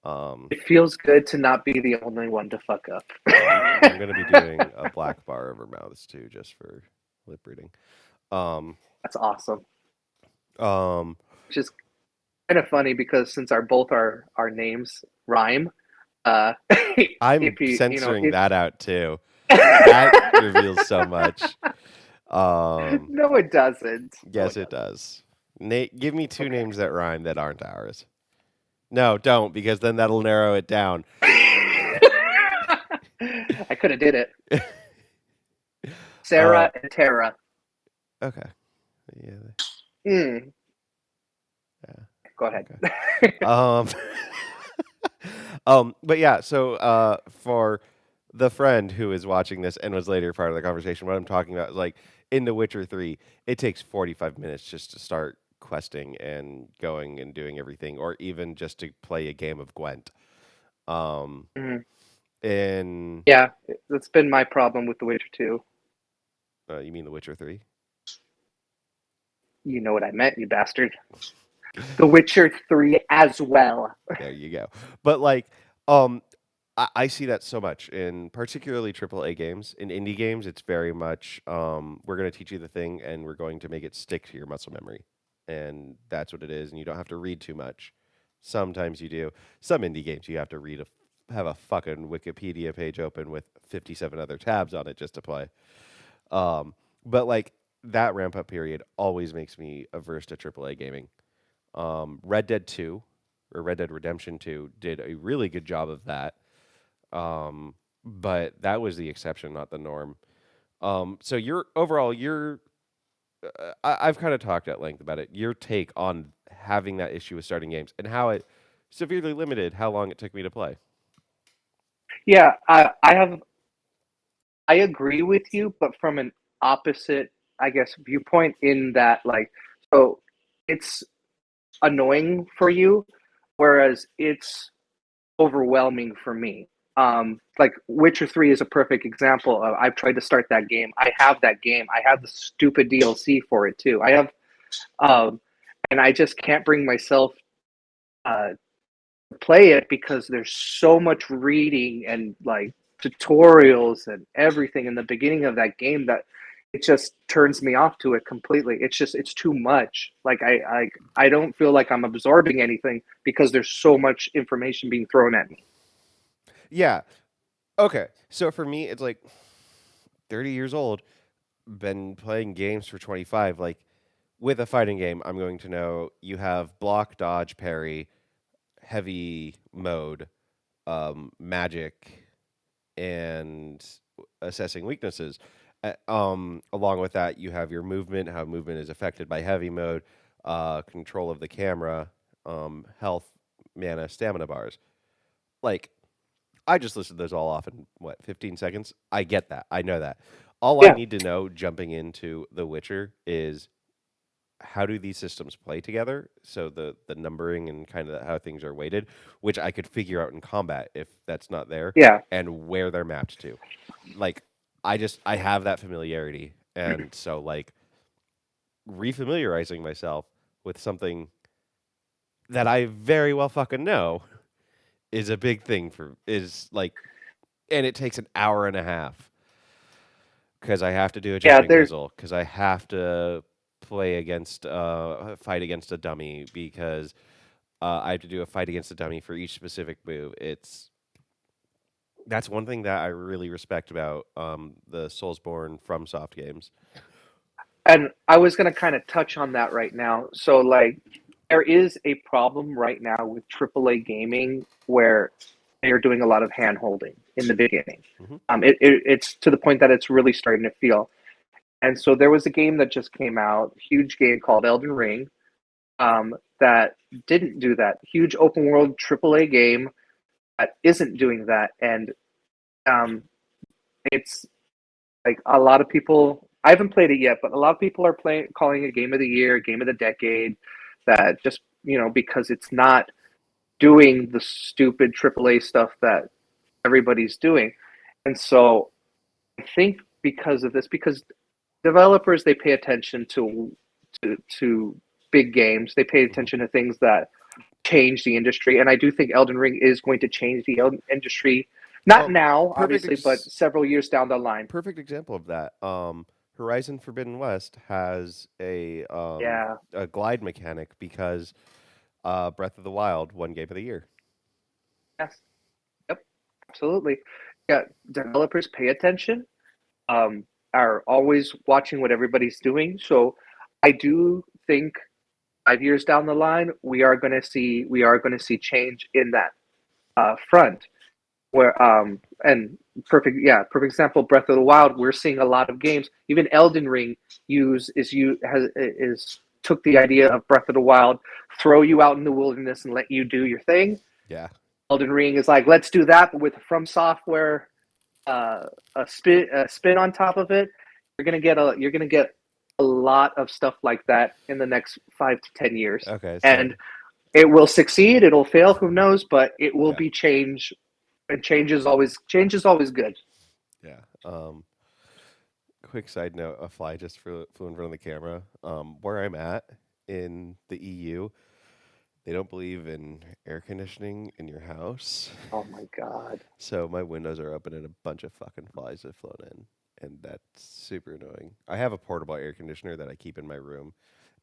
Um, It feels good to not be the only one to fuck up. I'm gonna be doing a black bar over mouths too, just for lip reading. Um, That's awesome. um, Which is kind of funny because since our names rhyme, uh, I'm if censoring if that out too. That reveals so much. Um, no, it doesn't. No, yes, it it doesn't. does. Give me two Okay. names that rhyme that aren't ours. No, don't, because then that'll narrow it down. I could have did it. uh, Sarah and Tara. okay. Yeah. Mm, Yeah. go ahead. Okay. Um, but yeah, so for the friend who is watching this and was later part of the conversation, what I'm talking about is like in The Witcher 3, it takes 45 minutes just to start questing and going and doing everything, or even just to play a game of Gwent. Um, Mhm. in Yeah, that's been my problem with The Witcher 2. You mean The Witcher 3? You know what I meant, you bastard. The Witcher 3 as well. There you go. But like, um, I see that so much in particularly AAA games. In indie games, it's very much we're going to teach you the thing and we're going to make it stick to your muscle memory. And that's what it is. And you don't have to read too much. Sometimes you do. Some indie games you have to have a fucking Wikipedia page open with 57 other tabs on it just to play. But like that ramp up period always makes me averse to AAA gaming. Red Dead 2 or Red Dead Redemption 2 did a really good job of that. But that was the exception, not the norm. So your overall, I've kind of talked at length about it. Your take on having that issue with starting games and how it severely limited how long it took me to play. Yeah, I agree with you, but from an opposite, I guess, viewpoint in that like so it's annoying for you, whereas it's overwhelming for me. Like Witcher 3 is a perfect example of I've tried to start that game. I have that game. I have the stupid DLC for it too. I have and I just can't bring myself to play it because there's so much reading and like tutorials and everything in the beginning of that game that it just turns me off to it completely. It's too much. Like I don't feel like I'm absorbing anything because there's so much information being thrown at me. Yeah. Okay. So for me, it's like 30 years old, been playing games for 25. Like with a fighting game, I'm going to know you have block, dodge, parry, heavy mode, magic, and assessing weaknesses. Along with that, you have your movement, how movement is affected by heavy mode, control of the camera, health, mana, stamina bars. Like, I just listed those all off in what, 15 seconds? I get that. I know that. All I Yeah, need to know jumping into The Witcher is how do these systems play together? So the numbering and kind of how things are weighted, which I could figure out in combat if that's not there, yeah, and where they're mapped to. Like I have that familiarity, and so like refamiliarizing myself with something that I very well fucking know is a big thing for is like, and it takes an hour and a half because I have to do a yeah. jumping There's puzzle because I have to play against fight against a dummy because I have to do a fight against a dummy for each specific move. That's one thing that I really respect about the Soulsborne FromSoft games. and I was gonna kind of touch on that right now. So like there is a problem right now with AAA gaming where they are doing a lot of hand holding in the beginning. Hmm. It's to the point that it's really starting to feel. And so there was a game that just came out, huge game called Elden Ring, that didn't do that. Huge open world AAA game that isn't doing that, and um, it's like a lot of people. I haven't played it yet, but a lot of people are playing, calling it game of the year, game of the decade. That just because it's not doing the stupid AAA stuff that everybody's doing, and so I think because of this. Because developers, they pay attention to big games. They pay Mhm. attention to things that change the industry, and I do think Elden Ring is going to change the industry. Not Um, now, perfect obviously, but several years down the line. perfect example of that. Horizon Forbidden West has Yeah. a glide mechanic because Breath of the Wild won Game of the Year. Yes. Yep. Absolutely. Yeah. Developers pay attention. Are always watching what everybody's doing. So, I do think 5 years down the line, we are going to see change in that front. Where and perfect example, Breath of the Wild. We're seeing a lot of games, even Elden Ring is took the idea of Breath of the Wild, throw you out in the wilderness and let you do your thing. Yeah. Elden Ring is like, let's do that, but with From Software, uh, a spin on top of it. You're gonna get a lot of stuff like that in the next 5 to 10 years, Okay. So and it will succeed. It'll fail. Who knows? But it will yeah, be change, and change is always good. yeah. Quick side note: a fly just flew in front of the camera. Where I'm at in the EU, they don't believe in air conditioning in your house. Oh my god. So my windows are open and a bunch of fucking flies have flown in, and that's super annoying. I have a portable air conditioner that I keep in my room.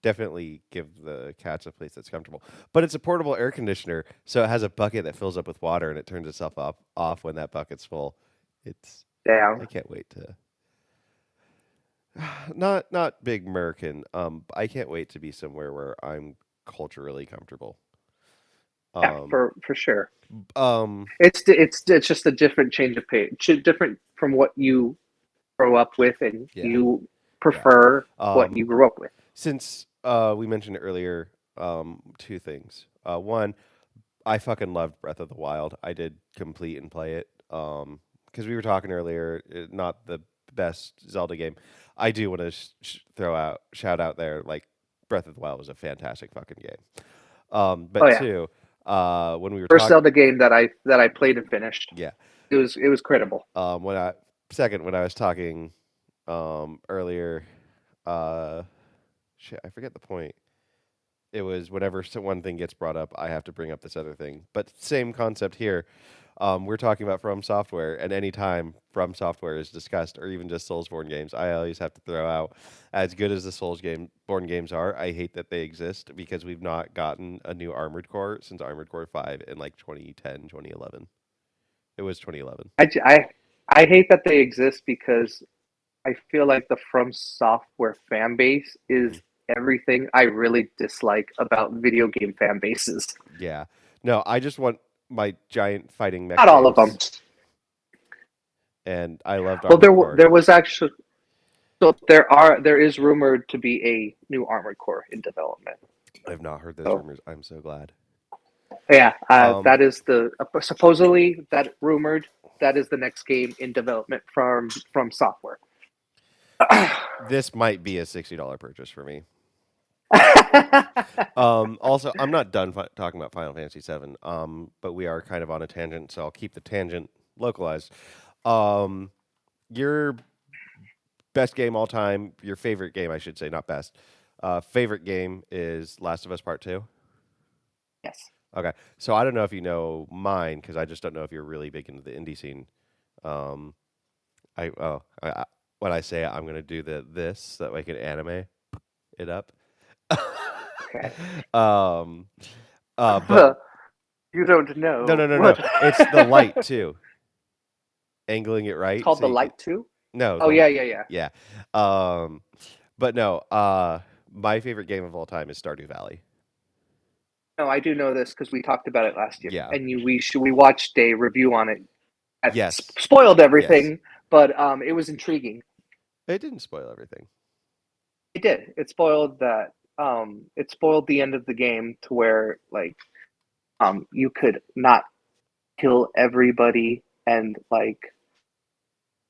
Definitely give the cats a place that's comfortable. But it's a portable air conditioner, so it has a bucket that fills up with water and it turns itself off when that bucket's full. It's Damn. I can't wait to not big American. I can't wait to be somewhere where I'm culturally comfortable. Yeah, Um for sure. um It's just a different change of pace, different from what you grow up with, and yeah, you yeah. prefer what Um you grew up with. since we mentioned earlier, two things. One, I fucking loved Breath of the Wild. I did complete and play it. Because we were talking earlier, not the best Zelda game. I do want to shout out there, like Breath of the Wild was a fantastic fucking game. Oh But yeah, two, when we were first talking, Zelda game that I played and finished. yeah. It was credible. When I second when I was talking, earlier, uh, shit, I forget the point. It was whenever one thing gets brought up, I have to bring up this other thing. But same concept here. We're talking about From Software, and anytime From Software is discussed, or even just Soulsborne games, I always have to throw out, as good as the Born games are, I hate that they exist because we've not gotten a new Armored Core since Armored Core 5 in like 2010, 2011. It was 2011. I hate that they exist because I feel like the From Software fan base Hmm. is everything I really dislike about video game fan bases. Yeah. No, I just want my giant fighting mech Not all of them. games, and I loved Well, Armored Core. there was actually, so there is rumored to be a new Armored Core in development. I've not heard those So rumors. I'm so glad. yeah, Um, that is the supposedly that rumored that is the next game in development from software. this might be a $60 purchase for me. Also, I'm not done talking about Final Fantasy VII, but we are kind of on a tangent, so I'll keep the tangent localized. Um, your best game all time, your favorite game, I should say, not best. Favorite game is Last of Us Part 2. Yes. Okay, so I don't know if you know mine because I just don't know if you're really big into the indie scene. Um, I when I say it, I'm gonna do this so that way I can anime it up. Okay. um, but You don't no, know no, no, no. what. It's the light too. Angling it It's right. called So the you get Light 2? no Oh, the yeah, yeah, yeah. yeah. Um, but no. My favorite game of all time is Stardew Valley. No, I do know this because we talked about it last year, Yeah. and we watched a review on it. That Yes. spoiled Yes. everything, but it was intriguing. It didn't spoil everything. It did. It spoiled that. It spoiled the end of the game to where like you could not kill everybody and like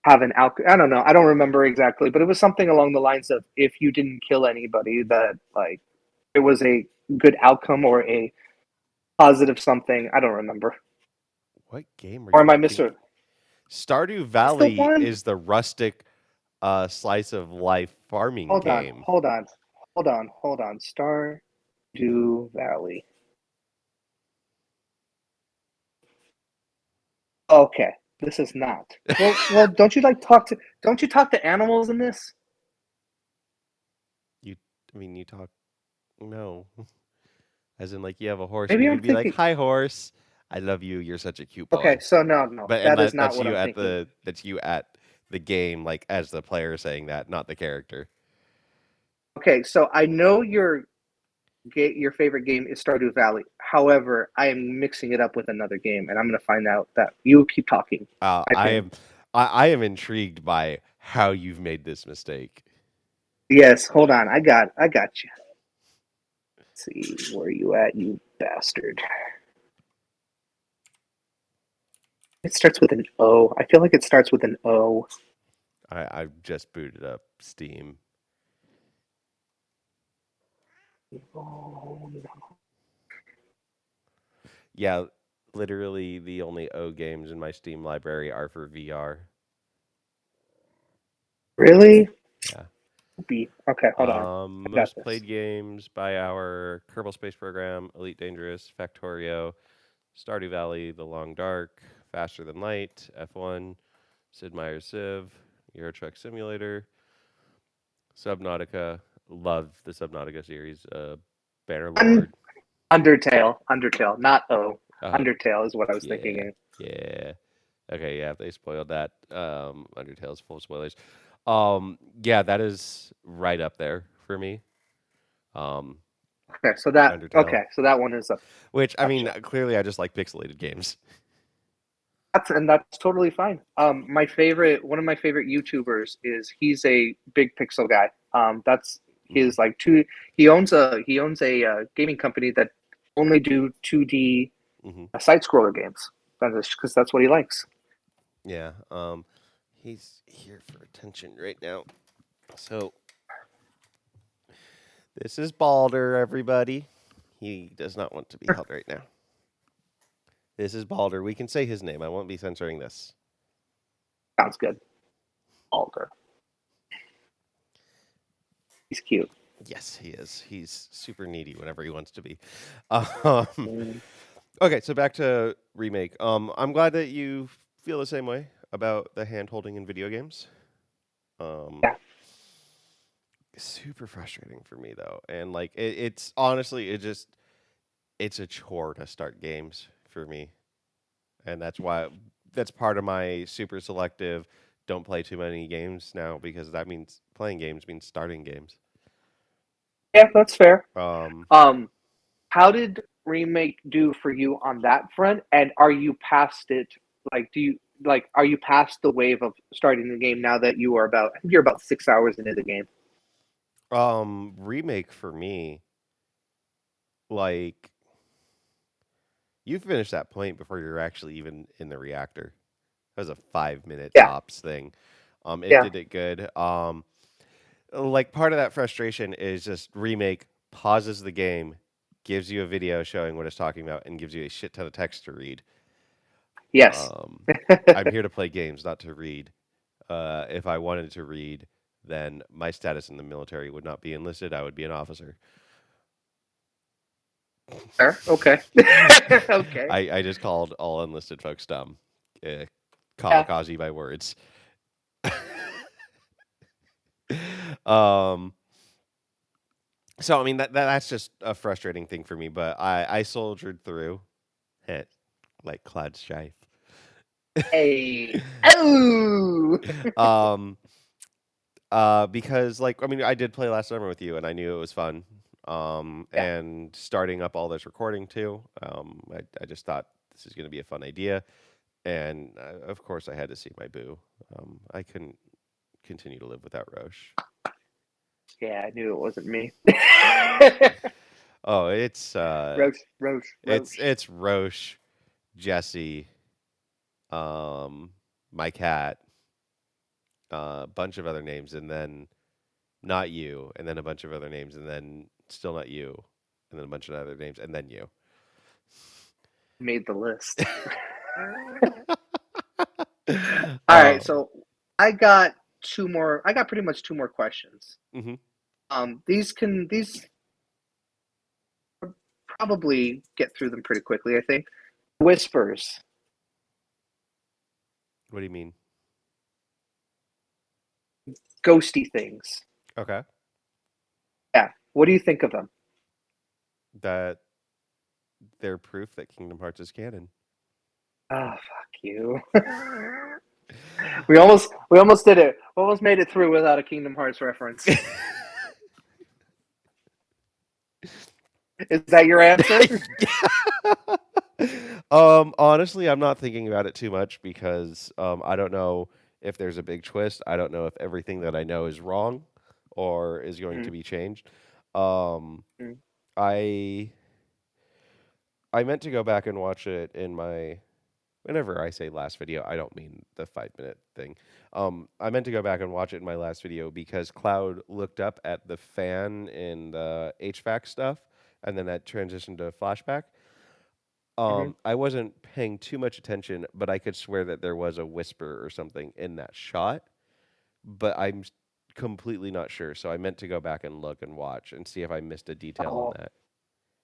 have an out. I don't know. I don't remember exactly, but it was something along the lines of if you didn't kill anybody, that like it was a good outcome or a positive something. I don't remember. What game are Or am you I missing? thinking? Stardew That's the Valley one. is the rustic. slice of life farming Hold on, game. hold on, hold on. Stardew Valley. Okay, this is not. Well, don't you talk to animals in this? You, I mean, you talk no, as in like you have a horse and Maybe you I'm could be like, thinking. "Hi, horse, I love you. You're such a cute Okay, boy." so no, But and that is that not that's what you I'm at thinking. the game, like as the player saying that, not the character. Okay, so I know your favorite game is Stardew Valley. However, I am mixing it up with another game, and I'm going to find out that you keep talking. I I think. am I am intrigued by how you've made this mistake. Yes, hold on. I got you. Let's see where you at, you bastard. It starts with an O. I feel like it starts with an O. I've just booted up Steam. Oh, no. Yeah, literally the only O games in my Steam library are for VR. Really? Yeah. B. Okay, hold on. I got Most this. played games by hour: Kerbal Space Program, Elite Dangerous, Factorio, Stardew Valley, The Long Dark, Faster Than Light, F1, Sid Meier's Civ, Euro Truck Simulator, Subnautica. Love the Subnautica series. Un- Bannerlord. Undertale, not O. Uh, Undertale is what I was yeah, thinking. yeah. Okay, yeah, they spoiled that. Undertale's full of spoilers. Yeah, that is right up there for me. Um, Undertale, So that one is a which I mean, gotcha. clearly I just like pixelated games. That's totally fine. One of my favorite YouTubers is he's a big pixel guy. That's Hmm. his like two. He owns a gaming company that only do 2D Hmm. side scroller games. Because that's what he likes. Yeah. He's here for attention right now. So this is Balder, everybody. He does not want to be held right now. This is Balder. We can say his name. I won't be censoring this. Sounds good. Alder. He's cute. Yes, he is. He's super needy whenever he wants to be. Um, Mm, okay, so back to remake. I'm glad that you feel the same way about the hand holding in video games. Um, yeah. super frustrating for me though, and like it's honestly, it's a chore to start games for me, and that's part of my super selective. Don't play too many games now because that means playing games means starting games. Yeah, that's fair. Um, Um, how did remake do for you on that front? And are you past it? Like, are you past the wave of starting the game now that you are about? I think you're about 6 hours into the game. remake for me, like you finish that point before you're actually even in the reactor. That was a 5 minute Yeah, tops thing. It yeah, did it good. Like part of that frustration is just remake pauses the game, gives you a video showing what it's talking about, and gives you a shit ton of text to read. yes. Um, I'm here to play games, not to read. If I wanted to read, then my status in the military would not be enlisted. I would be an officer. Fair. Okay. Okay. I just called all enlisted folks dumb. Uh, Yeah. Kamikaze by words. um, so I mean that's just a frustrating thing for me, but I soldiered through it like Cloud Strife. Hey. Oh. um, because like I mean I did play last summer with you and I knew it was fun. Yeah. And starting up all this recording too. I just thought this is going to be a fun idea, and of course I had to see my boo. I couldn't continue to live without Roche. Yeah. I knew it wasn't me. Oh, Roche. it's Roche, Jesse, um, my cat, a bunch of other names, and then not you, and then a bunch of other names, and then still not you, and then a bunch of other names, and then you. Made the list. All right. Oh, So I got two more. I got pretty much two more questions. Mm-hmm. These probably get through them pretty quickly. I think. Whispers, What do you mean? ghosty things. Okay. Yeah. What do you think of them? That they're proof that Kingdom Hearts is canon. Oh, fuck you. we almost did it. We almost made it through without a Kingdom Hearts reference. Is that your answer? Honestly, I'm not thinking about it too much because I don't know if there's a big twist. I don't know if everything that I know is wrong or is going to Mm-hmm. be changed. Um, I I meant to go back and watch it in my whenever I say last video, I don't mean the 5 minute thing. I meant to go back and watch it in my last video because Cloud looked up at the fan in the HVAC stuff, and then that transitioned to flashback. Mm-hmm. I wasn't paying too much attention, but I could swear that there was a whisper or something in that shot, but completely not sure. So I meant to go back and look and watch and see if I missed a detail on Oh, that.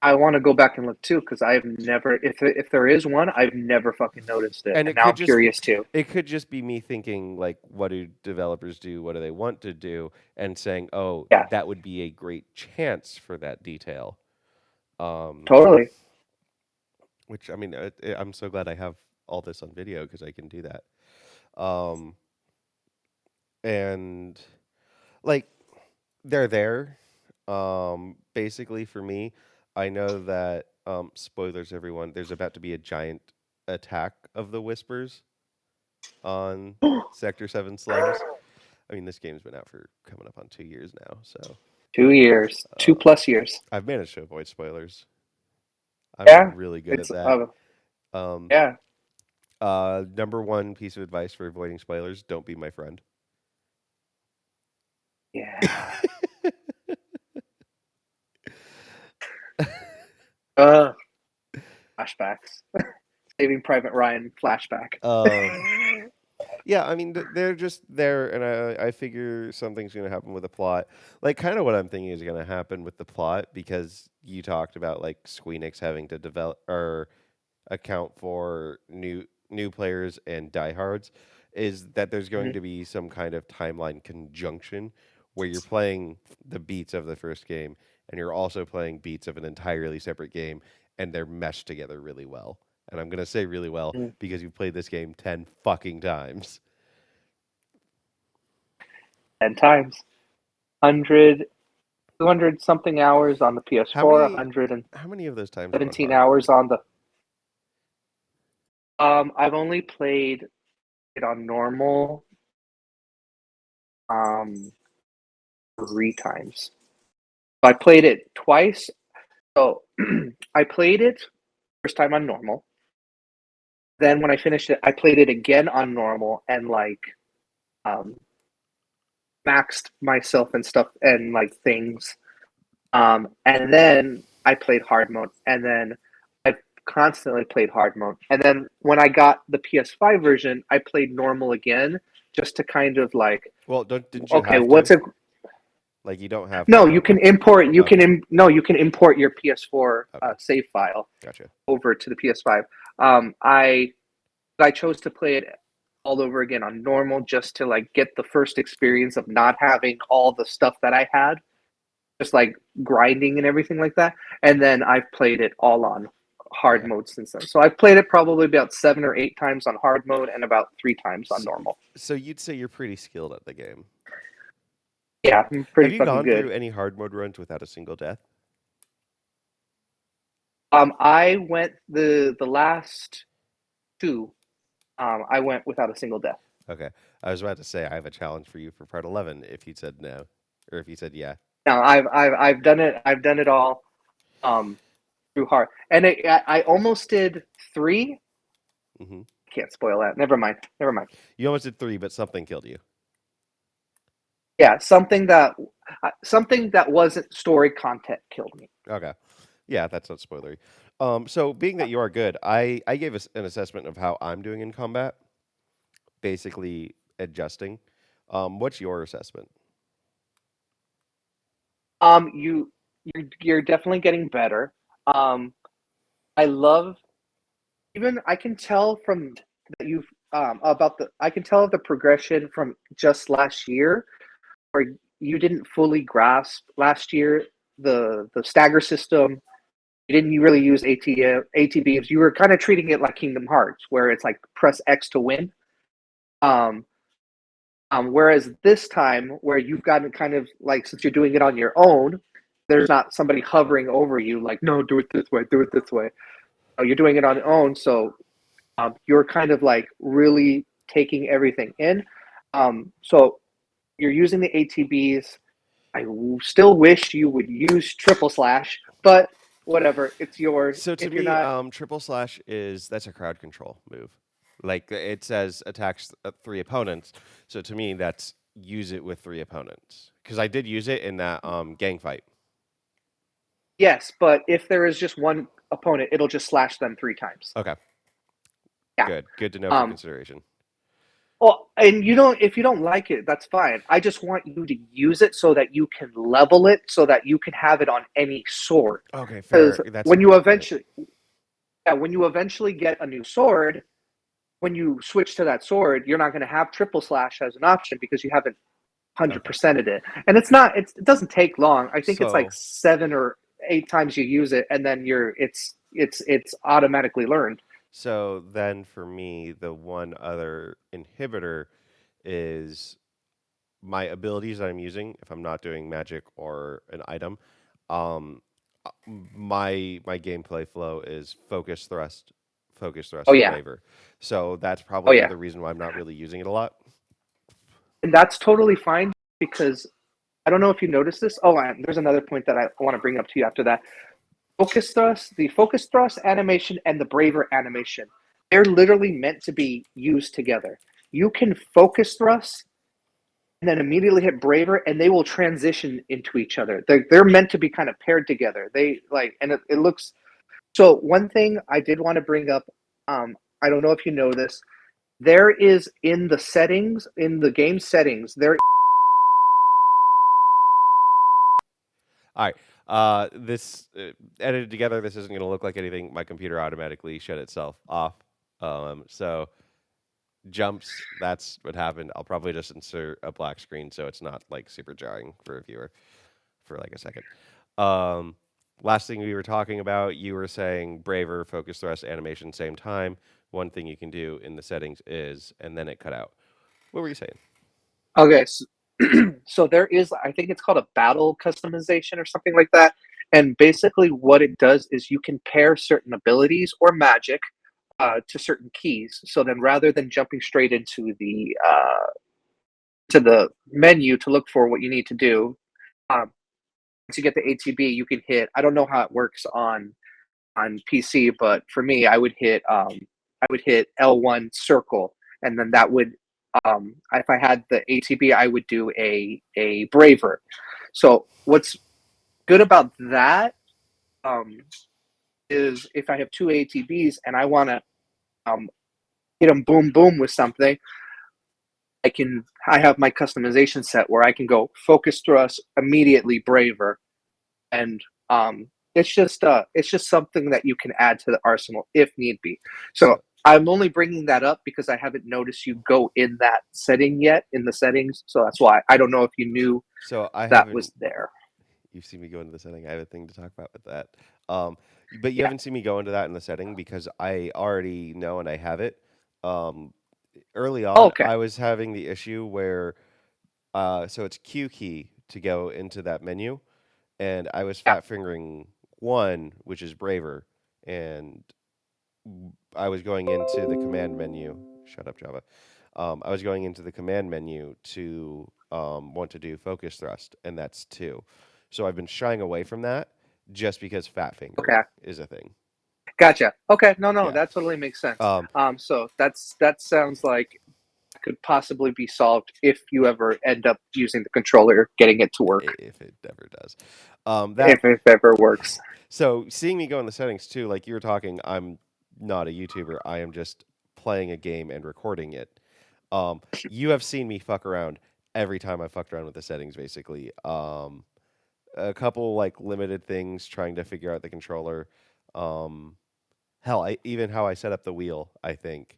I want to go back and look too because I've never, if there is one, I've never fucking noticed it, And and now I'm curious too. it could just be me thinking like, what do developers do? What do they want to do? And saying, oh, Yeah, that would be a great chance for that detail. Um, totally. which I mean, I'm so glad I have all this on video because I can do that. Um, and like they're there. Basically for me, I know that spoilers everyone, there's about to be a giant attack of the whispers on Sector 7 slums. I mean, this game's been out for coming up on 2 years now, so 2 years, two um, plus years. I've managed to avoid spoilers. I'm Yeah, really good it's at that. Um, yeah, Number one piece of advice for avoiding spoilers: don't be my friend. yeah. Uh, Flashbacks. Saving Private Ryan flashback. um, Yeah, I mean they're just there, and I figure something's going to happen with the plot. Like kind of what I'm thinking is going to happen with the plot because you talked about like Squeenix having to develop or account for new players and diehards, is that there's going Mhm. to be some kind of timeline conjunction where you're playing the beats of the first game and you're also playing beats of an entirely separate game, and they're meshed together really well. And I'm gonna say really well Mhm. because you've played this game 10 fucking times. 10 times. 100, 200 something hours on the How PS4, many 117 how many of those times are on hard hours mode? on the. I've only played it on normal um 3 times. I played it twice. So I played it first time on normal. Then when I finished it, I played it again on normal and like um maxed myself and stuff and like things. And then I played hard mode, and then I constantly played hard mode. And then when I got the PS5 version, I played normal again, just to kind of like, Well, didn't you okay, have what's to? it? Like you don't have No, hard you mode can with. import. Okay, You can import your PS4 okay, save file gotcha. over to the PS5. I chose to play it all over again on normal just to like get the first experience of not having all the stuff that I had, just like grinding and everything like that. And then I've played it all on hard Yeah. mode since then. So I've played it probably about 7 or 8 times on hard mode and about 3 times on So, normal. so you'd say you're pretty skilled at the game. Yeah, I'm Have pretty you fucking gone good. through any hard mode runs without a single death? I went the last two. I went without a single death. Okay. I was about to say I have a challenge for you for part 11 if you said no or if you said yeah. Now I've done it. I've done it all through hard, and I almost did three. Hmm. Can't spoil that. Never mind. Never mind. You almost did 3, but something killed you. Yeah, something that wasn't story content killed me. Okay. Yeah, that's not spoilery. So being that you are good, I gave us an assessment of how I'm doing in combat, basically adjusting. What's your assessment? You're definitely getting better. Um, I love even I can tell from that you've about the I can tell the progression from just last year where you didn't fully grasp last year the stagger system. You didn't really use ATBs. You were kind of treating it like Kingdom Hearts, where it's like press X to win. Um, whereas this time, where you've gotten kind of like since you're doing it on your own, there's not somebody hovering over you like, no, do it this way, do it this way. You're doing it on your own, so you're kind of like really taking everything in. So you're using the ATBs. I still wish you would use triple slash, but whatever, it's yours. So to If you're me, not, triple slash that's a crowd control move. Like it says, attacks three opponents. So to me, that's use it with three opponents. Because I did use it in that gang fight. yes, but if there is just one opponent, it'll just slash them 3 times. Okay, Yeah. good to know for Um, consideration. Well, and you don't if you don't like it, that's fine. I just want you to use it so that you can level it so that you can have it on any sword. Okay, Because fair. That's a when you good point. eventually yeah, when you eventually get a new sword, when you switch to that sword, you're not going to have triple slash as an option because you haven't Okay, 100%ed it. And it doesn't take long. I think it's like so 7 or 8 times you use it and then it's automatically learned. then for me, the one other inhibitor is my abilities that I'm using. If I'm not doing magic or an item, um, my gameplay flow is focus Oh thrust, yeah. braver. So that's Oh probably yeah. the reason why I'm not really using it a lot. And that's totally fine because I don't know if you noticed this. Oh, and there's another point that I want to bring up to you after that. The focus thrust animation and the braver animation, they're literally meant to be used together. You can focus thrust and then immediately hit braver, and they will transition into each other. They're meant to be kind of paired together. They like, and it looks. So one thing I did want to bring up, I don't know if you know this. There is in the settings, in the game settings, there. All right. This edited together, this isn't going to look like anything. My computer automatically shut itself off. So jumps, that's what happened. I'll probably just insert a black screen so it's not like super jarring for a viewer for like a second. Um, Last thing we were talking about, you were saying braver, focus thrust, animation, same time. One thing you can do in the settings is, and then it cut out. What were you saying? Okay, so there is, I think it's called a battle customization or something like that. And basically, what it does is you can pair certain abilities or magic to certain keys. So then, rather than jumping straight into the menu to look for what you need to do, once you get the ATB, you can hit. I don't know how it works on PC, but for me, I would hit L1 circle, and then that would if I had the ATB, I would do a braver. So what's good about that um, is if I have two ATBs and I want to um, hit them boom boom with something, I have my customization set where I can go focus thrust immediately braver, and it's just something that you can add to the arsenal if need be. So So, I'm only bringing that up because I haven't noticed you go in that setting yet in the settings. So that's why I don't know if you knew so I that haven't. was there. You've seen me go into the setting. I have a thing to talk about with that. Um, but you Yeah. haven't seen me go into that in the setting because I already know and I have it. Um, Early Oh, on, okay. I was having the issue where so it's Q key to go into that menu, and I was Yeah. fat fingering one, which is braver, and I was going into the command menu. Shut up, Java. I was going into the command menu to want to do focus thrust, and that's two. So I've been shying away from that just because fat fingering Okay. is a thing. Gotcha. Okay. No, no, Yeah. that totally makes sense. Um, So that sounds like could possibly be solved if you ever end up using the controller, getting it to work, if it ever does. if That it ever works. So seeing me go in the settings too, like you were talking, I'm not a YouTuber. I am just playing a game and recording it. You have seen me fuck around every time I fucked around with the settings, basically. A couple like limited things trying to figure out the controller. Um, hell, even how I set up the wheel, I think,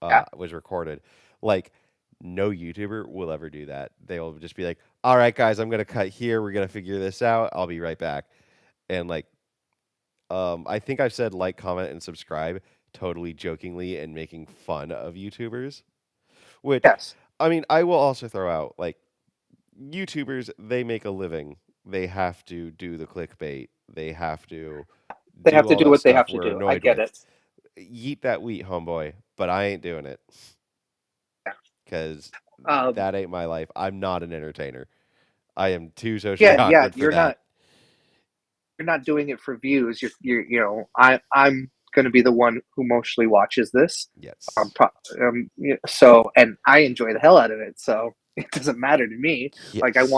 Yeah. was recorded. Like, no YouTuber will ever do that. They will just be like, "All right, guys, I'm gonna cut here. We're gonna figure this out. I'll be right back." And like, I think I've said like, comment, and subscribe totally jokingly and making fun of YouTubers. Which, Yes. I mean, I will also throw out like YouTubers. They make a living. They have to do the clickbait. They have to They have do to all do that what they stuff have to we're do. I annoyed get with. it. Yeet that wheat, homeboy. But I ain't doing it because Um, that ain't my life. I'm not an entertainer. I am too socially yeah, yeah. awkward for that. You're not doing it for views. I'm going to be the one who mostly watches this. Yes. So, and I enjoy the hell out of it. So it doesn't matter to me. Like Yes.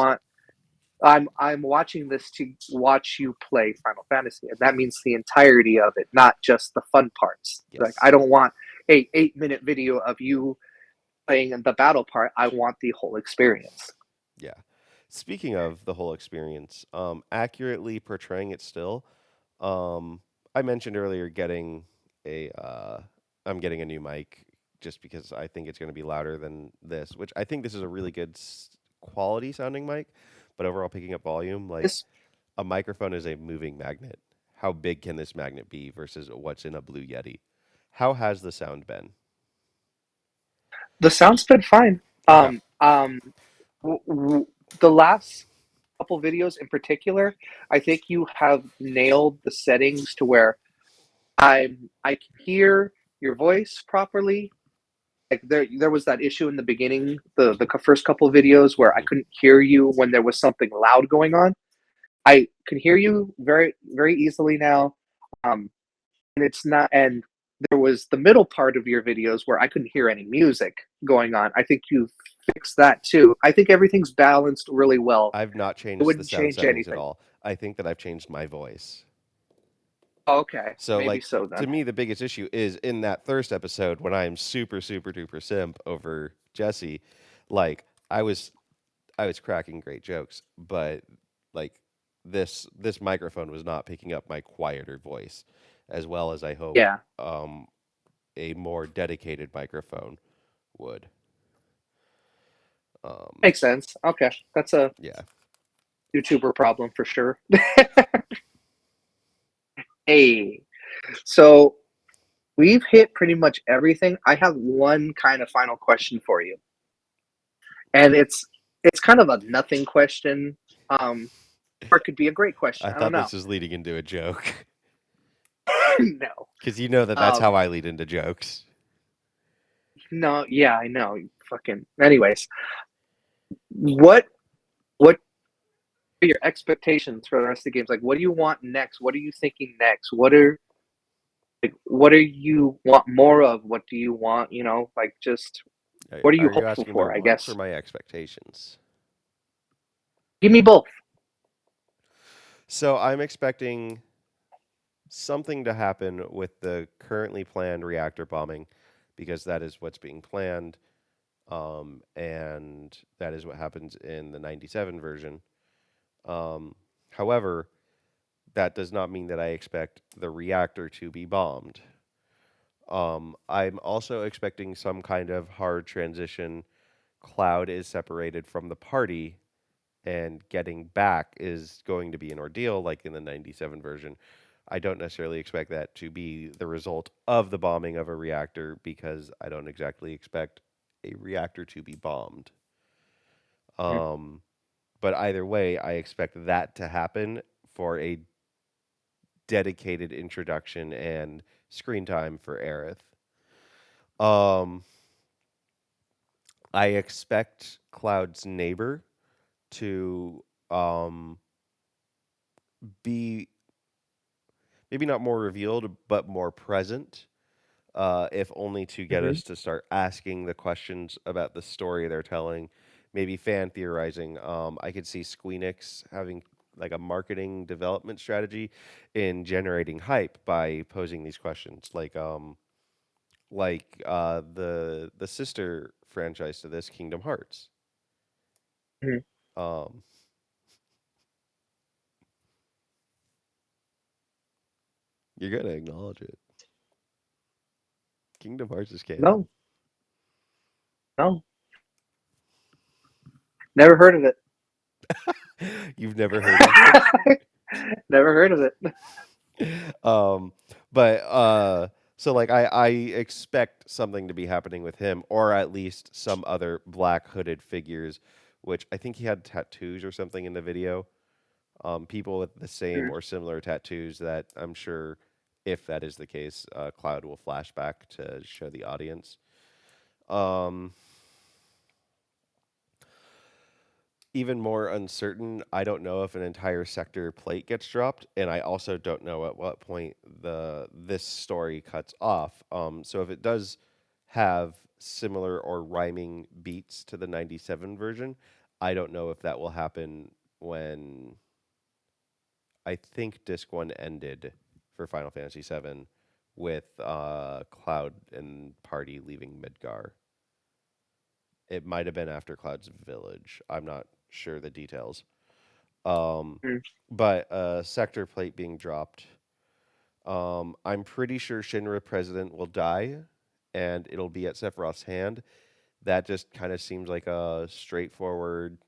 I'm watching this to watch you play Final Fantasy, and that means the entirety of it, not just the fun parts. Like I Yes. don't want a 8-minute video of you playing the battle part. I want the whole experience. Yeah. Speaking of the whole experience, accurately portraying it still, um, I mentioned earlier getting I'm getting a new mic just because I think it's going to be louder than this, which I think this is a really good quality sounding mic, but overall picking up volume, like This a microphone is a moving magnet. How big can this magnet be versus what's in a Blue Yeti? How has the sound been? the sound's been fine. Okay. The last couple videos in particular, I think you have nailed the settings to where I can hear your voice properly. Like there was that issue in the beginning, the first couple of videos where I Hmm. couldn't hear you when there was something loud going on. I can hear you very easily now. Um, and it's not and there was the middle part of your videos where I couldn't hear any music going on. I think you fixed that too. I think everything's balanced really well. I've not I changed the wouldn't sound change settings at anything. all. I think that I've changed my voice. Okay, So, maybe like, so to then. me, the biggest issue is in that first episode when I am super, super duper simp over Jesse. Like, I was, I was cracking great jokes, but like this microphone was not picking up my quieter voice as well as I hope Yeah, um, a more dedicated microphone would. Um, makes sense. Okay, that's a yeah, YouTuber problem for sure. Hey, so we've hit pretty much everything. I have one kind of final question for you, and it's kind of a nothing question, or it could be a great question. I I don't thought know. this was leading into a joke No, because you know that that's how um, I lead into jokes. no, yeah, I know. Fucking. Anyways, what what are your expectations for the rest of the games? Like, what do you want next? What are you thinking next? What are you want more of? What do you want? Like just what are you Are you hopeful asking my for? I wants or guess. my expectations? Give me both. So I'm expecting something to happen with the currently planned reactor bombing because that is what's being planned. And that is what happens in the 97 version. However, that does not mean that I expect the reactor to be bombed. I'm also expecting some kind of hard transition. Cloud is separated from the party, and getting back is going to be an ordeal, like in the 97 version. I don't necessarily expect that to be the result of the bombing of a reactor because I don't exactly expect a reactor to be bombed. Mhm. Um, but either way, I expect that to happen for a dedicated introduction and screen time for Aerith. Um, I expect Cloud's neighbor to be maybe not more revealed, but more present, if only to get Mhm. us to start asking the questions about the story they're telling, maybe fan theorizing. I could see Squeenix having like a marketing development strategy in generating hype by posing these questions, like the sister franchise to this, Kingdom Hearts. Mhm. Um, you're gonna acknowledge it. Kingdom Hearts is canon. No, no, never heard of it. You've never heard of it? Never heard of it. um, but so like I expect something to be happening with him, or at least some other black hooded figures, which I think he had tattoos or something in the video. People with the same Mhm. or similar tattoos that I'm sure, if that is the case, Cloud will flash back to show the audience. Um, Even more uncertain, I don't know if an entire sector plate gets dropped, and I also don't know at what point this story cuts off. So if it does have similar or rhyming beats to the 97 version, I don't know if that will happen when I think disc 1 ended for Final Fantasy VII with Cloud and party leaving Midgar. It might have been after Cloud's village. I'm not sure the details. Um, Mhm. but sector plate being dropped. I'm pretty sure Shinra president will die, and it'll be at Sephiroth's hand. That just kind of seems like a straightforward.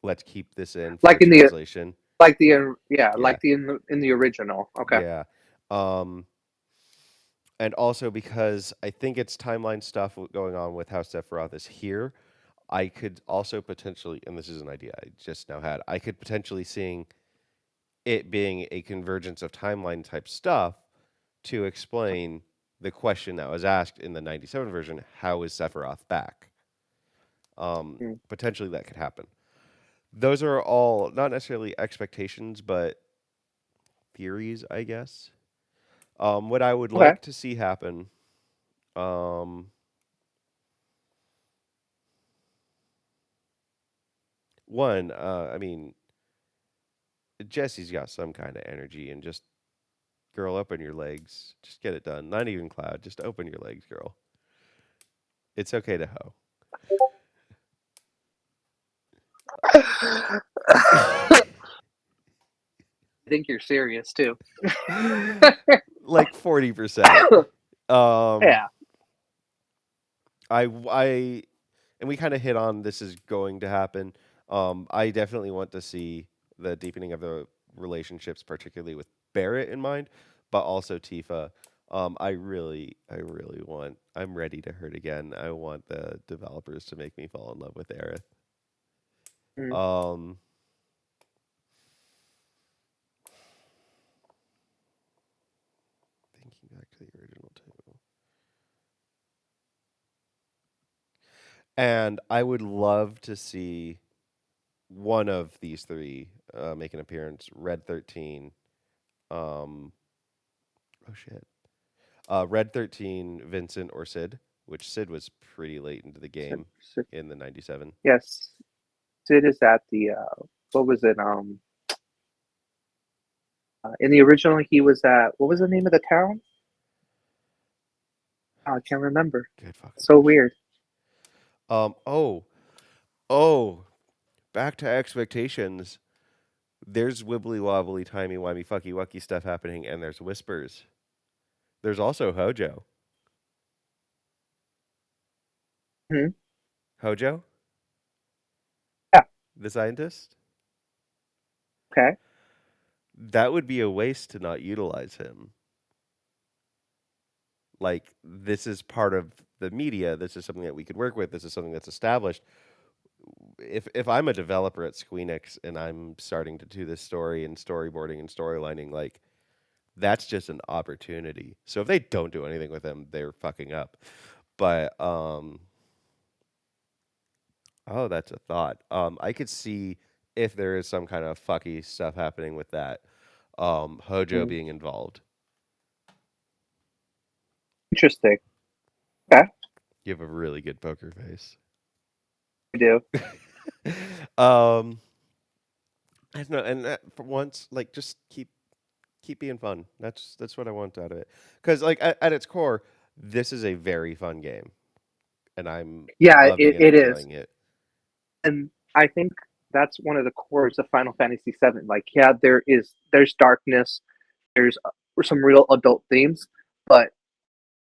Let's keep this in Like for in the translation. yeah, Yeah, like in the original. Okay. yeah. Um, and also because I think it's timeline stuff going on with how Sephiroth is here. I could also potentially, and this is an idea I just now had, I could potentially seeing it being a convergence of timeline type stuff to explain the question that was asked in the 97 version, how is Sephiroth back? Mhm. Potentially that could happen. Those are all not necessarily expectations, but theories, I guess. What I would Okay. like to see happen, um, one, I mean, Jesse's got some kind of energy, and just girl, open your legs. Just get it done. Not even Cloud. Just open your legs, girl. It's okay to I think you're serious too. hoe. Like 40%. Um, Yeah. I and we kind of hit on this is going to happen. I definitely want to see the deepening of the relationships, particularly with Barrett in mind, but also Tifa. I really want. I'm ready to hurt again. I want the developers to make me fall in love with Aerith. Mhm. Um, Thinking back to the original too, and I would love to see one of these three make an appearance. Red 13. Um, oh shit. Red 13, Vincent, or Sid, which Sid was pretty late into the So, game so, in the 97. yes, Sid is at the what was it? In the original, he was at what was the name of the town? Oh, I can't remember. Good fucking So question. weird. Um, oh, oh, Back to expectations. There's wibbly wobbly, timey wimey, fucky wucky stuff happening, and there's whispers. There's also Hojo. Hmm. Hojo, Yeah. the scientist? Okay. That would be a waste to not utilize him. Like, this is part of the media. This is something that we could work with. This is something that's established. If I'm a developer at Squeenix and I'm starting to do this story and storyboarding and storylining, like that's just an opportunity. So if they don't do anything with them, they're fucking up. But oh, that's a thought. I could see if there is some kind of fucky stuff happening with that. Hojo Hmm. being involved. Interesting. Okay. You have a really good poker face. I do. um, I don't know, and for once, like just keep being fun. That's what I want out of it. Because like at its core, this is a very fun game, and I'm Yeah, loving and it is. enjoying it. And I think that's one of the cores of Final Fantasy VII. Like, yeah, there's darkness, there's some real adult themes, but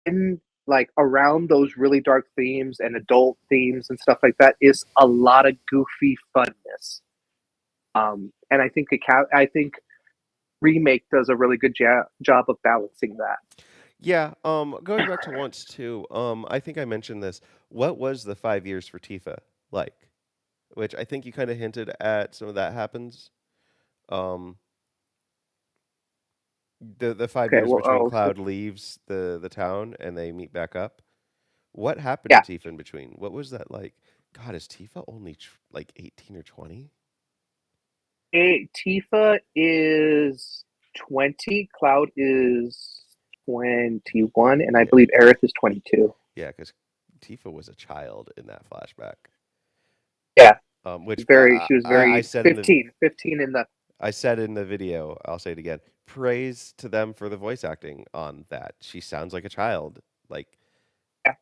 in like around those really dark themes and adult themes and stuff like that is a lot of goofy funness. And I think remake does a really good job of balancing that. Yeah, going back to once too, I think I mentioned this. What was the 5 years for Tifa like? Which I think you kind of hinted at some of that happens. Um, the five Okay, years well, between Cloud leaves the town and they meet back up. What happened yeah, to Tifa in between? What was that like? God, is Tifa only like 18 or 20? Tifa is 20, Cloud is 21, and I Yeah, believe Aerith is 22. yeah, because Tifa was a child in that flashback. Yeah, Which she was I very said in the 15 in the. I said in the video, I'll say it again. Praise to them for the voice acting on that. She sounds like a child, like Yeah.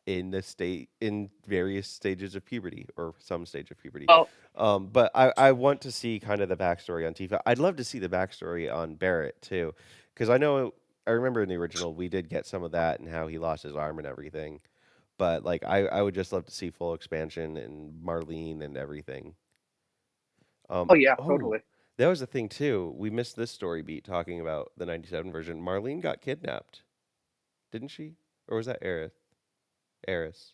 in various stages of puberty or some stage of puberty. Well, But I want to see kind of the backstory on Tifa. I'd love to see the backstory on Barrett too, because I remember in the original we did get some of that and how he lost his arm and everything. But like I would just love to see full expansion and Marlene and everything. oh yeah, Oh, totally. that was the thing too. We missed this story beat talking about the 97 version. Marlene got kidnapped, didn't she? Or was that Aerith? Eris.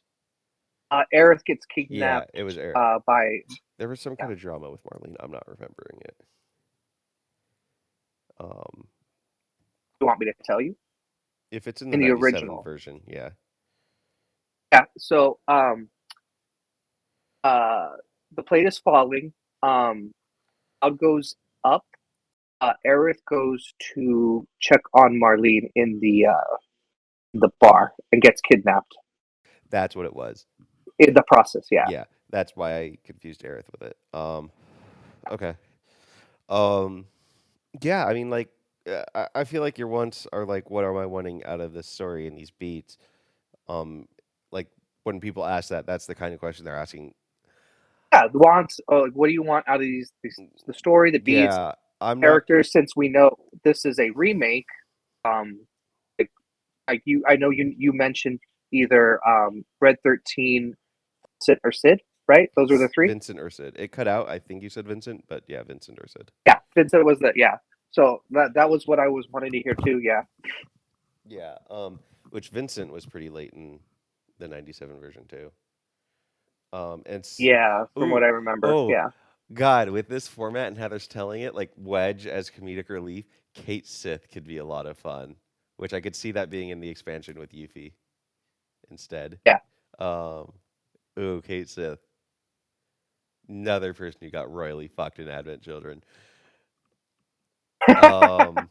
Aerith gets Yeah, kidnapped it was Aerith. by. There was some Yeah. kind of drama with Marlene. I'm not remembering it. Um, You want me to tell you? if it's in the In the 97 original. version, yeah. Yeah. So uh the plate is falling. Cloud goes up. Aerith goes to check on Marlene in the bar and gets kidnapped That's what it was. in the process. Yeah. Yeah, that's why I confused Aerith with it. Okay. Um, yeah, I mean, like, I feel like your wants are like, what am I wanting out of this story and these beats? Um, like when people ask that, that's the kind of question they're asking. Yeah. The wants. What do you want out of these the story, the beats, Yeah, I'm not. characters? Since we know this is a remake, um, like, I know you mentioned either Red 13, Sid or Sid, right? Those were the three. Vincent or Sid. It cut out. I think you said Vincent, but yeah, Vincent or Sid. Yeah, Vincent was the yeah. So that was what I was wanting to hear too. Yeah. Yeah. Which Vincent was pretty late in the 97 version too. And Yeah, from what ooh, I remember. oh, Yeah. God, with this format and Heather's telling it, like Wedge as comedic relief, Kate Sith could be a lot of fun. Which I could see that being in the expansion with Yuffie instead. Yeah. Um, ooh, Kate Sith, another person who got royally fucked in Advent Children. Um,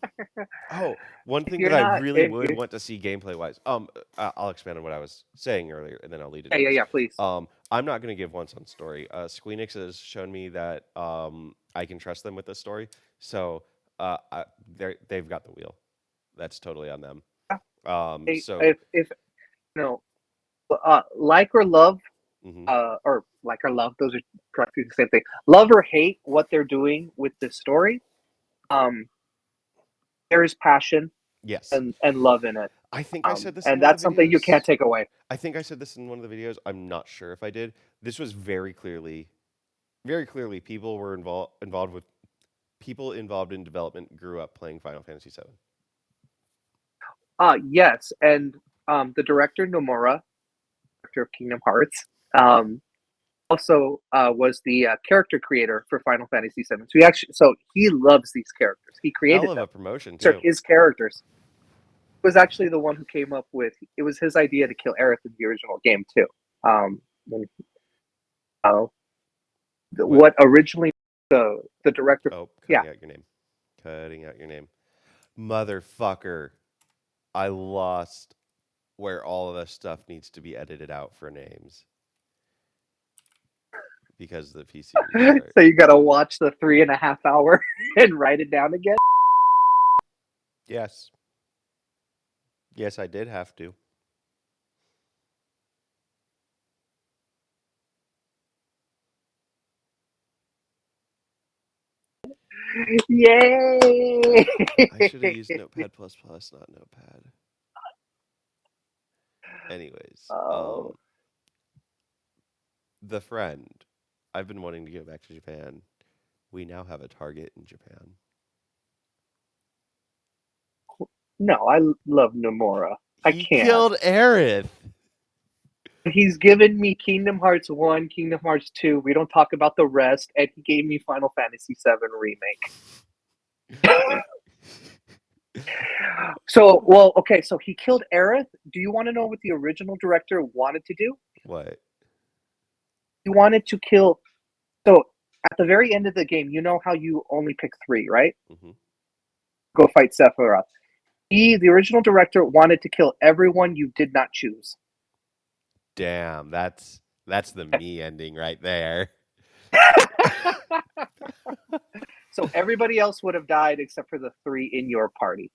Oh, one If thing that you're I not, really if would you want to see gameplay wise. I'll expand on what I was saying earlier, and then I'll lead yeah, into yeah, this. yeah, please. I'm not going to give once on story. Squeenix has shown me that I can trust them with this story, so they've got the wheel. That's totally on them. So If you know, like or love, mhm. or like or love, those are practically the same thing. Love or hate what they're doing with this story. Um, there is passion Yes, and love in it. I think I said this in And one of that's the something you can't videos. take away. I think I said this in one of the videos. I'm not sure if I did. This was very clearly, involved with people involved in development grew up playing Final Fantasy VII. Yes, and the director Nomura, director of Kingdom Hearts, um, also was the character creator for Final Fantasy VII. So he loves these characters. He Hell created of them. a promotion These are too. his characters. He was actually the one who came up with. It was his idea to kill Aerith in the original game too. When, uh, What? what originally the director? Oh, Yeah, cutting out your name. Cutting out your name. Motherfucker. I lost where all of this stuff needs to be edited out for names because of the PC restart. so you got to watch the 3.5 hour and write it down again. Yes. Yes, I did have to. Yay! I should have used Notepad++, not Notepad. Anyways, Oh, The Friend. I've been wanting to go back to Japan. We now have a Target in Japan. no, I love Nomura. I He can't. killed Aerith. He's given me Kingdom Hearts 1, Kingdom Hearts 2. We don't talk about the rest. And he gave me Final Fantasy VII Remake. So, well, okay, so he killed Aerith. Do you want to know what the original director wanted to do? What? He wanted to kill. So, at the very end of the game, you know how you only pick three, right? Hmm. Go fight Sephiroth. The original director, wanted to kill everyone you did not choose. Damn, that's the me ending right there. So everybody else would have died except for the three in your party.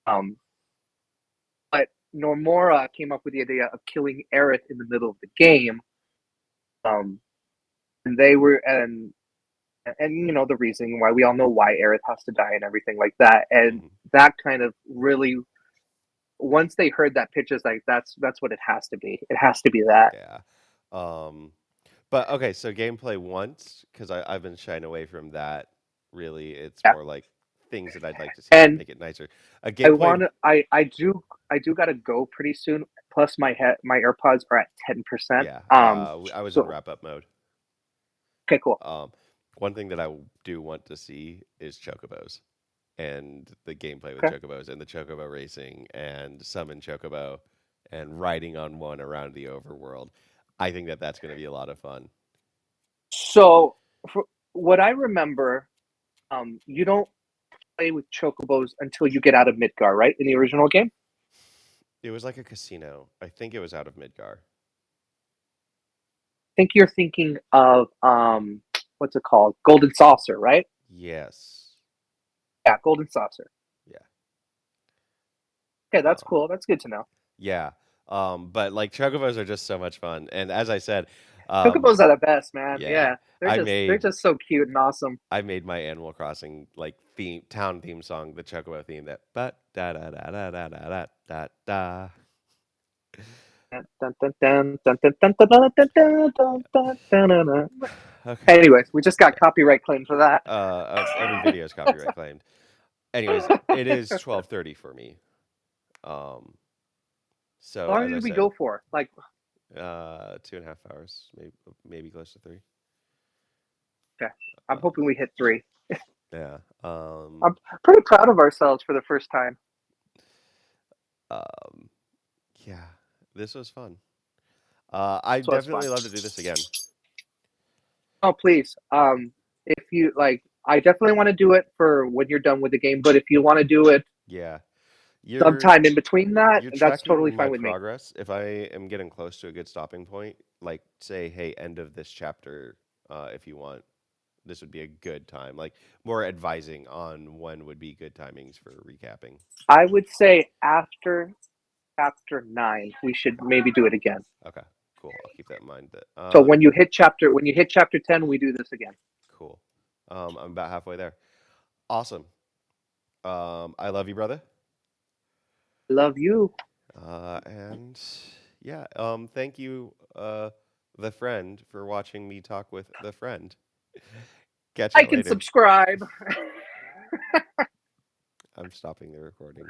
Um, but Nomura came up with the idea of killing Aerith in the middle of the game. Um, and they were and you know the reason why we all know why Aerith has to die and everything like that. And Hmm. that kind of really, once they heard that pitch, is like that's what it has to be. It has to be that. Yeah. Um, but okay, so gameplay once, because I've been shying away from that. Really, it's Yeah. more like things that I'd like to see that And make it nicer. A I gameplay, want to. I do gotta go pretty soon. Plus my AirPods are at 10%. yeah. I was in So wrap up mode. okay, cool. Um, one thing that I do want to see is chocobos and the gameplay with Okay. chocobos and the chocobo racing and summon chocobo and riding on one around the overworld. I think that that's going to be a lot of fun. So what I remember, you don't play with chocobos until you get out of Midgar, right? In the original game, It was like a casino. I think it was out of Midgar. I think you're thinking of what's it called? Golden Saucer, right? Yes. Yeah, Golden Saucer. Yeah. Okay, that's Um, cool. That's good to know. yeah. But like chocobos are just so much fun. And as I said, um, Chocobos are the best, man. yeah, Yeah, they're just so cute and awesome. I made my Animal Crossing like town theme song, the chocobo theme that but da da da da da da da da da. Dun, dun, dun, dun, dun, dun, dun, dun, dun, dun, dun, dun, dun, dun, dun, dun. Okay. Anyways, we just got copyright claim for that. Every video is copyright claimed. Anyways, it is 12:30 for me. Um, How so long as I did we said, go for? Like, 2.5 hours, maybe close to three. okay, I'm Uh, hoping we hit 3. yeah. I'm pretty proud of ourselves for the first time. Um, yeah. This was fun. I So it's fun. definitely love to do this again. Oh, please. If you like, I definitely want to do it for when you're done with the game. But if you want to do it Yeah. You're sometime in between that, you're that's totally tracking my fine with me. progress. If I am getting close to a good stopping point, like say, hey, end of this chapter, if you want, this would be a good time. Like more advising on when would be good timings for recapping. I would say after chapter 9, we should maybe do it again. Okay, cool. I'll keep that in mind. So when you hit chapter 10, we do this again. Cool. I'm about halfway there. Awesome. I love you, brother. Love you. And yeah, thank you, the friend, for watching me talk with the friend. Catch I you can later. subscribe. I'm stopping the recording.